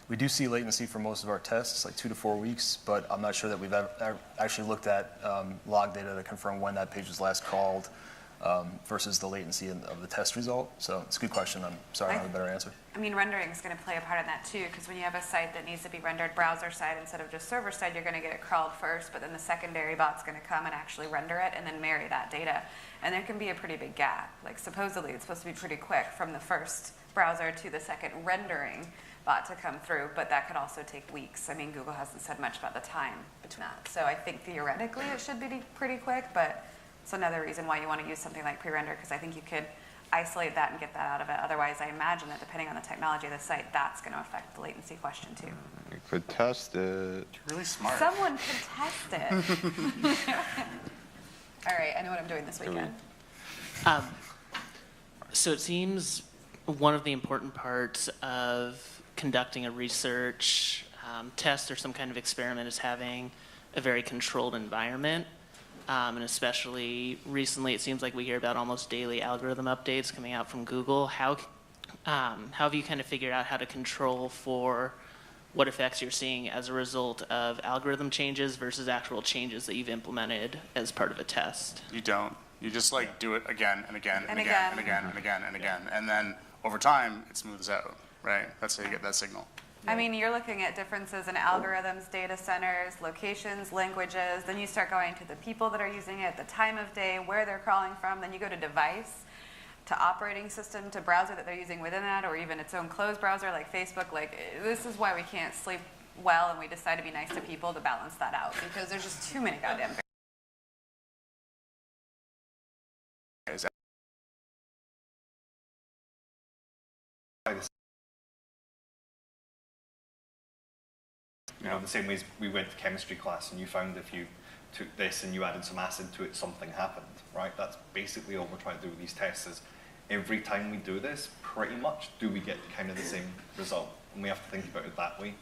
We do see latency for most of our tests, like 2 to 4 weeks, but I'm not sure that we've ever actually looked at log data to confirm when that page was last crawled versus the latency of the test result. So it's a good question. I'm sorry I don't have a better answer. I mean, rendering is going to play a part in that too, because when you have a site that needs to be rendered browser side instead of just server side, you're going to get it crawled first, but then the secondary bot's going to come and actually render it and then marry that data. And there can be a pretty big gap. Like supposedly it's supposed to be pretty quick from the first browser to the second rendering bot to come through, but that could also take weeks. I mean, Google hasn't said much about the time between that. So I think theoretically it should be pretty quick, but it's another reason why you want to use something like pre-render, because I think you could isolate that and get that out of it. Otherwise, I imagine that depending on the technology of the site, that's going to affect the latency question too. You could test it. You're really smart. Someone could test it. All right, I know what I'm doing this weekend. So it seems one of the important parts of conducting a research test or some kind of experiment is having a very controlled environment. And especially recently, it seems like we hear about almost daily algorithm updates coming out from Google. How have you kind of figured out how to control for what effects you're seeing as a result of algorithm changes versus actual changes that you've implemented as part of a test? You don't. You just like do it again and again and again and again and again and again. And then over time, it smooths out, right? That's how you get that signal. I mean, you're looking at differences in algorithms, data centers, locations, languages. Then you start going to the people that are using it, the time of day, where they're crawling from. Then you go to device, to operating system, to browser that they're using within that, or even its own closed browser like Facebook. Like, this is why we can't sleep well, and we decide to be nice to people to balance that out, because there's just too many goddamn You know, the same way as we went to chemistry class and you found if you took this and you added some acid to it, something happened, right? That's basically all we're trying to do with these tests is every time we do this, pretty much, do we get kind of the same result? And we have to think about it that way.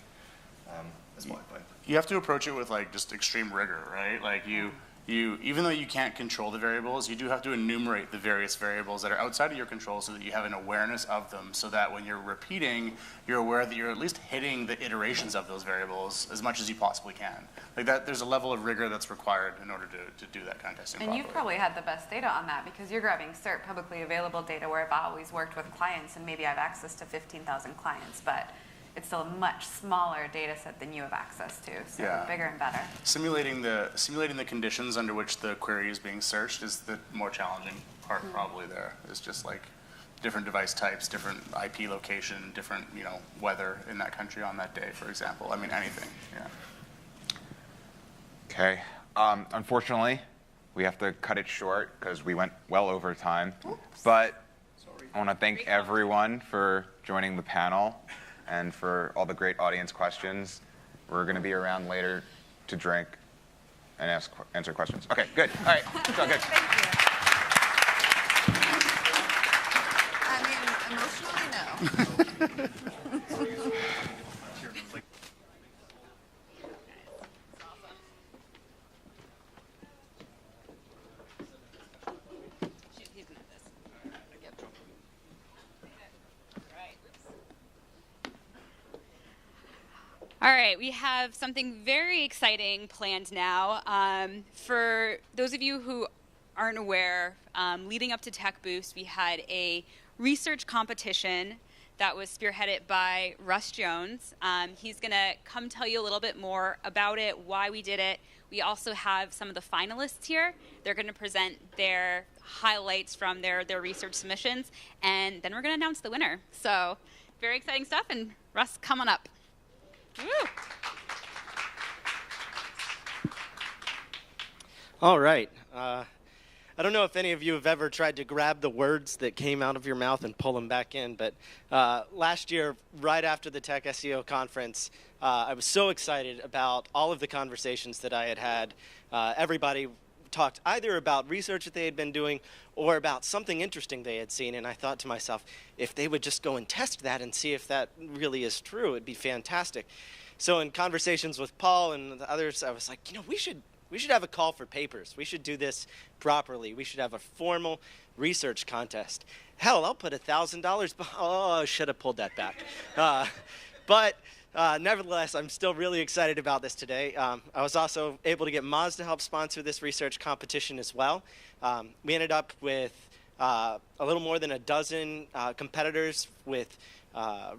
That's what I find. You have to approach it with like just extreme rigor, right? Like you even though you can't control the variables, you do have to enumerate the various variables that are outside of your control so that you have an awareness of them, so that when you're repeating, you're aware that you're at least hitting the iterations of those variables as much as you possibly can. Like that, there's a level of rigor that's required in order to do that kind of testing. And you've probably had the best data on that, because you're grabbing CERT, publicly available data, where I've always worked with clients, and maybe I have access to 15,000 clients, but it's still a much smaller data set than you have access to, so bigger and better. Simulating the conditions under which the query is being searched is the more challenging part probably there. It's just like different device types, different IP location, different, you know, weather in that country on that day, for example. I mean, anything, yeah. Okay. Unfortunately, we have to cut it short because we went well over time. Oops. But I want to thank everyone for joining the panel and for all the great audience questions. We're going to be around later to drink and answer questions. Okay, good. All right, it's all good. Thank you. I mean, emotionally, no. All right, we have something very exciting planned now. For those of you who aren't aware, leading up to Tech Boost, we had a research competition that was spearheaded by Russ Jones. He's going to come tell you a little bit more about it, why we did it. We also have some of the finalists here. They're going to present their highlights from their research submissions, and then we're going to announce the winner. So very exciting stuff, and Russ, come on up. Woo. All right. I don't know if any of you have ever tried to grab the words that came out of your mouth and pull them back in, but last year, right after the TechSEO conference, I was so excited about all of the conversations that I had had. Everybody talked either about research that they had been doing or about something interesting they had seen, and I thought to myself, if they would just go and test that and see if that really is true, it'd be fantastic. So in conversations with Paul and the others, I was like, you know, we should have a call for papers. We should do this properly. We should have a formal research contest. Hell, I'll put $1,000. Oh, I should have pulled that back. But nevertheless, I'm still really excited about this today. I was also able to get Moz to help sponsor this research competition as well. We ended up with a little more than a dozen competitors with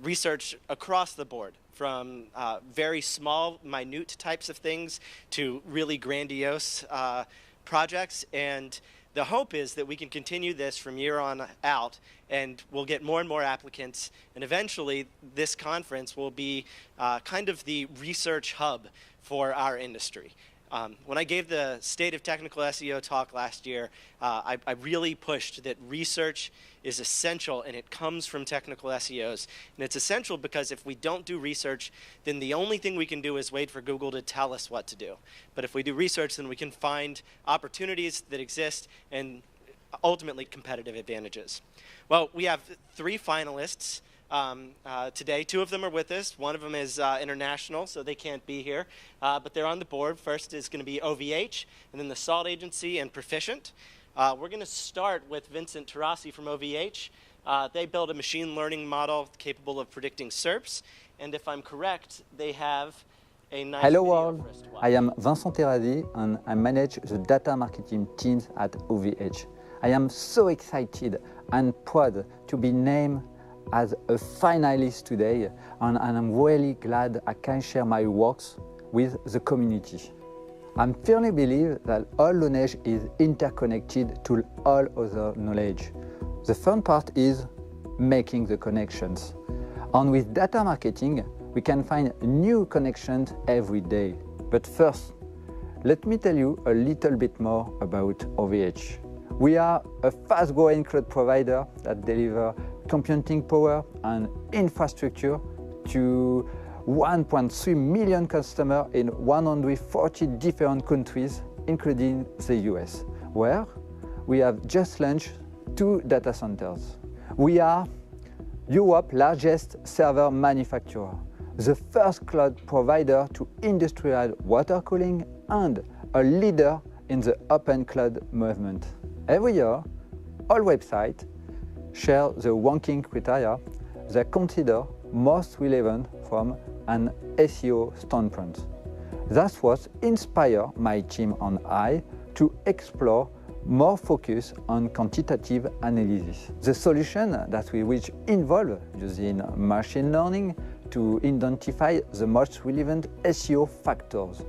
research across the board, from very small, minute types of things to really grandiose projects. And the hope is that we can continue this from year on out, and we'll get more and more applicants, and eventually this conference will be kind of the research hub for our industry. When I gave the State of Technical SEO talk last year, I really pushed that research is essential, and it comes from technical SEOs. And it's essential because if we don't do research, then the only thing we can do is wait for Google to tell us what to do. But if we do research, then we can find opportunities that exist and ultimately competitive advantages. Well, we have 3 finalists today. 2 of them are with us. One of them is international, so they can't be here. But they're on the board. First is going to be OVH, and then the Salt Agency and Proficient. We're going to start with Vincent Tarasi from OVH. They build a machine learning model capable of predicting SERPs. And if I'm correct, they have a nice Hello video world, for us to watch. I am Vincent Tarasi and I manage the data marketing teams at OVH. I am so excited and proud to be named as a finalist today, and I'm really glad I can share my works with the community. I firmly believe that all knowledge is interconnected to all other knowledge. The fun part is making the connections. And with data marketing, we can find new connections every day. But first, let me tell you a little bit more about OVH. We are a fast-growing cloud provider that delivers computing power and infrastructure to 1.3 million customers in 140 different countries, including the US, where we have just launched 2 data centers. We are Europe's largest server manufacturer, the first cloud provider to industrialize water cooling, and a leader in the open cloud movement. Every year, all websites share the ranking criteria they consider most relevant from an SEO standpoint. That's what inspired my team and I to explore more focus on quantitative analysis. The solution that we will involve using machine learning to identify the most relevant SEO factors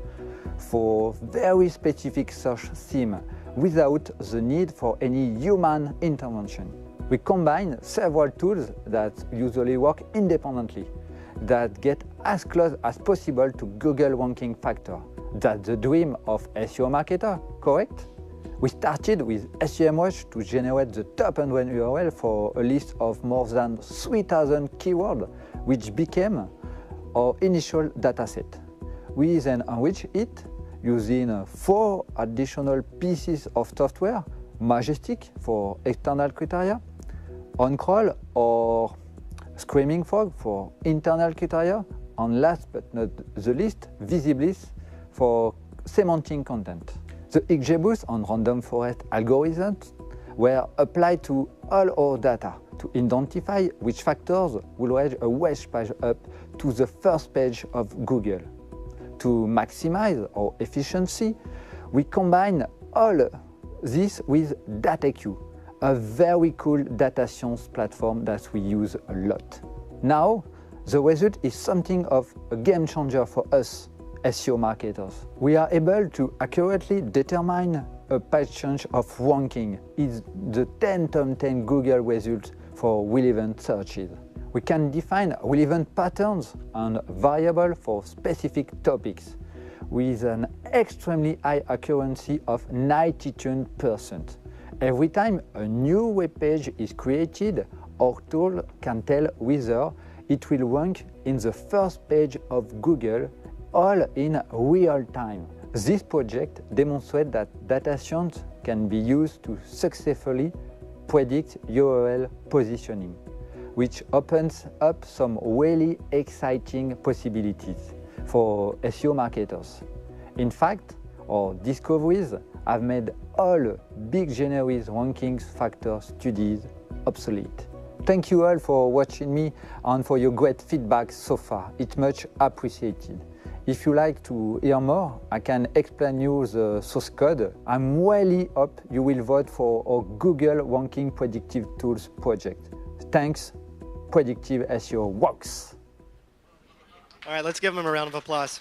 for very specific search theme without the need for any human intervention. We combine several tools that usually work independently, that get as close as possible to Google ranking factor. That's the dream of SEO marketer, correct? We started with SEMrush to generate the top 100 URL for a list of more than 3,000 keywords, which became our initial dataset. We then enriched it using 4 additional pieces of software: Majestic for external criteria, OnCrawl or Screaming Frog for internal criteria, and last but not the least, Visiblis for semantic content. The XGBoost and random forest algorithms were applied to all our data to identify which factors will raise a web page up to the first page of Google. To maximize our efficiency, we combine all this with DataQ, a very cool data science platform that we use a lot. Now, the result is something of a game changer for us, SEO marketers. We are able to accurately determine a page change of ranking is the 10 top 10 Google results for relevant searches. We can define relevant patterns and variables for specific topics with an extremely high accuracy of 92%. Every time a new web page is created, our tool can tell whether it will rank in the first page of Google, all in real time. This project demonstrates that data science can be used to successfully predict URL positioning, which opens up some really exciting possibilities for SEO marketers. In fact, or discoveries have made all big generis rankings factor studies obsolete. Thank you all for watching me and for your great feedback so far. It's much appreciated. If you like to hear more, I can explain you the source code. I'm really hope you will vote for our Google Ranking Predictive Tools project. Thanks, Predictive SEO works. All right, let's give him a round of applause.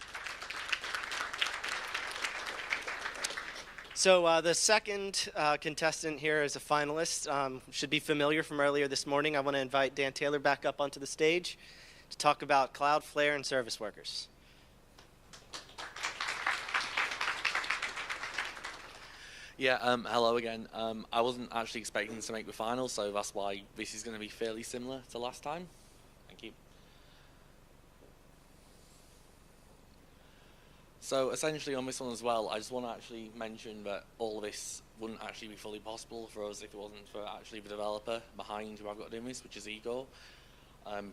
So the second contestant here is a finalist. Should be familiar from earlier this morning. I want to invite Dan Taylor back up onto the stage to talk about Cloudflare and service workers. Yeah, hello again. I wasn't actually expecting to make the final, so that's why this is going to be fairly similar to last time. Thank you. So essentially on this one as well, I just want to actually mention that all of this wouldn't actually be fully possible for us if it wasn't for actually the developer behind who I've got doing this, which is Igor,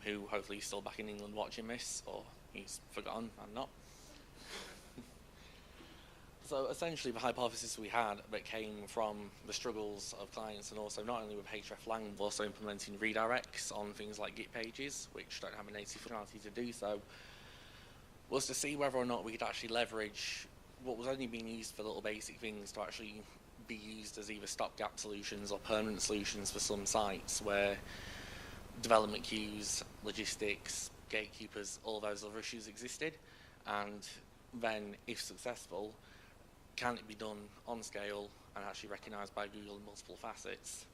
who hopefully is still back in England watching this, or he's forgotten, I'm not. So essentially the hypothesis we had that came from the struggles of clients, and also not only with hreflang, but also implementing redirects on things like Git pages, which don't have a native functionality to do so, was to see whether or not we could actually leverage what was only being used for little basic things to actually be used as either stopgap solutions or permanent solutions for some sites where development queues, logistics, gatekeepers, all those other issues existed. And then, if successful, can it be done on scale and actually recognized by Google in multiple facets?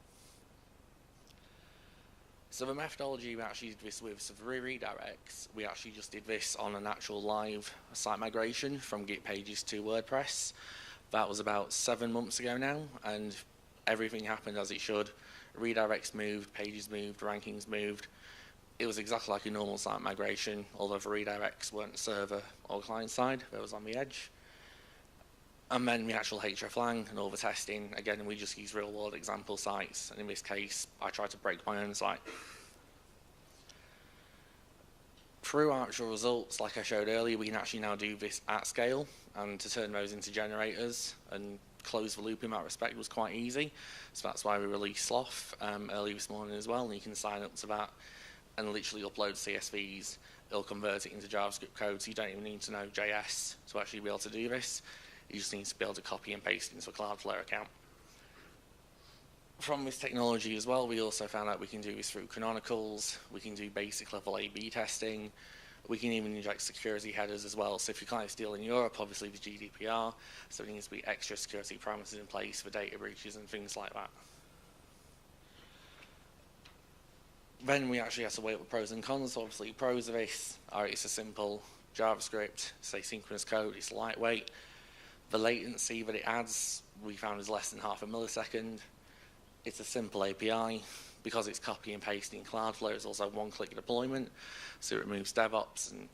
So the methodology we actually did this with, so for redirects, we actually just did this on an actual live site migration from Git pages to WordPress. That was about 7 months ago now, and everything happened as it should. Redirects moved, pages moved, rankings moved. It was exactly like a normal site migration, although the redirects weren't server or client side, they was on the edge. And then the actual hreflang and all the testing, again, we just use real-world example sites, and in this case, I tried to break my own site. Through our actual results, like I showed earlier, we can actually now do this at scale, and to turn those into generators and close the loop in that respect was quite easy. So that's why we released Sloth early this morning as well, and you can sign up to that and literally upload CSVs. It'll convert it into JavaScript code, so you don't even need to know JS to actually be able to do this. You just need to be able to copy and paste into a Cloudflare account. From this technology as well, we also found out we can do this through canonicals, we can do basic level A/B testing, we can even inject security headers as well. So if your client's still in Europe, obviously the GDPR, so there needs to be extra security parameters in place for data breaches and things like that. Then we actually have to weigh up the pros and cons. So obviously pros of this are it's a simple JavaScript, it's asynchronous code, it's lightweight. The latency that it adds, we found is less than half a millisecond. It's a simple API. Because it's copy and pasting Cloudflare, it's also one-click deployment, so it removes DevOps, and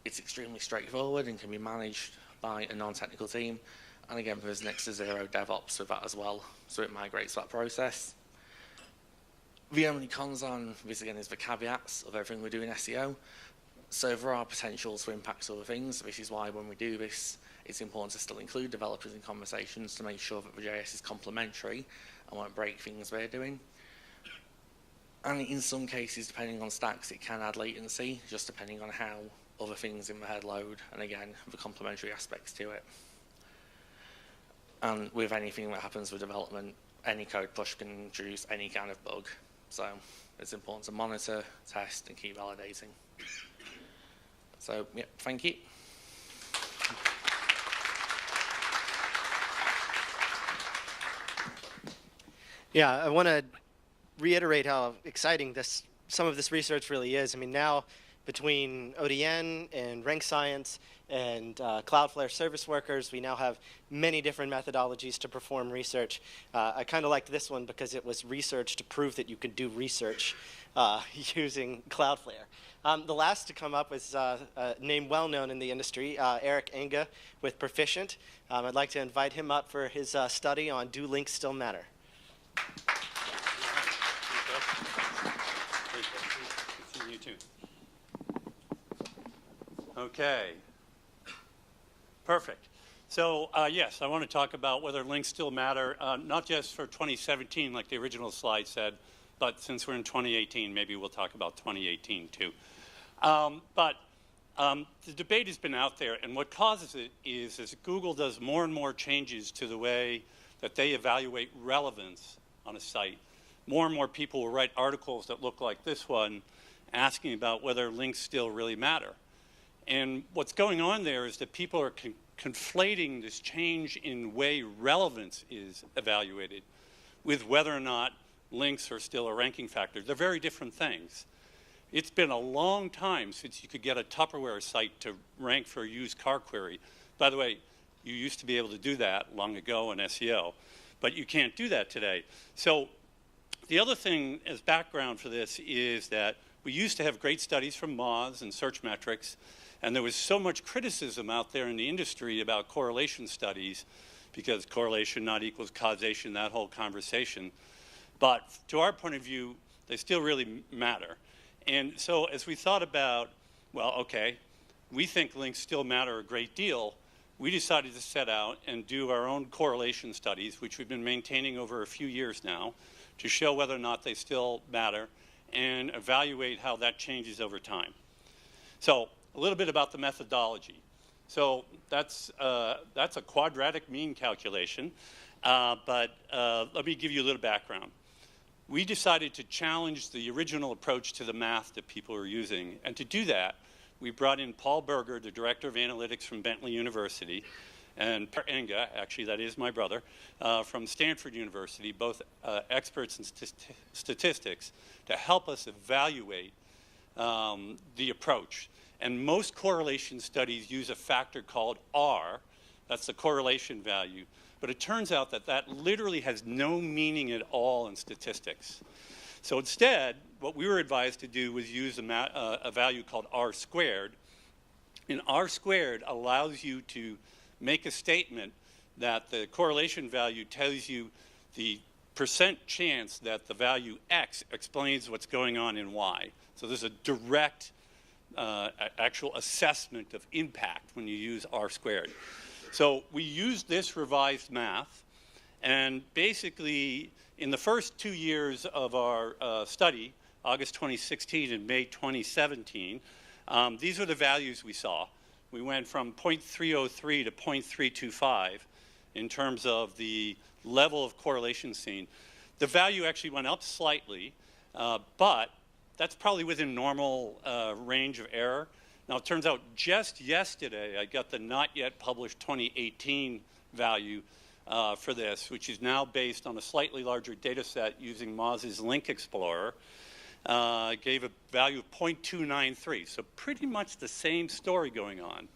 it's extremely straightforward and can be managed by a non-technical team. And again, there's next to zero DevOps with that as well, so it migrates that process. The only cons on this again is the caveats of everything we do in SEO. So there are potentials for impacts of other things. This is why when we do this, it's important to still include developers in conversations to make sure that the JS is complementary and won't break things they're doing. And in some cases, depending on stacks, it can add latency, just depending on how other things in the head load, and again, the complementary aspects to it. And with anything that happens with development, any code push can introduce any kind of bug. So it's important to monitor, test, and keep validating. So, yeah, thank you. Yeah, I want to reiterate how exciting some of this research really is. I mean, now between ODN and Rank Science and Cloudflare service workers, we now have many different methodologies to perform research. I kind of liked this one because it was research to prove that you could do research using Cloudflare. The last to come up was a name well known in the industry, Eric Enga with Proficient. I'd like to invite him up for his study on Do Links Still Matter? You too. Okay. Perfect. So yes, I want to talk about whether links still matter, not just for 2017 like the original slide said, but since we're in 2018, maybe we'll talk about 2018 too. The debate has been out there, and what causes it is as Google does more and more changes to the way that they evaluate relevance on a site, more and more people will write articles that look like this one asking about whether links still really matter. And what's going on there is that people are conflating this change in way relevance is evaluated with whether or not links are still a ranking factor. They're very different things. It's been a long time since you could get a Tupperware site to rank for a used car query. By the way, you used to be able to do that long ago in SEO, but you can't do that today. So the other thing as background for this is that we used to have great studies from Moz and Searchmetrics, and there was so much criticism out there in the industry about correlation studies because correlation not equals causation, that whole conversation. But to our point of view, they still really matter. And so as we thought about, well, okay, we think links still matter a great deal, we decided to set out and do our own correlation studies, which we've been maintaining over a few years now, to show whether or not they still matter and evaluate how that changes over time. So a little bit about the methodology. So that's a quadratic mean calculation, but let me give you a little background. We decided to challenge the original approach to the math that people are using, and to do that, we brought in Paul Berger, the director of analytics from Bentley University, and Per Enga, actually that is my brother, from Stanford University, both experts in statistics, to help us evaluate the approach. And most correlation studies use a factor called R, that's the correlation value, but it turns out that that literally has no meaning at all in statistics. So instead, what we were advised to do was use a value called R squared. And R squared allows you to make a statement that the correlation value tells you the percent chance that the value X explains what's going on in Y. So there's a direct actual assessment of impact when you use R squared. So we used this revised math, and basically in the first 2 years of our study, August 2016 and May 2017, these are the values we saw. We went from 0.303 to 0.325 in terms of the level of correlation seen. The value actually went up slightly, but that's probably within normal range of error. Now, it turns out just yesterday I got the not yet published 2018 value for this, which is now based on a slightly larger data set using Moz's Link Explorer. Gave a value of 0.293, so pretty much the same story going on.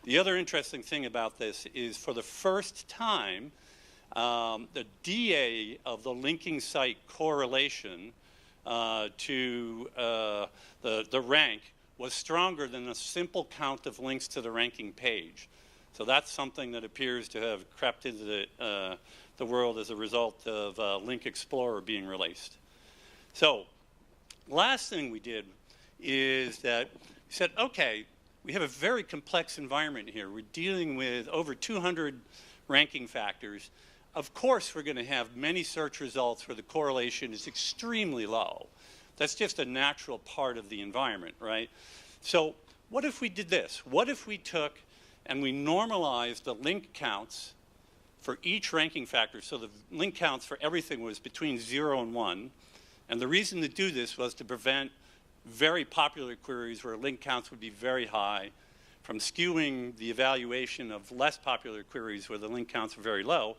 The other interesting thing about this is for the first time, the DA of the linking site correlation to the rank was stronger than a simple count of links to the ranking page. So that's something that appears to have crept into the world as a result of Link Explorer being released. So last thing we did is that we said, okay, we have a very complex environment here. We're dealing with over 200 ranking factors. Of course, we're going to have many search results where the correlation is extremely low. That's just a natural part of the environment, right? So what if we did this? What if we took and we normalized the link counts for each ranking factor? So the link counts for everything was between 0 and 1. And the reason to do this was to prevent very popular queries where link counts would be very high from skewing the evaluation of less popular queries where the link counts were very low.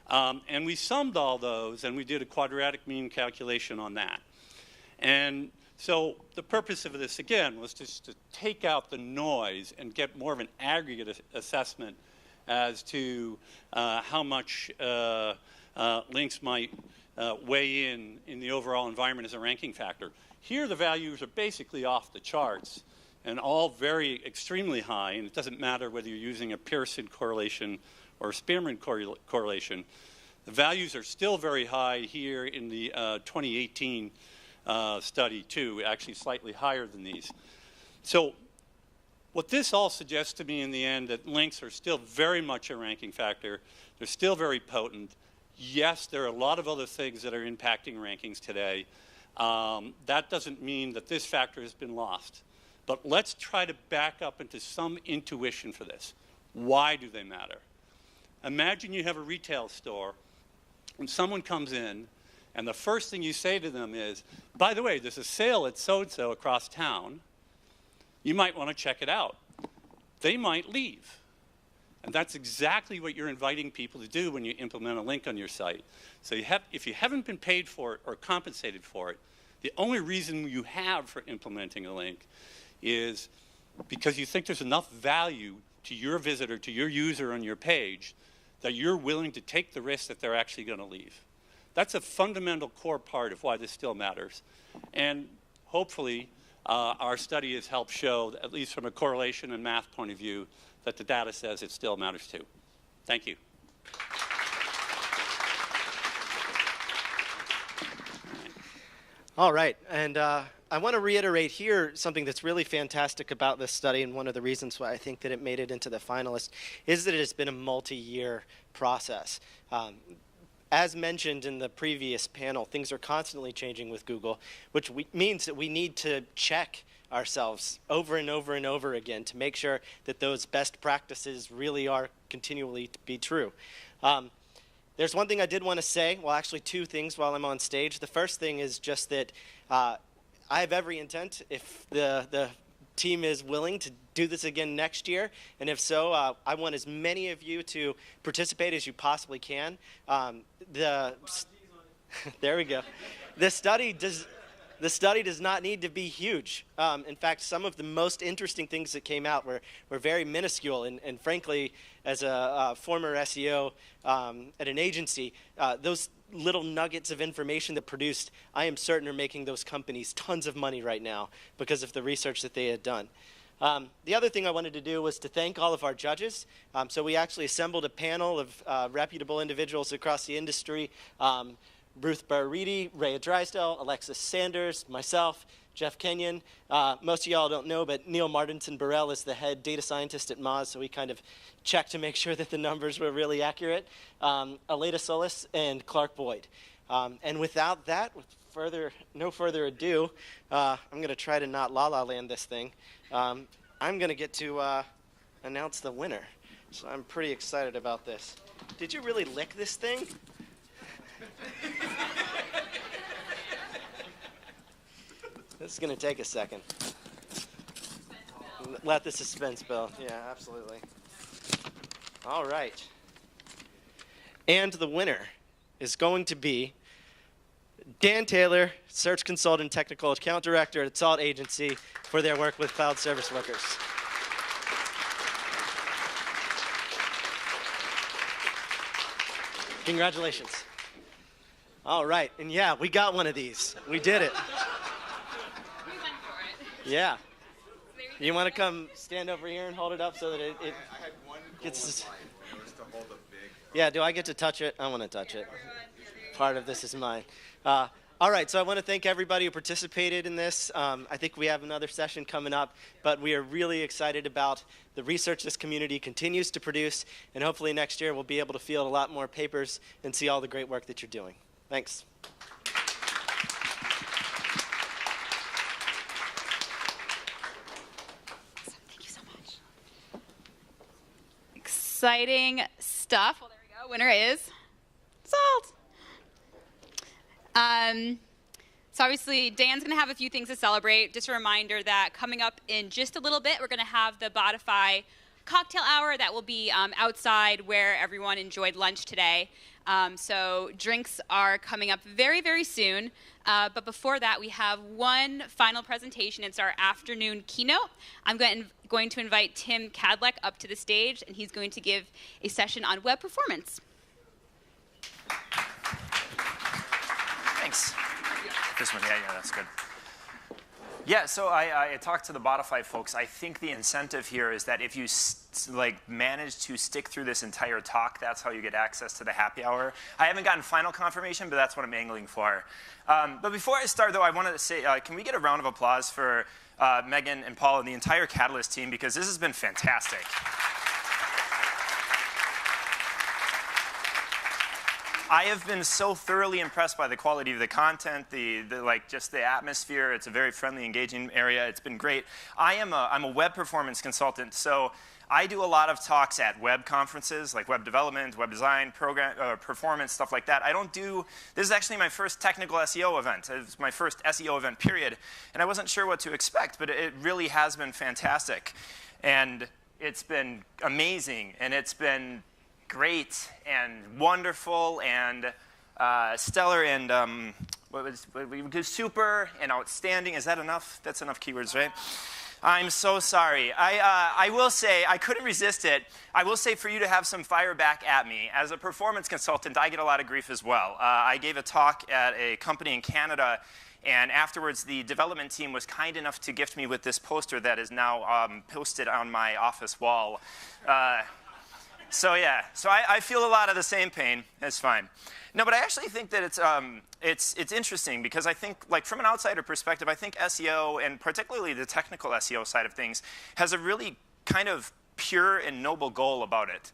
And we summed all those, and we did a quadratic mean calculation on that. And so the purpose of this, again, was just to take out the noise and get more of an aggregate assessment as to how much links might weigh in the overall environment as a ranking factor. Here the values are basically off the charts and all very extremely high, and it doesn't matter whether you're using a Pearson correlation or a Spearman correlation. The values are still very high here in the 2018 study too, actually slightly higher than these. So What this all suggests to me in the end, that links are still very much a ranking factor. They're still very potent. Yes, there are a lot of other things that are impacting rankings today. That doesn't mean that this factor has been lost. But let's try to back up into some intuition for this. Why do they matter? Imagine you have a retail store and someone comes in and the first thing you say to them is, by the way, there's a sale at so-and-so across town. You might want to check it out. They might leave. And that's exactly what you're inviting people to do when you implement a link on your site. So if you haven't been paid for it or compensated for it, the only reason you have for implementing a link is because you think there's enough value to your visitor, to your user on your page, that you're willing to take the risk that they're actually going to leave. That's a fundamental core part of why this still matters. And hopefully, our study has helped show, at least from a correlation and math point of view, that the data says it still matters too. Thank you. All right, and I want to reiterate here something that's really fantastic about this study, and one of the reasons why I think that it made it into the finalists is that it has been a multi-year process. As mentioned in the previous panel, things are constantly changing with Google, which means that we need to check ourselves over and over and over again to make sure that those best practices really are continually to be true. There's one thing I did want to say, well, actually two things while I'm on stage. The first thing is just that I have every intent, if the team is willing, to do this again next year, and if so, I want as many of you to participate as you possibly can. There we go. The study does not need to be huge. In fact, some of the most interesting things that came out were very minuscule, and frankly, as a former SEO at an agency, those little nuggets of information that produced, I am certain, are making those companies tons of money right now because of the research that they had done. The other thing I wanted to do was to thank all of our judges. So we actually assembled a panel of reputable individuals across the industry. Ruth Barretti, Rhea Drysdale, Alexis Sanders, myself, Jeff Kenyon. Most of y'all don't know, but Neil Martinson-Burrell is the head data scientist at Moz, so we kind of checked to make sure that the numbers were really accurate. Aleda Solis and Clark Boyd. And without that, with no further ado, I'm going to try to not la-la land this thing. I'm going to get to announce the winner. So I'm pretty excited about this. Did you really lick this thing? This is going to take a second. Let the suspense build. Yeah, absolutely. All right. And the winner is going to be Dan Taylor, Search Consultant Technical Account Director at Salt Agency, for their work with cloud service workers. Congratulations. All right, and yeah, we got one of these. We did it. We went for it. Yeah. You want to come stand over here and hold it up so that it I had one gets... goal in mind, and it was to hold a big... Yeah, do I get to touch it? I want to touch it. Part of this is mine. All right, so I want to thank everybody who participated in this. I think we have another session coming up, but we are really excited about the research this community continues to produce, and hopefully next year we'll be able to field a lot more papers and see all the great work that you're doing. Thanks. Thank you so much. Exciting stuff. Well, there we go. Winner is Salt. So obviously, Dan's going to have a few things to celebrate. Just a reminder that coming up in just a little bit, we're going to have the Botify cocktail hour that will be outside where everyone enjoyed lunch today. So drinks are coming up very, very soon. But before that, we have one final presentation. It's our afternoon keynote. I'm going to invite Tim Kadlec up to the stage, and he's going to give a session on web performance. Thanks. This one, yeah, that's good. Yeah, so I talked to the Botify folks. I think the incentive here is that if you manage to stick through this entire talk, that's how you get access to the happy hour. I haven't gotten final confirmation, but that's what I'm angling for. But before I start, though, I wanted to say, can we get a round of applause for Megan and Paul and the entire Catalyst team, because this has been fantastic. I have been so thoroughly impressed by the quality of the content, just the atmosphere. It's a very friendly, engaging area. It's been great. I'm a web performance consultant, so I do a lot of talks at web conferences, like web development, web design, performance, stuff like that. This is actually my first technical SEO event. It's my first SEO event, period. And I wasn't sure what to expect, but it really has been fantastic. And it's been amazing, and it's been great and wonderful and stellar and super and outstanding. Is that enough? That's enough keywords, right? I'm so sorry. I will say, I couldn't resist it. I will say for you to have some fire back at me. As a performance consultant, I get a lot of grief as well. I gave a talk at a company in Canada, and afterwards the development team was kind enough to gift me with this poster that is now posted on my office wall. So yeah, I feel a lot of the same pain. It's fine. No, but I actually think that it's interesting because I think, like, from an outsider perspective, I think SEO, and particularly the technical SEO side of things, has a really kind of pure and noble goal about it.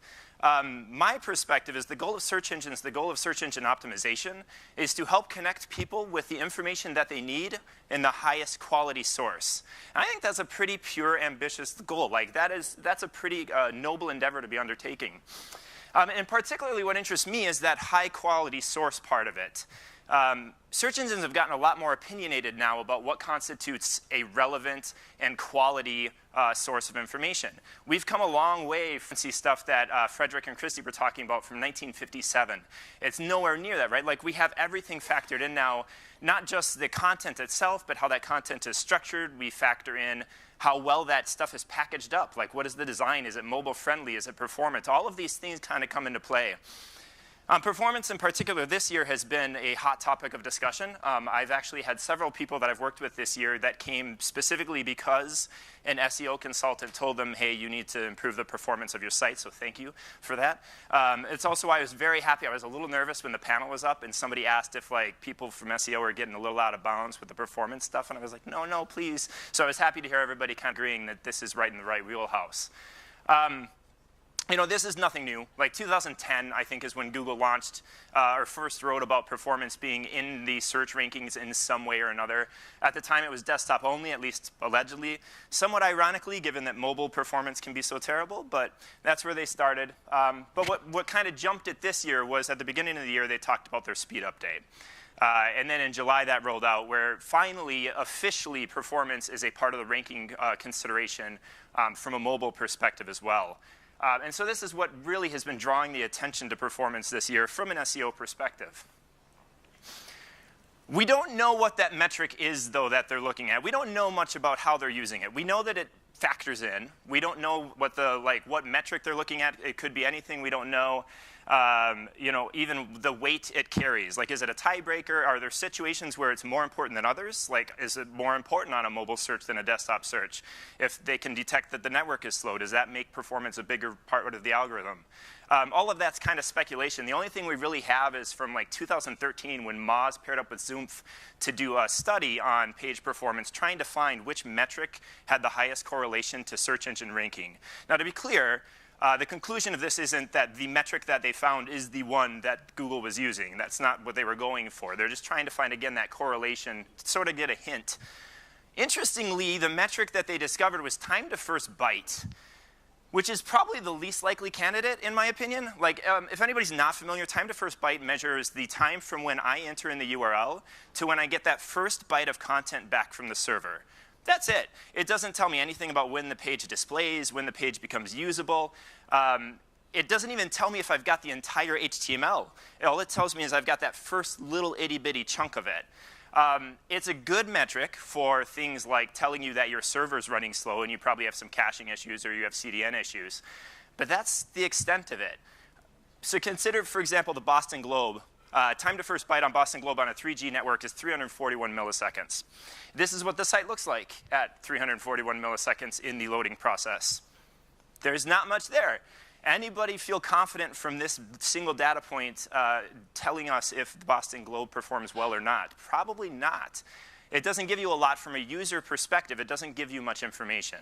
My perspective is the goal of search engines, the goal of search engine optimization, is to help connect people with the information that they need in the highest quality source. And I think that's a pretty pure, ambitious goal. Like, that's a pretty noble endeavor to be undertaking. And particularly what interests me is that high quality source part of it. Search engines have gotten a lot more opinionated now about what constitutes a relevant and quality source of information. We've come a long way from stuff that Frederick and Christy were talking about from 1957. It's nowhere near that, right? Like, we have everything factored in now, not just the content itself, but how that content is structured. We factor in how well that stuff is packaged up. Like, what is the design? Is it mobile friendly? Is it performant? All of these things kind of come into play. Performance in particular this year has been a hot topic of discussion. I've actually had several people that I've worked with this year that came specifically because an SEO consultant told them, hey, you need to improve the performance of your site, so thank you for that. It's also why I was very happy. I was a little nervous when the panel was up and somebody asked if, like, people from SEO were getting a little out of bounds with the performance stuff, and I was like, no, please. So I was happy to hear everybody kind of agreeing that this is right in the right wheelhouse. You know, this is nothing new. Like, 2010, I think, is when Google launched or first wrote about performance being in the search rankings in some way or another. At the time, it was desktop only, at least allegedly. Somewhat ironically, given that mobile performance can be so terrible, but that's where they started. But what kind of jumped it this year was at the beginning of the year, they talked about their speed update. And then in July, that rolled out, where finally, officially, performance is a part of the ranking consideration from a mobile perspective as well. And so this is what really has been drawing the attention to performance this year from an SEO perspective. We don't know what that metric is, though, that they're looking at. We don't know much about how they're using it. We know that it factors in. We don't know what metric they're looking at. It could be anything. We don't know. You know, even the weight it carries. Like, is it a tiebreaker? Are there situations where it's more important than others? Like, is it more important on a mobile search than a desktop search? If they can detect that the network is slow, does that make performance a bigger part of the algorithm? All of that's kind of speculation. The only thing we really have is from, like, 2013 when Moz paired up with Zoomf to do a study on page performance, trying to find which metric had the highest correlation to search engine ranking. Now, to be clear, the conclusion of this isn't that the metric that they found is the one that Google was using. That's not what they were going for. They're just trying to find, again, that correlation, to sort of get a hint. Interestingly, the metric that they discovered was time to first byte, which is probably the least likely candidate, in my opinion. Like, if anybody's not familiar, time to first byte measures the time from when I enter in the URL to when I get that first byte of content back from the server. That's it. It doesn't tell me anything about when the page displays, when the page becomes usable. It doesn't even tell me if I've got the entire HTML. All it tells me is I've got that first little itty-bitty chunk of it. It's a good metric for things like telling you that your server's running slow and you probably have some caching issues or you have CDN issues. But that's the extent of it. So consider, for example, the Boston Globe. Time to first byte on Boston Globe on a 3G network is 341 milliseconds. This is what the site looks like at 341 milliseconds in the loading process. There's not much there. Anybody feel confident from this single data point telling us if the Boston Globe performs well or not? Probably not. It doesn't give you a lot from a user perspective. It doesn't give you much information.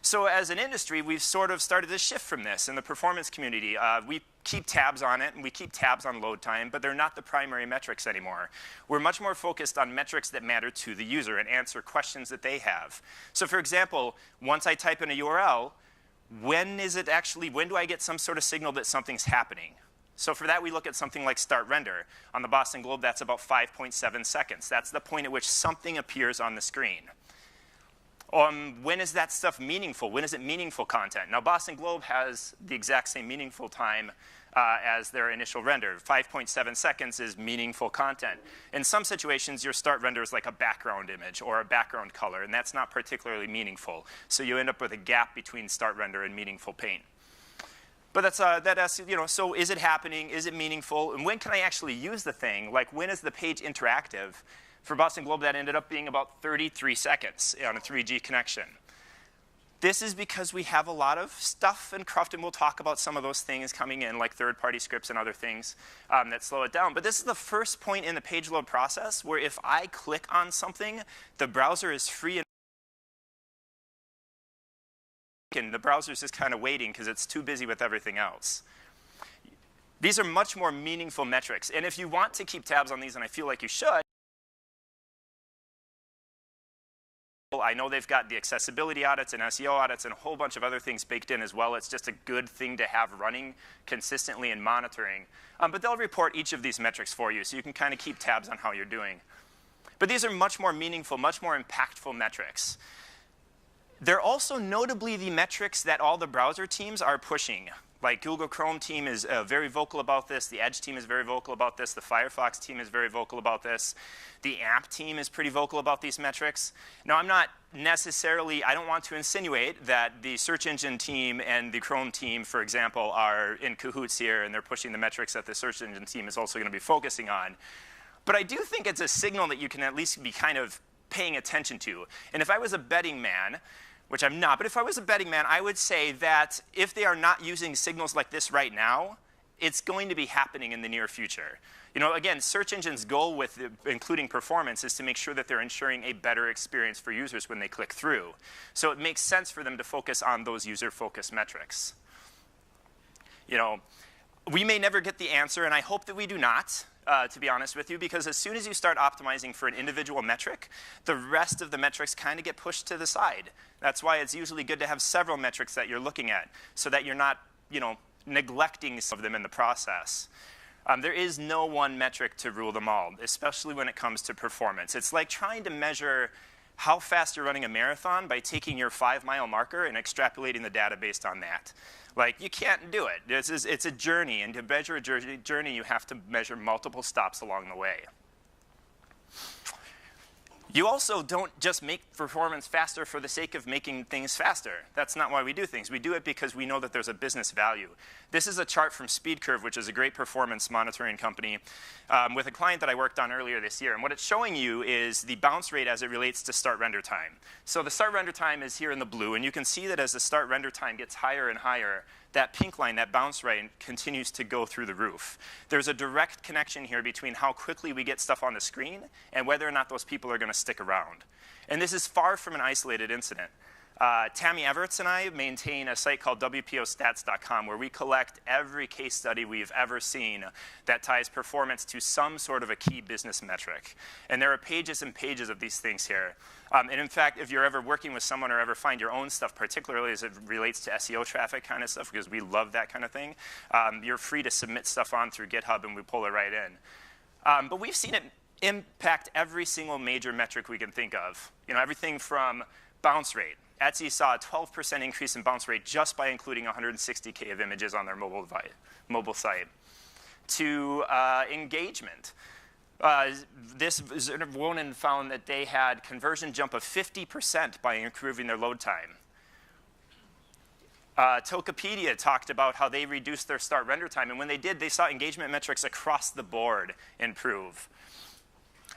So as an industry, we've sort of started to shift from this in the performance community. We keep tabs on it, and we keep tabs on load time, but they're not the primary metrics anymore. We're much more focused on metrics that matter to the user and answer questions that they have. So for example, once I type in a URL, when do I get some sort of signal that something's happening? So for that, we look at something like start render. On the Boston Globe, that's about 5.7 seconds. That's the point at which something appears on the screen. When is that stuff meaningful? When is it meaningful content? Now, Boston Globe has the exact same meaningful time as their initial render. 5.7 seconds is meaningful content. In some situations, your start render is like a background image or a background color, and that's not particularly meaningful. So you end up with a gap between start render and meaningful paint. But so is it happening? Is it meaningful? And when can I actually use the thing? Like, when is the page interactive? For Boston Globe, that ended up being about 33 seconds on a 3G connection. This is because we have a lot of stuff, and Crufton will talk about some of those things coming in, like third-party scripts and other things that slow it down. But this is the first point in the page load process where if I click on something, the browser is free and the browser's just kind of waiting because it's too busy with everything else. These are much more meaningful metrics. And if you want to keep tabs on these, and I feel like you should, I know they've got the accessibility audits and SEO audits and a whole bunch of other things baked in as well. It's just a good thing to have running consistently and monitoring. But they'll report each of these metrics for you, so you can kind of keep tabs on how you're doing. But these are much more meaningful, much more impactful metrics. They're also notably the metrics that all the browser teams are pushing. Like Google Chrome team is very vocal about this. The Edge team is very vocal about this. The Firefox team is very vocal about this. The app team is pretty vocal about these metrics. Now, I'm not necessarily, I don't want to insinuate that the search engine team and the Chrome team, for example, are in cahoots here and they're pushing the metrics that the search engine team is also going to be focusing on. But I do think it's a signal that you can at least be kind of paying attention to. And if I was a betting man, which I'm not, but if I was a betting man, I would say that if they are not using signals like this right now, it's going to be happening in the near future. You know, again, search engines' goal with including performance is to make sure that they're ensuring a better experience for users when they click through. So it makes sense for them to focus on those user-focused metrics. You know, we may never get the answer, and I hope that we do not, to be honest with you, because as soon as you start optimizing for an individual metric, the rest of the metrics kind of get pushed to the side. That's why it's usually good to have several metrics that you're looking at so that you're not, you know, neglecting some of them in the process. There is no one metric to rule them all, especially when it comes to performance. It's like trying to measure how fast you're running a marathon by taking your 5-mile marker and extrapolating the data based on that. Like, you can't do it. It's a journey, and to measure a journey, you have to measure multiple stops along the way. You also don't just make performance faster for the sake of making things faster. That's not why we do things. We do it because we know that there's a business value. This is a chart from SpeedCurve, which is a great performance monitoring company, with a client that I worked on earlier this year. And what it's showing you is the bounce rate as it relates to start render time. So the start render time is here in the blue, and you can see that as the start render time gets higher and higher, that pink line, that bounce rate, continues to go through the roof. There's a direct connection here between how quickly we get stuff on the screen and whether or not those people are going to stick around. And this is far from an isolated incident. Tammy Everetts and I maintain a site called WPOstats.com where we collect every case study we've ever seen that ties performance to some sort of a key business metric. And there are pages and pages of these things here. And in fact, if you're ever working with someone or ever find your own stuff, particularly as it relates to SEO traffic kind of stuff, because we love that kind of thing, you're free to submit stuff on through GitHub and we pull it right in. But we've seen it impact every single major metric we can think of. You know, everything from bounce rate. Etsy saw a 12% increase in bounce rate just by including 160K of images on their mobile site. To engagement. This Wonin found that they had conversion jump of 50% by improving their load time. Tokopedia talked about how they reduced their start render time, and when they did, they saw engagement metrics across the board improve.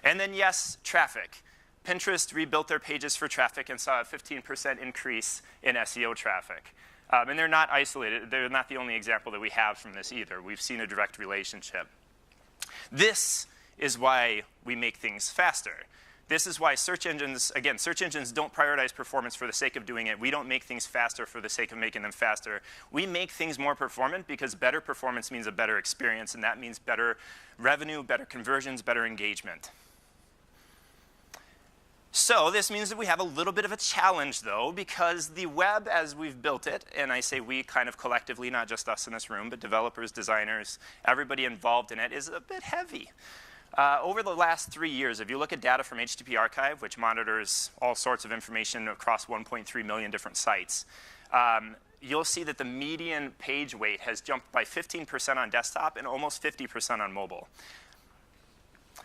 And then, yes, traffic. Pinterest rebuilt their pages for traffic and saw a 15% increase in SEO traffic. And they're not isolated. They're not the only example that we have from this either. We've seen a direct relationship. This is why we make things faster. This is why search engines, again, search engines don't prioritize performance for the sake of doing it. We don't make things faster for the sake of making them faster. We make things more performant because better performance means a better experience, and that means better revenue, better conversions, better engagement. So this means that we have a little bit of a challenge, though, because the web as we've built it, and I say we kind of collectively, not just us in this room, but developers, designers, everybody involved in it, is a bit heavy. Over the last 3 years, if you look at data from HTTP Archive, which monitors all sorts of information across 1.3 million different sites, you'll see that the median page weight has jumped by 15% on desktop and almost 50% on mobile.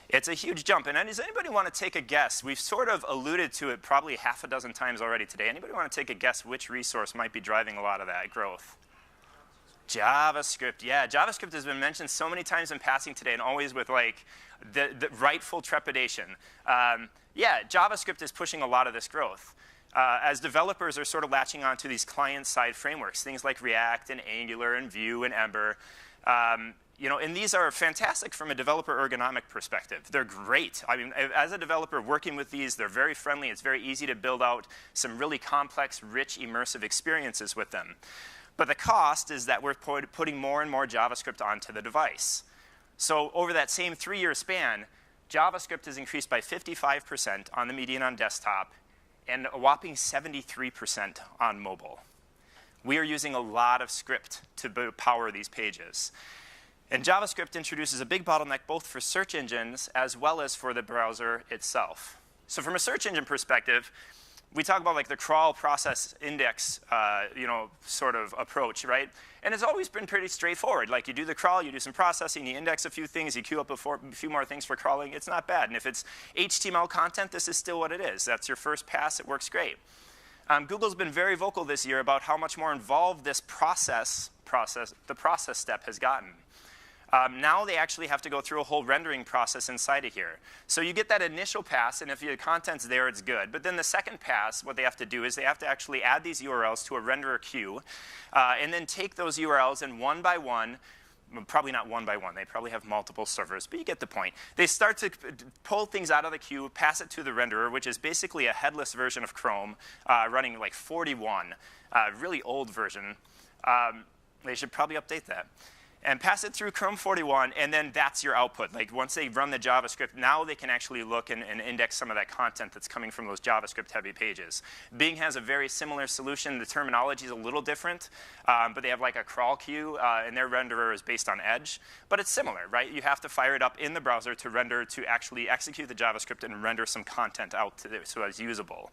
It's a huge jump. And does anybody want to take a guess? We've sort of alluded to it probably half a dozen times already today. Anybody want to take a guess which resource might be driving a lot of that growth? JavaScript. Yeah, JavaScript has been mentioned so many times in passing today, and always with like the rightful trepidation. Yeah, JavaScript is pushing a lot of this growth. As developers are sort of latching onto these client-side frameworks, things like React and Angular and Vue and Ember, you know, and these are fantastic from a developer ergonomic perspective. They're great. I mean, as a developer working with these, they're very friendly. It's very easy to build out some really complex, rich, immersive experiences with them. But the cost is that we're putting more and more JavaScript onto the device. So over that same 3-year span, JavaScript has increased by 55% on the median on desktop and a whopping 73% on mobile. We are using a lot of script to power these pages. And JavaScript introduces a big bottleneck both for search engines as well as for the browser itself. So from a search engine perspective, we talk about like the crawl, process, index, you know, sort of approach, right? And it's always been pretty straightforward. Like you do the crawl, you do some processing, you index a few things, you queue up a few more things for crawling. It's not bad. And if it's HTML content, this is still what it is. That's your first pass. It works great. Google's been very vocal this year about how much more involved this process step has gotten. Now they actually have to go through a whole rendering process inside of here. So you get that initial pass, and if your content's there, it's good. But then the second pass, what they have to do is they have to actually add these URLs to a renderer queue, and then take those URLs and one by one, probably not one by one, they probably have multiple servers, but you get the point. They start to pull things out of the queue, pass it to the renderer, which is basically a headless version of Chrome, running like 41, really old version. They should probably update that. And pass it through Chrome 41, and then that's your output. Like once they run the JavaScript, now they can actually look and index some of that content that's coming from those JavaScript-heavy pages. Bing has a very similar solution. The terminology is a little different, but they have like a crawl queue, and their renderer is based on Edge. But it's similar, right? You have to fire it up in the browser to render, to actually execute the JavaScript and render some content out so it's usable.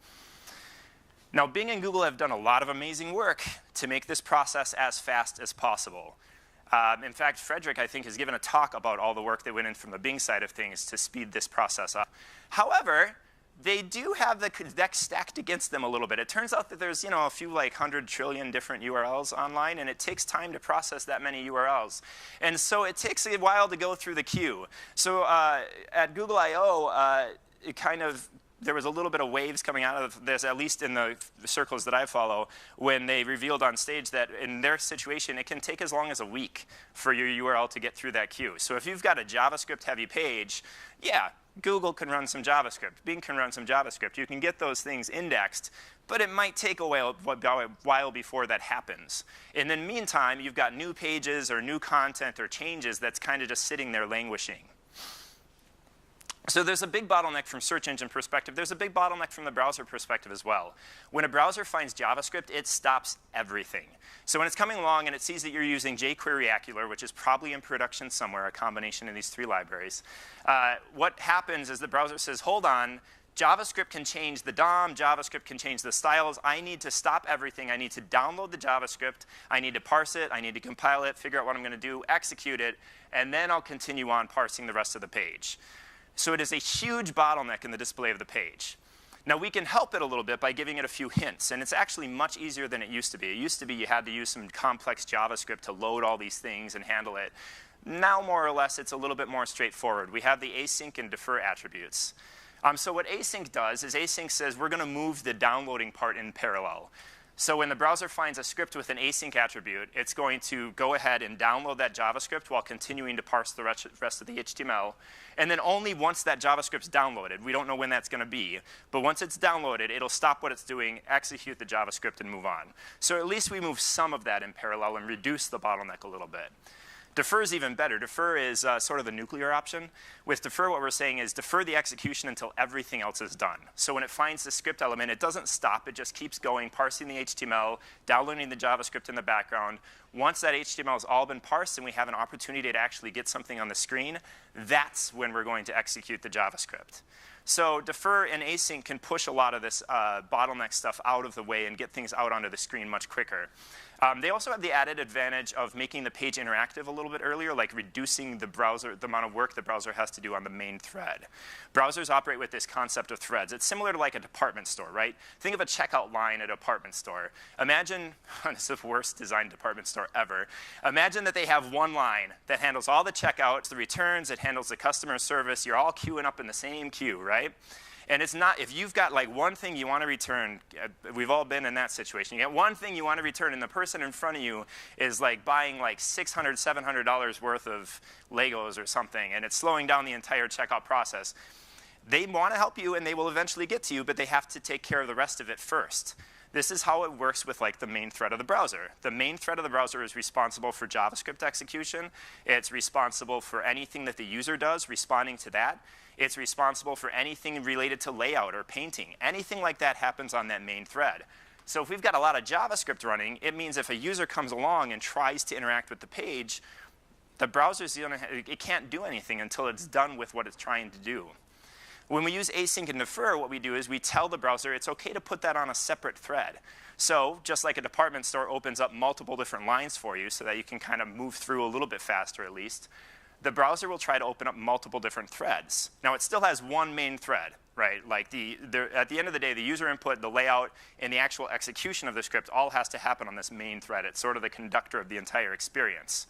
Now, Bing and Google have done a lot of amazing work to make this process as fast as possible. In fact, Frederick, I think, has given a talk about all the work that went in from the Bing side of things to speed this process up. However, they do have the deck stacked against them a little bit. It turns out that there's, you know, a few like 100 trillion different URLs online, and it takes time to process that many URLs. And so it takes a while to go through the queue. So at Google I/O, it kind of there was a little bit of waves coming out of this, at least in the circles that I follow, when they revealed on stage that in their situation, it can take as long as a week for your URL to get through that queue. So if you've got a JavaScript-heavy page, yeah, Google can run some JavaScript. Bing can run some JavaScript. You can get those things indexed, but it might take a while before that happens. In the meantime, you've got new pages or new content or changes that's kind of just sitting there languishing. So there's a big bottleneck from search engine perspective. There's a big bottleneck from the browser perspective as well. When a browser finds JavaScript, it stops everything. So when it's coming along and it sees that you're using jQuery Acular, which is probably in production somewhere, a combination of these 3 libraries, what happens is the browser says, hold on, JavaScript can change the DOM, JavaScript can change the styles. I need to stop everything. I need to download the JavaScript. I need to parse it. I need to compile it, figure out what I'm going to do, execute it, and then I'll continue on parsing the rest of the page. So it is a huge bottleneck in the display of the page. Now, we can help it a little bit by giving it a few hints, and it's actually much easier than it used to be. It used to be you had to use some complex JavaScript to load all these things and handle it. Now, more or less, it's a little bit more straightforward. We have the async and defer attributes. So what async does is async says we're going to move the downloading part in parallel. So when the browser finds a script with an async attribute, it's going to go ahead and download that JavaScript while continuing to parse the rest of the HTML. And then only once that JavaScript's downloaded, we don't know when that's going to be, but once it's downloaded, it'll stop what it's doing, execute the JavaScript, and move on. So at least we move some of that in parallel and reduce the bottleneck a little bit. Defer is even better. Defer is sort of the nuclear option. With defer, what we're saying is defer the execution until everything else is done. So when it finds the script element, it doesn't stop. It just keeps going, parsing the HTML, downloading the JavaScript in the background. Once that HTML has all been parsed and we have an opportunity to actually get something on the screen, that's when we're going to execute the JavaScript. So defer and async can push a lot of this bottleneck stuff out of the way and get things out onto the screen much quicker. They also have the added advantage of making the page interactive a little bit earlier, like reducing the amount of work the browser has to do on the main thread. Browsers operate with this concept of threads. It's similar to like a department store, right? Think of a checkout line at a department store. Imagine, this is the worst designed department store ever. Imagine that they have one line that handles all the checkouts, the returns, it handles the customer service. You're all queuing up in the same queue, right? And it's not, if you've got like one thing you want to return, we've all been in that situation. You get one thing you want to return and the person in front of you is like buying like $600, $700 worth of Legos or something, and it's slowing down the entire checkout process. They want to help you and they will eventually get to you, but they have to take care of the rest of it first. This is how it works with like the main thread of the browser. The main thread of the browser is responsible for JavaScript execution. It's responsible for anything that the user does, responding to that. It's responsible for anything related to layout or painting. Anything like that happens on that main thread. So if we've got a lot of JavaScript running, it means if a user comes along and tries to interact with the page, the browser's it can't do anything until it's done with what it's trying to do. When we use async and defer, what we do is we tell the browser it's OK to put that on a separate thread. So just like a department store opens up multiple different lines for you so that you can kind of move through a little bit faster at least, the browser will try to open up multiple different threads. Now, it still has one main thread, right? Like at the end of the day, the user input, the layout, and the actual execution of the script all has to happen on this main thread. It's sort of the conductor of the entire experience.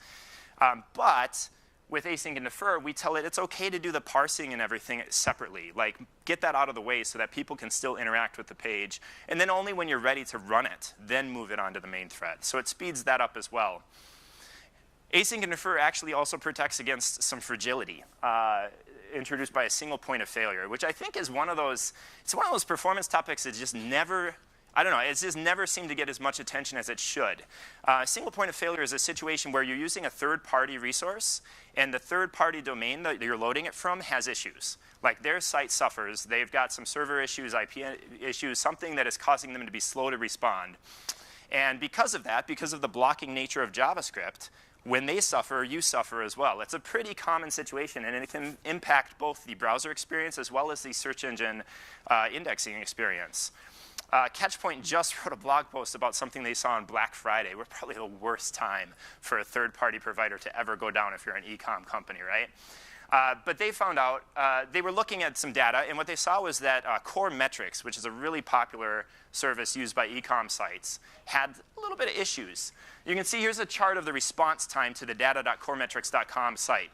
But with async and defer, we tell it it's OK to do the parsing and everything separately. Like, get that out of the way so that people can still interact with the page. And then only when you're ready to run it, then move it onto the main thread. So it speeds that up as well. Async and defer actually also protects against some fragility introduced by a single point of failure, which I think is one of those performance topics that just never, I don't know, it's just never seemed to get as much attention as it should. Single point of failure is a situation where you're using a third-party resource, and the third-party domain that you're loading it from has issues. Like their site suffers, they've got some server issues, IP issues, something that is causing them to be slow to respond. And because of that, because of the blocking nature of JavaScript, when they suffer, you suffer as well. It's a pretty common situation, and it can impact both the browser experience as well as the search engine indexing experience. Catchpoint just wrote a blog post about something they saw on Black Friday. We're probably the worst time for a third-party provider to ever go down if you're an e-com company, right? But they found out, they were looking at some data, and what they saw was that Core Metrics, which is a really popular service used by e-com sites, had a little bit of issues. You can see here's a chart of the response time to the data.coremetrics.com site.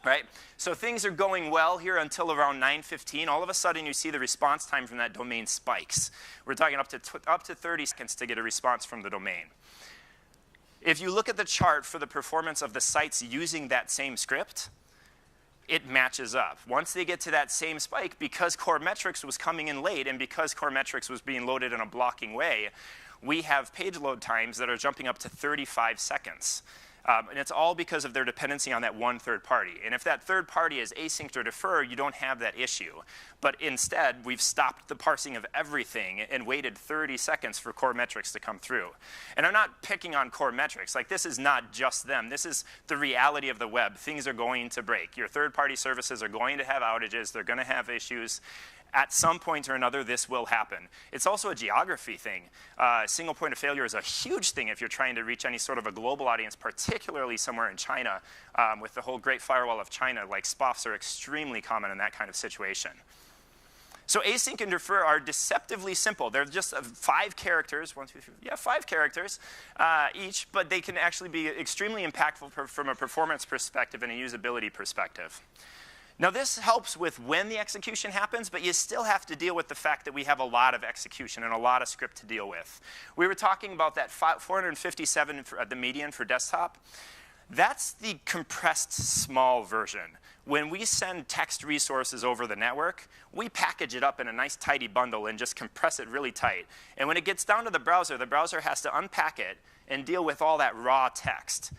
Right? So things are going well here until around 9:15. All of a sudden, you see the response time from that domain spikes. We're talking up to 30 seconds to get a response from the domain. If you look at the chart for the performance of the sites using that same script, it matches up. Once they get to that same spike, because Core Metrics was coming in late and because Core Metrics was being loaded in a blocking way, we have page load times that are jumping up to 35 seconds. And it's all because of their dependency on that one third party. And if that third party is async or defer, you don't have that issue. But instead, we've stopped the parsing of everything and waited 30 seconds for Core Metrics to come through. And I'm not picking on Core Metrics. Like, this is not just them. This is the reality of the web. Things are going to break. Your third-party services are going to have outages. They're going to have issues. At some point or another, this will happen. It's also a geography thing. Single point of failure is a huge thing if you're trying to reach any sort of a global audience, particularly somewhere in China. With the whole Great Firewall of China, like SPOFs are extremely common in that kind of situation. So async and defer are deceptively simple. They're just 5 characters, 1, 2, 3, yeah, 5 characters each, but they can actually be extremely impactful from a performance perspective and a usability perspective. Now this helps with when the execution happens, but you still have to deal with the fact that we have a lot of execution and a lot of script to deal with. We were talking about that 457 at the median for desktop. That's the compressed small version. When we send text resources over the network, we package it up in a nice tidy bundle and just compress it really tight. And when it gets down to the browser has to unpack it and deal with all that raw text.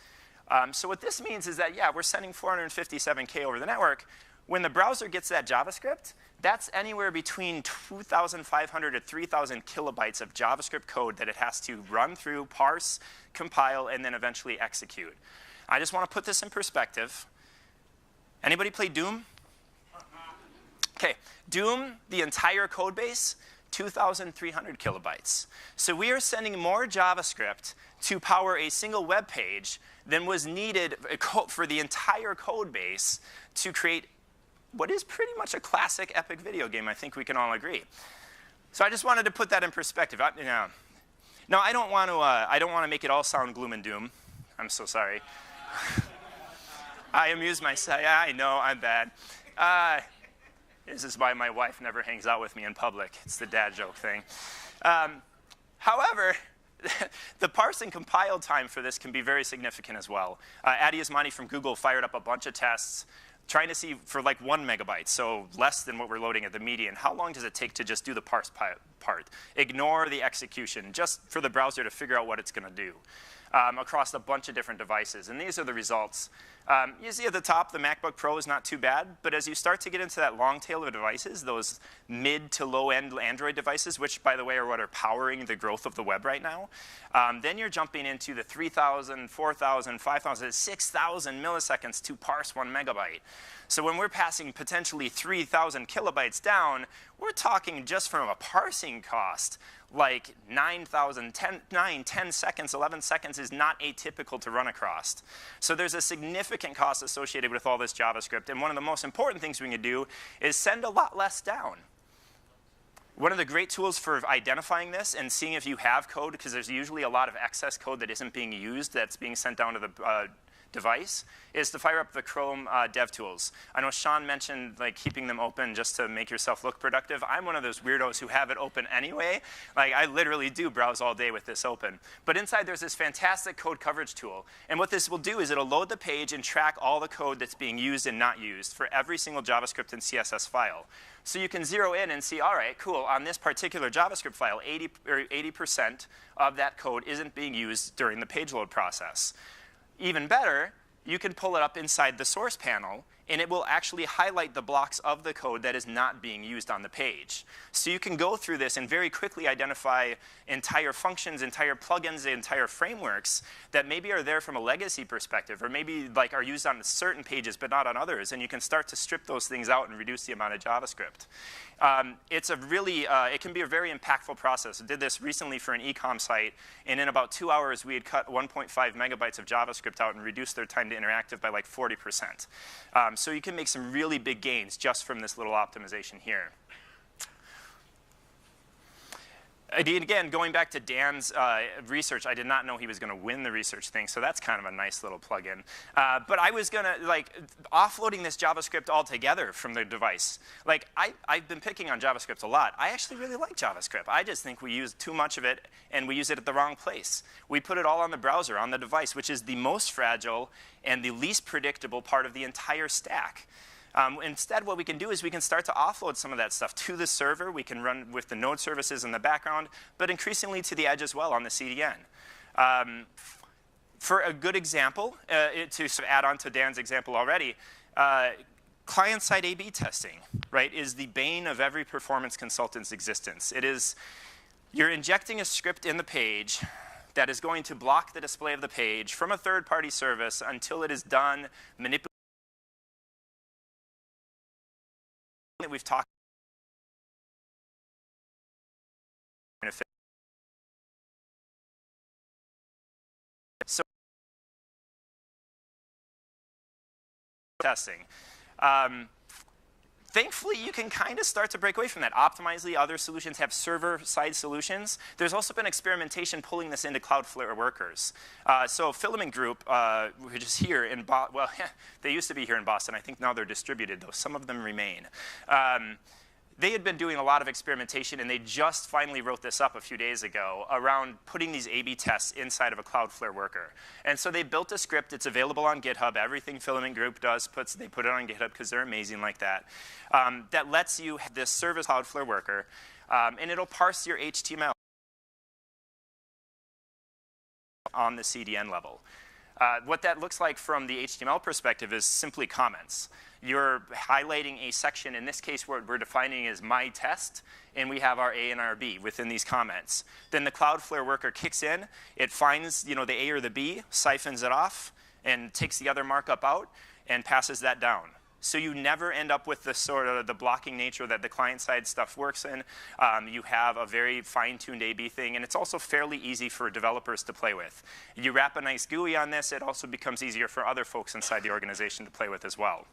So what this means is that, yeah, we're sending 457K over the network. When the browser gets that JavaScript, that's anywhere between 2,500 to 3,000 kilobytes of JavaScript code that it has to run through, parse, compile, and then eventually execute. I just want to put this in perspective. Anybody play Doom? OK, Doom, the entire code base, 2,300 kilobytes. So we are sending more JavaScript to power a single web page than was needed for the entire code base to create what is pretty much a classic epic video game. I think we can all agree. So I just wanted to put that in perspective. Now I don't want to make it all sound gloom and doom. I'm so sorry. I amuse myself. Yeah, I know, I'm bad. This is why my wife never hangs out with me in public. It's the dad joke thing. However, the parse and compile time for this can be very significant as well. Adi Ismani from Google fired up a bunch of tests trying to see for like 1 megabyte, so less than what we're loading at the median. How long does it take to just do the parse part? Ignore the execution, just for the browser to figure out what it's going to do across a bunch of different devices. And these are the results. You see at the top, the MacBook Pro is not too bad. But as you start to get into that long tail of devices, those mid to low-end Android devices, which, by the way, are what are powering the growth of the web right now, then you're jumping into the 3,000, 4,000, 5,000, 6,000 milliseconds to parse 1 megabyte. So when we're passing potentially 3,000 kilobytes down, we're talking just from a parsing cost, like 9, 10 seconds, 11 seconds is not atypical to run across. So there's a significant cost associated with all this JavaScript. And one of the most important things we can do is send a lot less down. One of the great tools for identifying this and seeing if you have code, because there's usually a lot of excess code that isn't being used that's being sent down to the device, is to fire up the Chrome DevTools. I know Sean mentioned like keeping them open just to make yourself look productive. I'm one of those weirdos who have it open anyway. Like I literally do browse all day with this open. But inside there's this fantastic code coverage tool. And what this will do is it'll load the page and track all the code that's being used and not used for every single JavaScript and CSS file. So you can zero in and see, all right, cool, on this particular JavaScript file, 80% of that code isn't being used during the page load process. Even better, you can pull it up inside the source panel, and it will actually highlight the blocks of the code that is not being used on the page. So you can go through this and very quickly identify entire functions, entire plugins, entire frameworks that maybe are there from a legacy perspective, or maybe like are used on certain pages but not on others. And you can start to strip those things out and reduce the amount of JavaScript. It's a really, it can be a very impactful process. I did this recently for an e-com site, and in about 2 hours, we had cut 1.5 megabytes of JavaScript out and reduced their time to interactive by like 40%. So you can make some really big gains just from this little optimization here. Again, going back to Dan's research, I did not know he was going to win the research thing, so that's kind of a nice little plug-in. But I was going to, like, offloading this JavaScript altogether from the device. Like, I've been picking on JavaScript a lot. I actually really like JavaScript. I just think we use too much of it, and we use it at the wrong place. We put it all on the browser, on the device, which is the most fragile and the least predictable part of the entire stack. Instead, what we can do is we can start to offload some of that stuff to the server. We can run with the node services in the background, but increasingly to the edge as well on the CDN. For a good example, to sort of add on to Dan's example already, client-side A/B testing, right, is the bane of every performance consultant's existence. It is, you're injecting a script in the page that is going to block the display of the page from a third-party service until it is done manipulating. That we've talked so testing. Thankfully, you can kind of start to break away from that. Optimizely, other solutions have server-side solutions. There's also been experimentation pulling this into Cloudflare workers. So Filament Group, which is here in Boston, well, they used to be here in Boston. I think now they're distributed, though. Some of them remain. They had been doing a lot of experimentation, and they just finally wrote this up a few days ago around putting these A/B tests inside of a Cloudflare worker. And so they built a script. It's available on GitHub. Everything Filament Group does, they put it on GitHub because they're amazing like that. That lets you have this service Cloudflare worker, and it'll parse your HTML on the CDN level. What that looks like from the HTML perspective is simply comments. You're highlighting a section. In this case, what we're defining is my test, and we have our A and our B within these comments. Then the Cloudflare worker kicks in. It finds the A or the B, siphons it off, and takes the other markup out, and passes that down. So you never end up with the sort of the blocking nature that the client-side stuff works in. You have a very fine-tuned A/B thing, and it's also fairly easy for developers to play with. You wrap a nice GUI on this, it also becomes easier for other folks inside the organization to play with as well.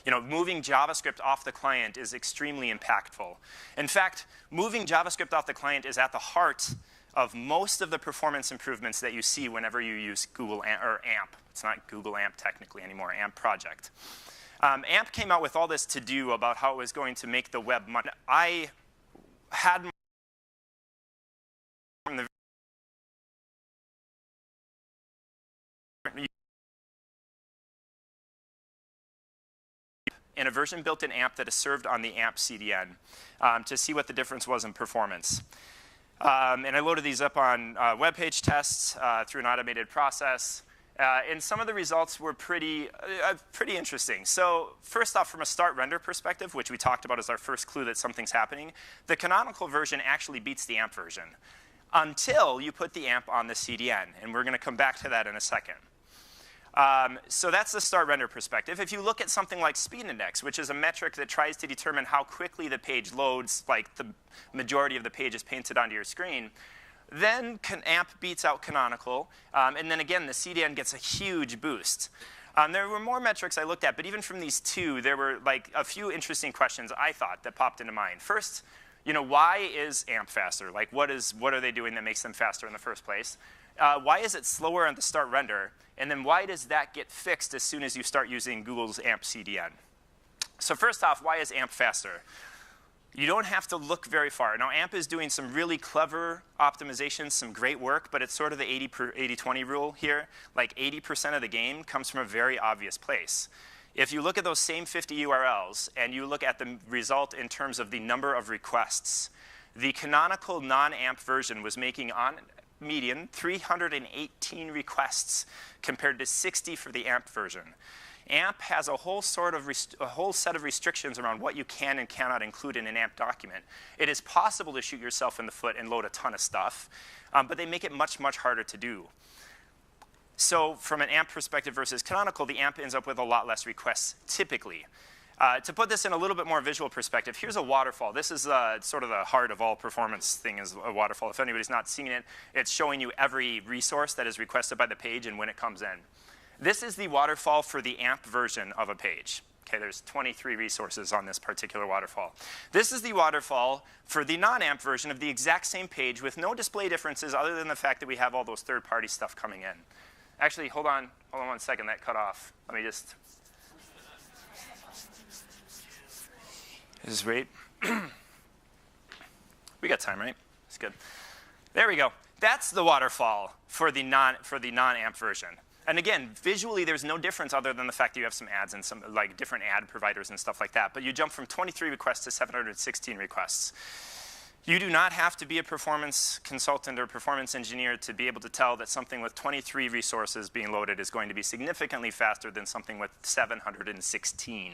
Moving JavaScript off the client is extremely impactful. In fact, moving JavaScript off the client is at the heart of most of the performance improvements that you see whenever you use Google or AMP. It's not Google AMP technically anymore, AMP project. AMP came out with all this to-do about how it was going to make the web money. I had from the in a version built in AMP that is served on the AMP CDN to see what the difference was in performance. And I loaded these up on web page tests through an automated process. And some of the results were pretty interesting. So first off, from a start render perspective, which we talked about as our first clue that something's happening, the canonical version actually beats the AMP version until you put the AMP on the CDN. And we're going to come back to that in a second. So that's the start render perspective. If you look at something like speed index, which is a metric that tries to determine how quickly the page loads, like the majority of the page is painted onto your screen, then AMP beats out canonical. And then again, the CDN gets a huge boost. There were more metrics I looked at, but even from these two, there were like a few interesting questions I thought that popped into mind. First, why is AMP faster? Like, what are they doing that makes them faster in the first place? Why is it slower on the start render? And then why does that get fixed as soon as you start using Google's AMP CDN? So first off, why is AMP faster? You don't have to look very far. Now, AMP is doing some really clever optimizations, some great work, but it's sort of the 80-20 rule here. Like 80% of the game comes from a very obvious place. If you look at those same 50 URLs and you look at the result in terms of the number of requests, the canonical non-AMP version was making on median 318 requests compared to 60 for the AMP version. AMP has a whole set of restrictions around what you can and cannot include in an AMP document. It is possible to shoot yourself in the foot and load a ton of stuff, but they make it much, much harder to do. So from an AMP perspective versus canonical, the AMP ends up with a lot less requests typically. To put this in a little bit more visual perspective, here's a waterfall. This is sort of the heart of all performance thing is a waterfall. If anybody's not seen it, it's showing you every resource that is requested by the page and when it comes in. This is the waterfall for the AMP version of a page. Okay, there's 23 resources on this particular waterfall. This is the waterfall for the non-AMP version of the exact same page with no display differences other than the fact that we have all those third-party stuff coming in. Actually, hold on 1 second, that cut off. Let me just... Is this right? We got time, right? That's good. There we go. That's the waterfall for the non-AMP version. And again, visually, there's no difference other than the fact that you have some ads and some like different ad providers and stuff like that. But you jump from 23 requests to 716 requests. You do not have to be a performance consultant or performance engineer to be able to tell that something with 23 resources being loaded is going to be significantly faster than something with 716.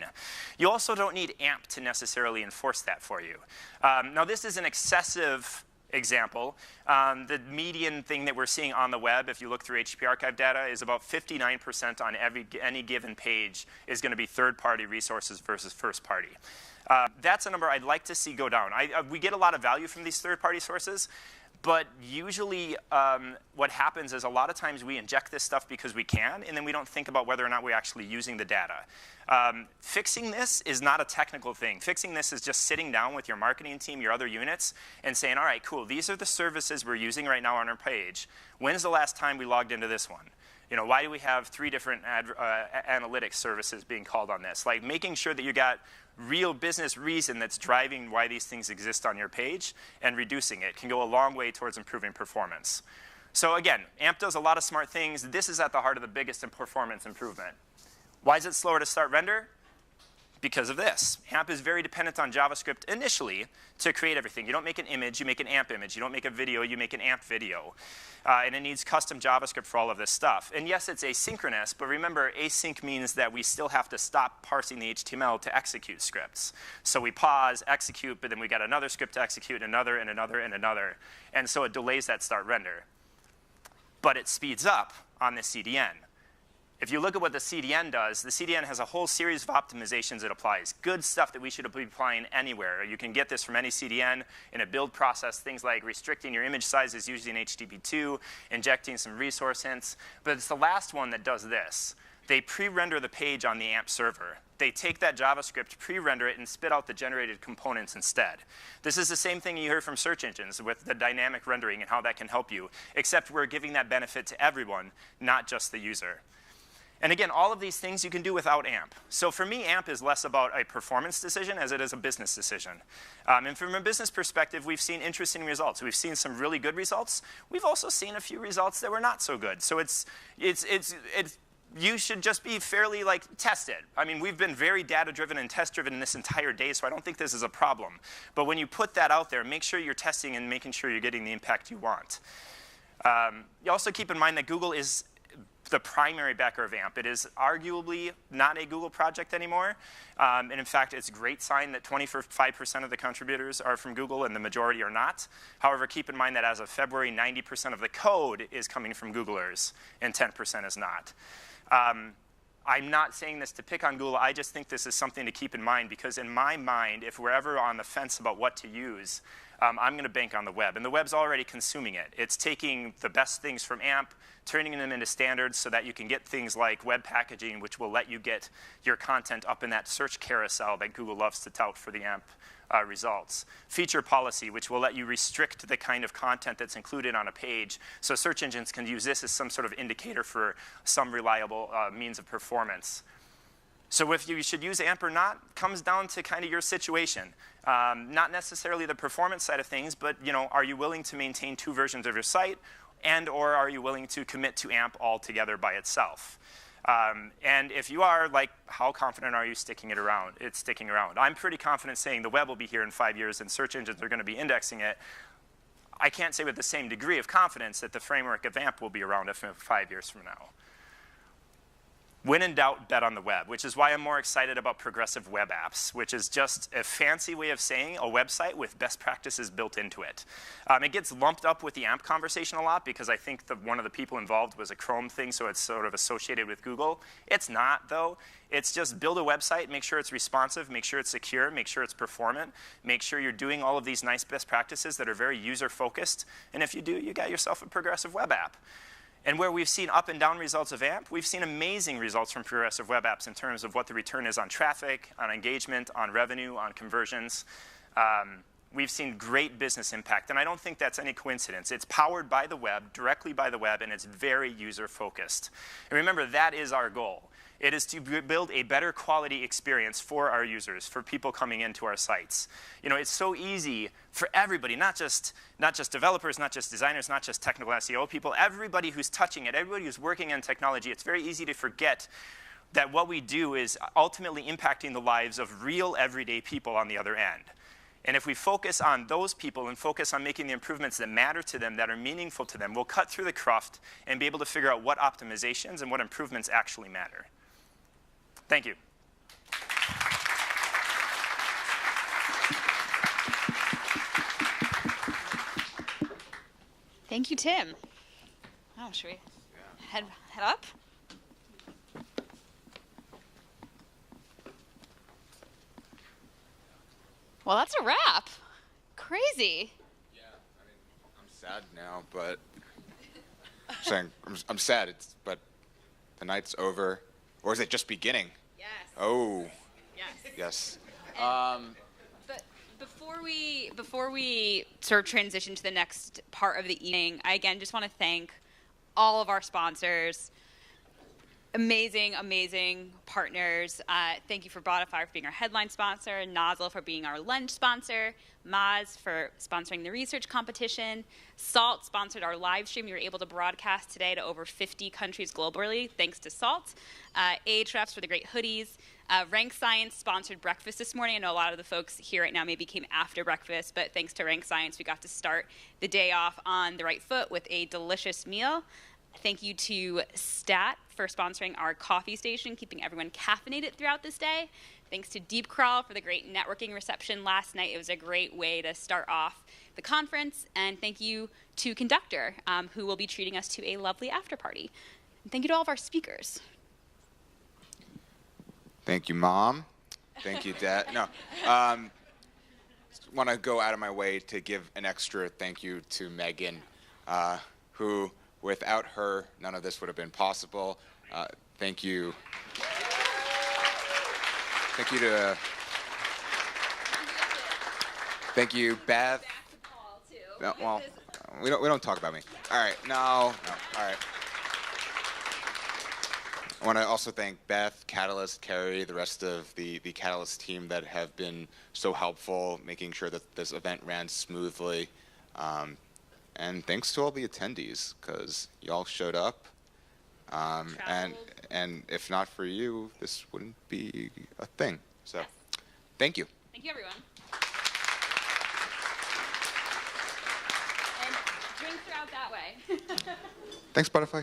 You also don't need AMP to necessarily enforce that for you. Now, this is an excessive example. The median thing that we're seeing on the web, if you look through HTTP archive data, is about 59% on any given page is going to be third-party resources versus first-party. That's a number I'd like to see go down. We get a lot of value from these third-party sources, But usually what happens is a lot of times we inject this stuff because we can, and then we don't think about whether or not we're actually using the data. Fixing this is not a technical thing. Fixing this is just sitting down with your marketing team, your other units, and saying, all right, cool, these are the services we're using right now on our page. When's the last time we logged into this one? You know, why do we have 3 different analytics services being called on this? Like making sure that you got real business reason that's driving why these things exist on your page, and reducing it can go a long way towards improving performance. So again, AMP does a lot of smart things. This is at the heart of the biggest in performance improvement. Why is it slower to start render? Because of this. AMP is very dependent on JavaScript initially to create everything. You don't make an image, you make an AMP image. You don't make a video, you make an AMP video. And it needs custom JavaScript for all of this stuff. And yes, it's asynchronous, but remember, async means that we still have to stop parsing the HTML to execute scripts. So we pause, execute, but then we got another script to execute, another, and another, and another. And so it delays that start render. But it speeds up on the CDN. If you look at what the CDN does, the CDN has a whole series of optimizations it applies. Good stuff that we should be applying anywhere. You can get this from any CDN in a build process, things like restricting your image sizes using HTTP2, injecting some resource hints. But it's the last one that does this. They pre-render the page on the AMP server. They take that JavaScript, pre-render it, and spit out the generated components instead. This is the same thing you heard from search engines with the dynamic rendering and how that can help you, except we're giving that benefit to everyone, not just the user. And again, all of these things you can do without AMP. So for me, AMP is less about a performance decision as it is a business decision. And from a business perspective, we've seen interesting results. We've seen some really good results. We've also seen a few results that were not so good. So you should just be fairly tested. I mean, we've been very data-driven and test-driven this entire day, so I don't think this is a problem. But when you put that out there, make sure you're testing and making sure you're getting the impact you want. You also keep in mind that Google is the primary backer of AMP. It is arguably not a Google project anymore. And in fact, it's a great sign that 25% of the contributors are from Google and the majority are not. However, keep in mind that as of February, 90% of the code is coming from Googlers and 10% is not. I'm not saying this to pick on Google. I just think this is something to keep in mind because in my mind, if we're ever on the fence about what to use, I'm going to bank on the web. And the web's already consuming it. It's taking the best things from AMP, turning them into standards so that you can get things like web packaging, which will let you get your content up in that search carousel that Google loves to tout for the AMP results. Feature policy, which will let you restrict the kind of content that's included on a page. So search engines can use this as some sort of indicator for some reliable means of performance. So if you should use AMP or not comes down to kind of your situation. Not necessarily the performance side of things, but are you willing to maintain 2 versions of your site, and or are you willing to commit to AMP altogether by itself? And if you are, how confident are you sticking around? I'm pretty confident saying the web will be here in 5 years and search engines are going to be indexing it. I can't say with the same degree of confidence that the framework of AMP will be around 5 years from now. When in doubt, bet on the web, which is why I'm more excited about progressive web apps, which is just a fancy way of saying a website with best practices built into it. It gets lumped up with the AMP conversation a lot because I think one of the people involved was a Chrome thing, so it's sort of associated with Google. It's not, though. It's just build a website, make sure it's responsive, make sure it's secure, make sure it's performant, make sure you're doing all of these nice best practices that are very user-focused. And if you do, you got yourself a progressive web app. And where we've seen up and down results of AMP, we've seen amazing results from progressive web apps in terms of what the return is on traffic, on engagement, on revenue, on conversions. We've seen great business impact, and I don't think that's any coincidence. It's powered by the web, directly by the web, and it's very user-focused. And remember, that is our goal. It is to build a better quality experience for our users, for people coming into our sites. It's so easy for everybody, not just developers, not just designers, not just technical SEO people, everybody who's touching it, everybody who's working in technology, it's very easy to forget that what we do is ultimately impacting the lives of real everyday people on the other end. And if we focus on those people and focus on making the improvements that matter to them, that are meaningful to them, we'll cut through the cruft and be able to figure out what optimizations and what improvements actually matter. Thank you. Thank you, Tim. Oh, should we head up? Well, that's a wrap. Crazy. Yeah, I'm sad sad now, but I'm sad. But the night's over, or is it just beginning? Yes. Oh. Yes. Yes. But before we sort of transition to the next part of the evening, I again just want to thank all of our sponsors. Amazing partners. Thank you for Botify for being our headline sponsor, Nozzle for being our lunch sponsor, Moz for sponsoring the research competition, Salt sponsored our live stream. You were able to broadcast today to over 50 countries globally, thanks to Salt. Ahrefs for the great hoodies. Rank Science sponsored breakfast this morning. I know a lot of the folks here right now maybe came after breakfast, but thanks to Rank Science, we got to start the day off on the right foot with a delicious meal. Thank you to Stat for sponsoring our coffee station, keeping everyone caffeinated throughout this day. Thanks to Deep Crawl for the great networking reception last night. It was a great way to start off the conference. And thank you to Conductor, who will be treating us to a lovely after party. And thank you to all of our speakers. Thank you, Mom. Thank you, Dad. No. Want to go out of my way to give an extra thank you to Megan, who, without her, none of this would have been possible. Thank you. Thank you to. Thank you, Beth. No, well, we don't talk about me. All right, no. All right. I want to also thank Beth, Catalyst, Carrie, the rest of the Catalyst team that have been so helpful, making sure that this event ran smoothly. And thanks to all the attendees, because y'all showed up. And if not for you, this wouldn't be a thing. So, thank you. Thank you, everyone. And drinks are out that way. Thanks, Butterfly.